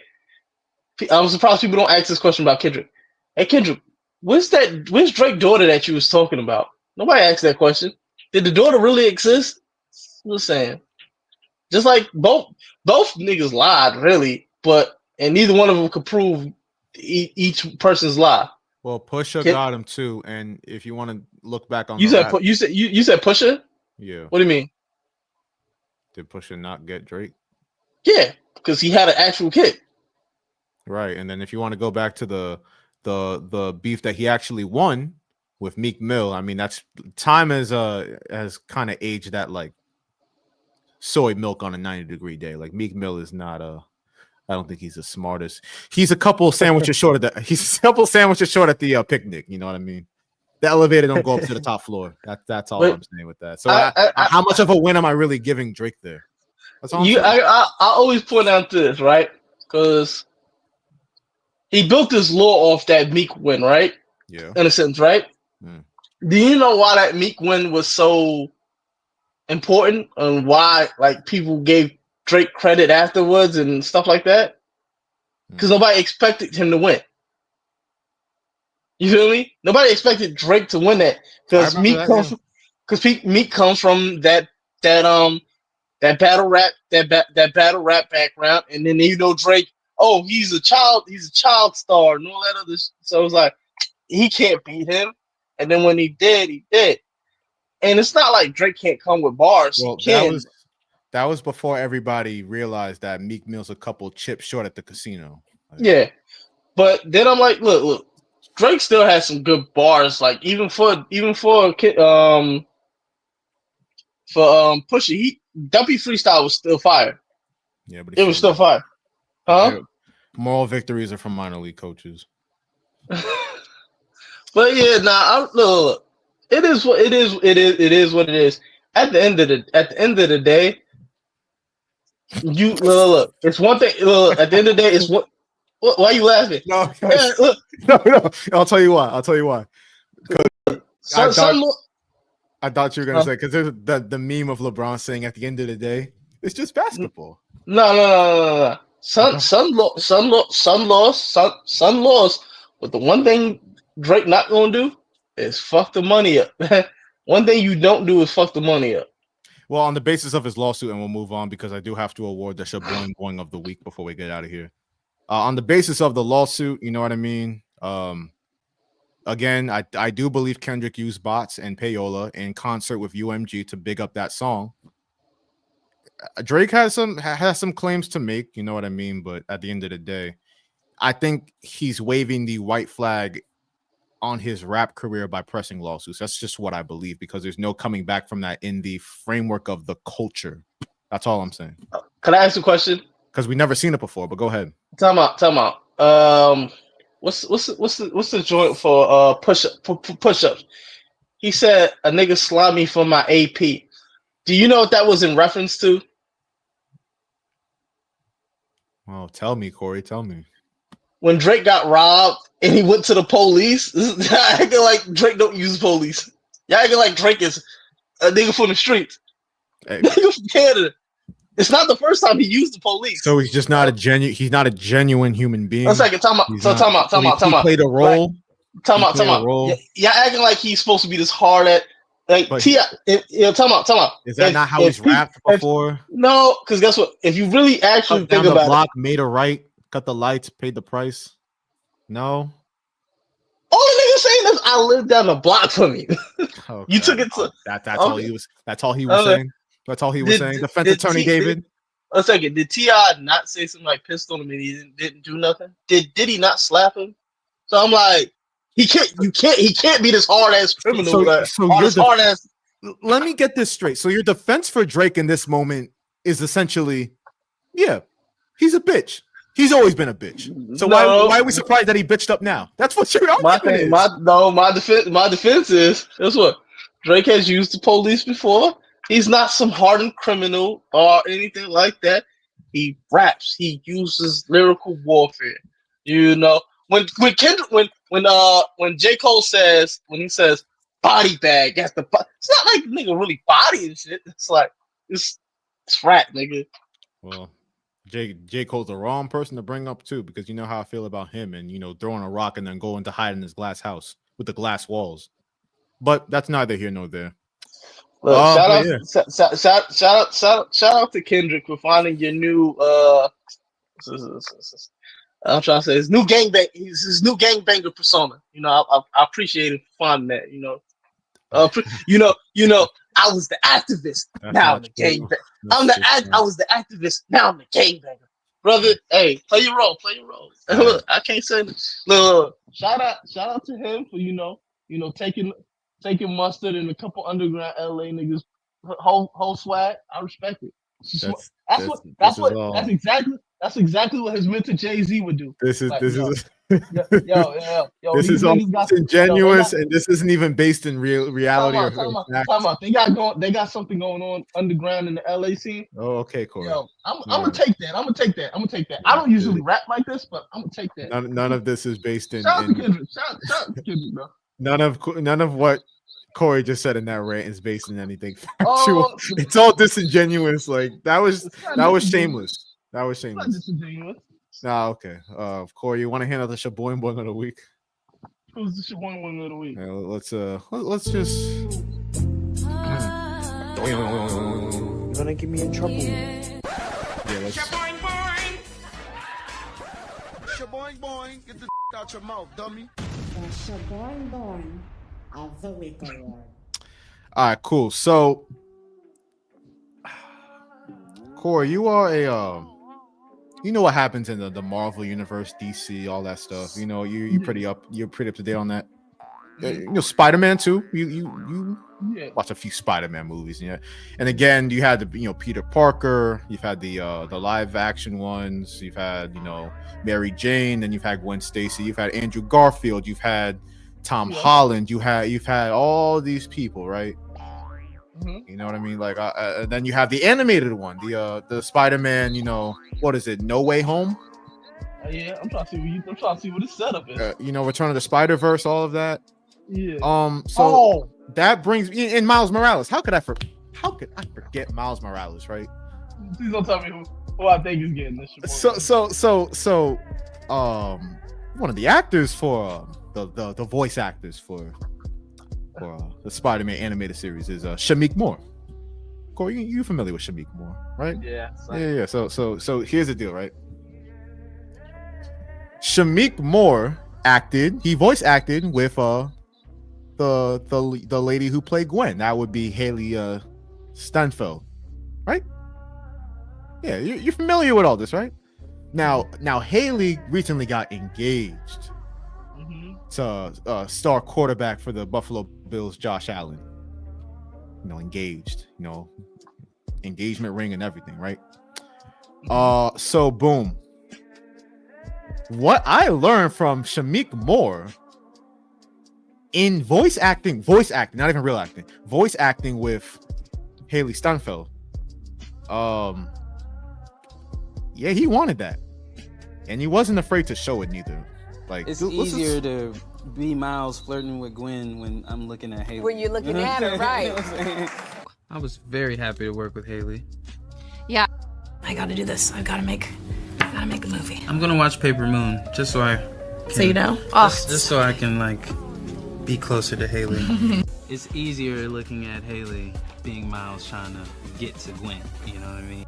I'm surprised people don't ask this question about Kendrick. Hey Kendrick, where's Drake's daughter that you was talking about? Nobody asked that question. Did the daughter really exist? I'm just saying. Just like both niggas lied, really, and neither one of them could prove each person's lie. Well, Pusha got him too, and if you want to look back on you said Pusha. Yeah. What do you mean? Did Pusha not get Drake? Yeah, because he had an actual kid. Right, and then if you want to go back to the beef that he actually won with Meek Mill, I mean that's time has kind of aged that like soy milk on a 90-degree day. Like Meek Mill is not I don't think he's the smartest. He's a couple sandwiches short at the picnic. You know what I mean? The elevator don't go up to the top floor. That's all I'm saying with that. So how much of a win am I really giving Drake there? That's all I'm saying. I always point out this, right? Because he built this law off that Meek win, right? Yeah. In a sense, right? Do you know why that Meek win was so important and why like people gave Drake credit afterwards and stuff like that? Because nobody expected him to win. You feel me? Nobody expected Drake to win that because Meek comes from that battle rap battle rap background, and then Drake. Oh, he's a child star and all that other. So it's like he can't beat him. And then when he did, he did. And it's not like Drake can't come with bars. Well, that was before everybody realized that Meek Mill's a couple chips short at the casino. Yeah, but then I'm like, look, Drake still has some good bars. Like even for Pusha, Dumpy Freestyle was still fire. Yeah, but it was still fire. Huh? Moral victories are from minor league coaches. But yeah, look, it is what it is. It is what it is. At the end of the day, you look. It's one thing. Look, at the end of the day, it's what. Why are you laughing? No, no. I'll tell you why. I thought you were gonna say because there's the meme of LeBron saying at the end of the day, it's just basketball. No. Son lost. But the one thing Drake not gonna do is fuck the money up. One thing you don't do is fuck the money up. Well, on the basis of his lawsuit, and we'll move on because I do have to award the Boing of the week before we get out of here. On the basis of the lawsuit, you know what I mean? Again, I do believe Kendrick used bots and payola in concert with UMG to big up that song. Drake has some claims to make, you know what I mean? But at the end of the day, I think he's waving the white flag on his rap career by pressing lawsuits. That's just what I believe because there's no coming back from that in the framework of the culture. That's all I'm saying. Can I ask a question? Because we never seen it before, but go ahead. Time out. What's the joint for push-ups? He said a nigga slime me for my AP. Do you know what that was in reference to? Oh, tell me, Kory. Tell me. When Drake got robbed and he went to the police, y'all acting like Drake don't use police. Y'all acting like Drake is a nigga from the streets. Hey. Nigga from Canada. It's not the first time he used the police. So he's just not a genuine. He's not a genuine human being. One second, time out. He played a role. Time out. Y'all acting like he's supposed to be this hard at like T.I. Time out. Is that not how he's rapped before? No, because guess what? If you really actually think about block, made a right, cut the lights, paid the price. No. All the niggas saying is I lived down the block from you. Okay. You took it to that's all he was. That's all he was saying. That's all he was saying. Defense attorney David. A second. Did T.I. not say something like pissed on him and he didn't do nothing? Did he not slap him? So I'm like, he can't be this hard ass criminal. Let me get this straight. So your defense for Drake in this moment is essentially, yeah, he's a bitch. He's always been a bitch. So why are we surprised that he bitched up now? That's what your argument is. My defense is that's what Drake has used the police before. He's not some hardened criminal or anything like that. He raps. He uses lyrical warfare. You know, when J. Cole says body bag, it's not like nigga really body and shit. It's like it's rap, nigga. Well, J. Cole's the wrong person to bring up too, because you know how I feel about him and throwing a rock and then going to hide in his glass house with the glass walls. But that's neither here nor there. Look, shout out to Kendrick for finding your new I'm trying to say his new gangbanger persona. I appreciate him for finding that. I was the activist. Now I'm the gangbanger. I was the activist. Now I'm the gangbanger. Brother, hey, play your role. Look, I can't say look. Shout out to him for taking mustard and a couple underground LA niggas whole swag. I respect it. That's exactly what his mentor Jay-Z would do. This is Yo, This these is all niggas got disingenuous, and this isn't even based in reality or Time fact. out. They got something going on underground in the LA scene. Oh, okay, Kory. Yo, I'm gonna take that. I'm gonna take that. I don't usually rap like this, but I'm gonna take that. None of this is based in. Shout out to Kendrick. Shout out to Kendrick, bro. None of what Kory just said in that rant is based in anything factual. It's all disingenuous. Like that was shameless. That was shameless. Disingenuous. Nah, okay. Kory, you want to handle the Shaboing Boing of the week? Who's the Shaboing of the week? Let's just. You're gonna get me in trouble. Yeah, let's. Shaboing boing. Shaboing boing. Get the out your mouth, dummy. The Shaboing Boing of the Week Award. All right, cool. So, Kory, you are a you know what happens in the Marvel universe, DC, all that stuff. You know, you're pretty up to date on that. You know, Spider-Man too. You watch a few Spider-Man movies, yeah. And again, you had the Peter Parker. You've had the live action ones. You've had Mary Jane. Then you've had Gwen Stacy. You've had Andrew Garfield. You've had Tom Holland. You've had all these people, right? Mm-hmm. You know what I mean? Like, then you have the animated one, the Spider-Man. What is it? No Way Home. Yeah, I'm trying to see what the setup is. Return of the Spider-Verse, all of that. Yeah. So that brings me in Miles Morales. How could I forget Miles Morales, right? Please don't tell me who I think is getting this. So, one of the actors for the voice actors for the Spider-Man animated series is Shameik Moore. Kory, you familiar with Shameik Moore, right? Yeah. Yeah. So here's the deal, right? Shameik Moore voice acted with the lady who played Gwen. That would be Haley Steinfeld, right? Yeah, you're familiar with all this, right? Now Haley recently got engaged to star quarterback for the Buffalo Bills, Josh Allen. Engaged, engagement ring and everything, right? So boom. What I learned from Shameik Moore in voice acting, not even real acting, voice acting with Haley Steinfeld. Yeah, he wanted that, and he wasn't afraid to show it neither. Like, it's easier to be Miles flirting with Gwen when I'm looking at Haley. When you're looking at her, right? I was very happy to work with Haley. Yeah, I got to do this. I got to make a movie. I'm gonna watch Paper Moon just so I can, So you know? just so I can be closer to Haley. It's easier looking at Haley being Miles trying to get to Gwen. You know what I mean?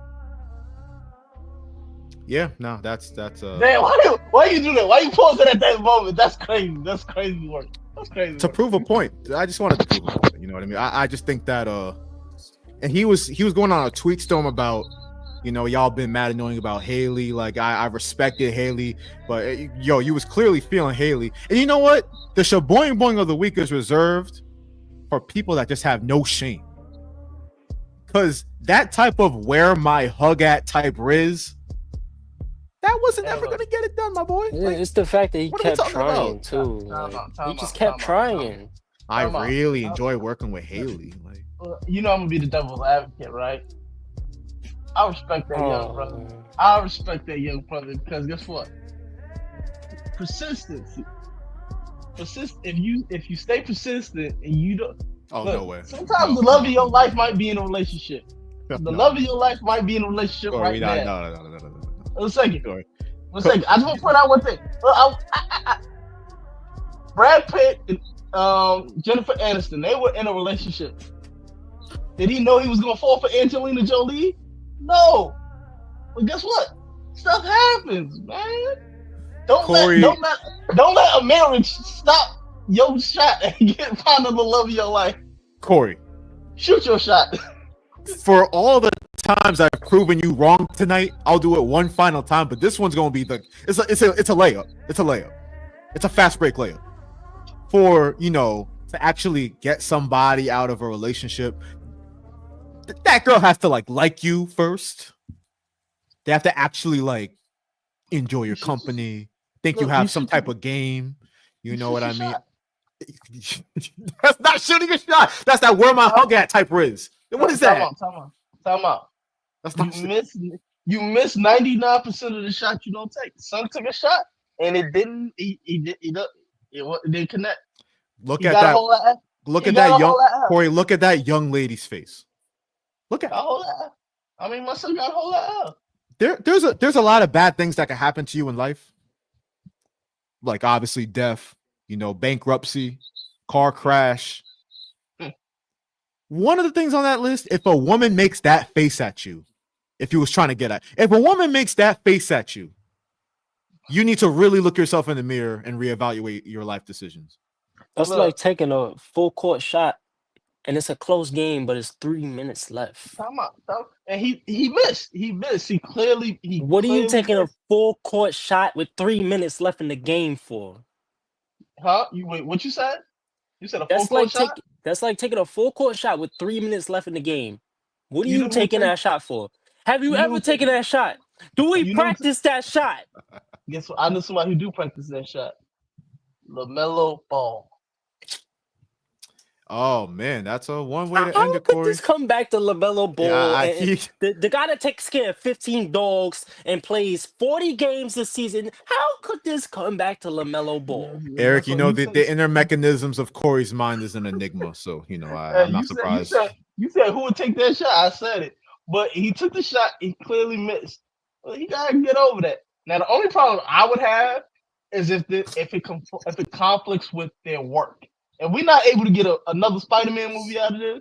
Yeah, no, that's Damn, why you do that? Why you pause it at that moment? That's crazy. That's crazy work. That's crazy. To prove a point. I just wanted to prove a point. You know what I mean? I just think that and he was going on a tweet storm about, y'all been mad annoying about Haley. Like, I respected Haley, but you was clearly feeling Haley. And you know what? The Shaboing Boing of the week is reserved for people that just have no shame. Because that type of where my hug at type Riz, that wasn't ever going to get it done, my boy. Like, it's the fact that he kept trying, too. He just kept trying. I really enjoy working with Haley. Like, I'm going to be the devil's advocate, right? I respect that young brother. I respect that young brother because guess what? Persistence. If you stay persistent and you don't. No way. Sometimes the love of your life might be in a relationship. The love of your life might be in a relationship right now. No. One second. I just want to point out one thing. Brad Pitt and Jennifer Aniston, they were in a relationship. Did he know he was gonna fall for Angelina Jolie? No. But guess what? Stuff happens, man. Don't let a marriage stop your shot and find the love of your life. Kory, shoot your shot. For all the times I've proven you wrong tonight, I'll do it one final time. But this one's gonna be it's a layup. It's a layup. It's a fast break layup. For to actually get somebody out of a relationship, that girl has to like you first. They have to actually enjoy your company. think you Look, have some type of game. You know what I mean? That's not shooting a shot. That's that where my hug at type Riz. What is that? Time out. That's You miss 99% of the shots you don't take. Son took a shot and it didn't. It didn't connect. Look He at got that. a hold of Look he at got that a young hold of Corey. Look at that young lady's face. Look at Got a hold of I mean, my son got a hold of there's a lot of bad things that can happen to you in life. Like obviously death, bankruptcy, car crash. One of the things on that list, if a woman makes that face at you, if you was trying to get at, if a woman makes that face at you, you need to really look yourself in the mirror and reevaluate your life decisions. That's like taking a full court shot, and it's a close game, but it's 3 minutes left. Time out. And he missed. He missed. What are you taking a full court shot with 3 minutes left in the game for? Huh? What you said? You said a full court shot? That's like taking a full court shot with 3 minutes left in the game. What are You you know who taking take- that shot for? Have you You know ever who taken that shot? Do we You know who practice that shot? Guess what? I know somebody who do practice that shot. LaMelo Ball. Oh man, that's a one way to How end it, could Corey. this come back to LaMelo Ball? Yeah, the guy that takes care of 15 dogs and plays 40 games this season. How could this come back to LaMelo Ball? Eric, the inner mechanisms of Corey's mind is an enigma. So I'm not surprised. You said who would take that shot? I said it, but he took the shot. He clearly missed. Well, he gotta get over that. Now, the only problem I would have is if it conflicts with their work. If we're not able to get another Spider-Man movie out of this,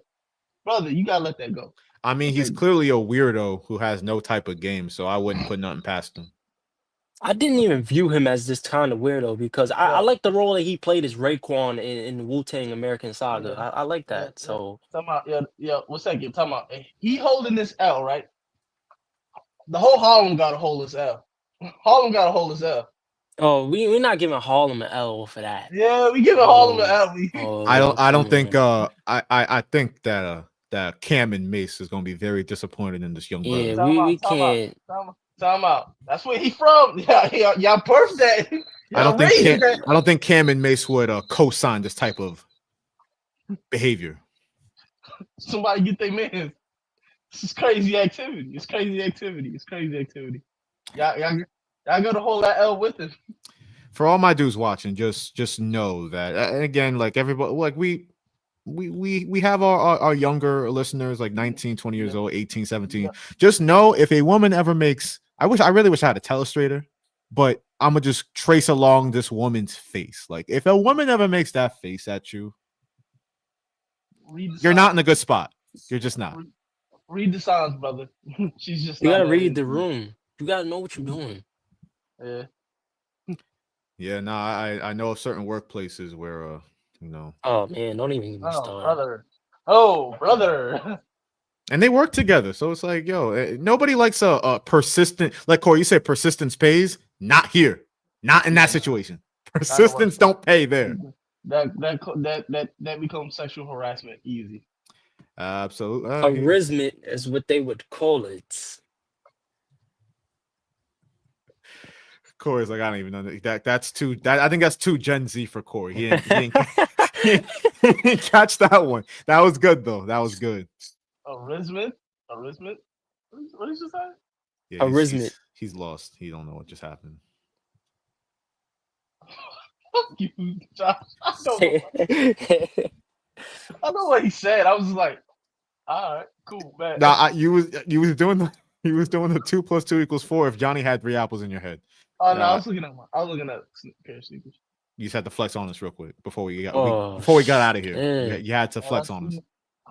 brother, you gotta let that go. I mean, he's clearly a weirdo who has no type of game, so I wouldn't put nothing past him. I didn't even view him as this kind of weirdo because I like the role that he played as Raekwon in Wu-Tang American Saga. I like that. So Talking about, yeah. 1 second. Talking about he holding this L, right? The whole Harlem got to hold this L. Harlem got to hold this L. Oh, we're not giving Harlem an L for that. Yeah, we giving Harlem an L. I don't think I think that Cam and Mace is gonna be very disappointed in this young brother. Yeah, we can't. Time out. That's where he from. Y'all birthed that. I don't think Cam and Mace would co-sign this type of behavior. Somebody get their man. This is crazy activity. Y'all got to hold that L with it. For all my dudes watching, just know that. And again, like everybody, like we have our younger listeners, like 19, 20 years old, 18, 17. Just know if a woman ever makes, I really wish I had a telestrator, but I'm gonna just trace along this woman's face. Like if a woman ever makes that face at you, you're not in a good spot. You're just not. Read the signs, brother. She's just. You gotta read the room. You gotta know what you're doing. Yeah. Yeah, no, I know of certain workplaces where Oh man, don't even get me started. Brother. And they work together, so it's like, nobody likes a persistent. Like Corey, you said, persistence pays. Not here, not in that situation. Persistence don't pay there. That becomes sexual harassment easy. Absolutely. Harassment is what they would call it. Corey's like, I don't even know that's too. I think that's too Gen Z for Corey. He didn't catch that one. That was good though. That was good. Harassment. What did you say? Yeah, harassment. He's lost. He don't know what just happened. Fuck you, Josh. I know what he said. I was like, all right, cool, man. Nah, you was doing the 2 + 2 = 4 if Johnny had 3 apples in your head. Oh no, I was looking at a pair of sneakers. You just had to flex on us real quick before we got out of here. You had to flex on us.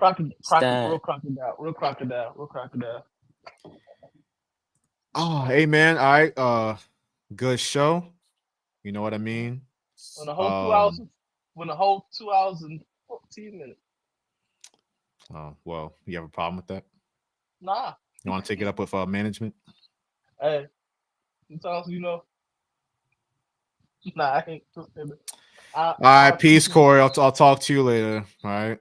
Real crocodile. Oh, hey man. All right. Good show. You know what I mean? When the whole 2 hours and 14 minutes. Oh, well, you have a problem with that? Nah. You want to take it up with management? Hey, sometimes nah, I ain't. All right, peace, Corey. I'll talk to you later. All right.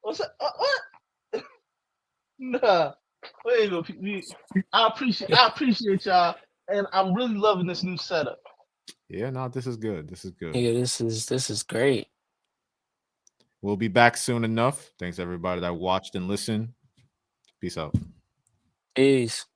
What's that? What? Nah. I appreciate y'all, and I'm really loving this new setup. Yeah, no, this is good. This is good. Yeah, this is great. We'll be back soon enough. Thanks everybody that watched and listened. Peace out. Peace.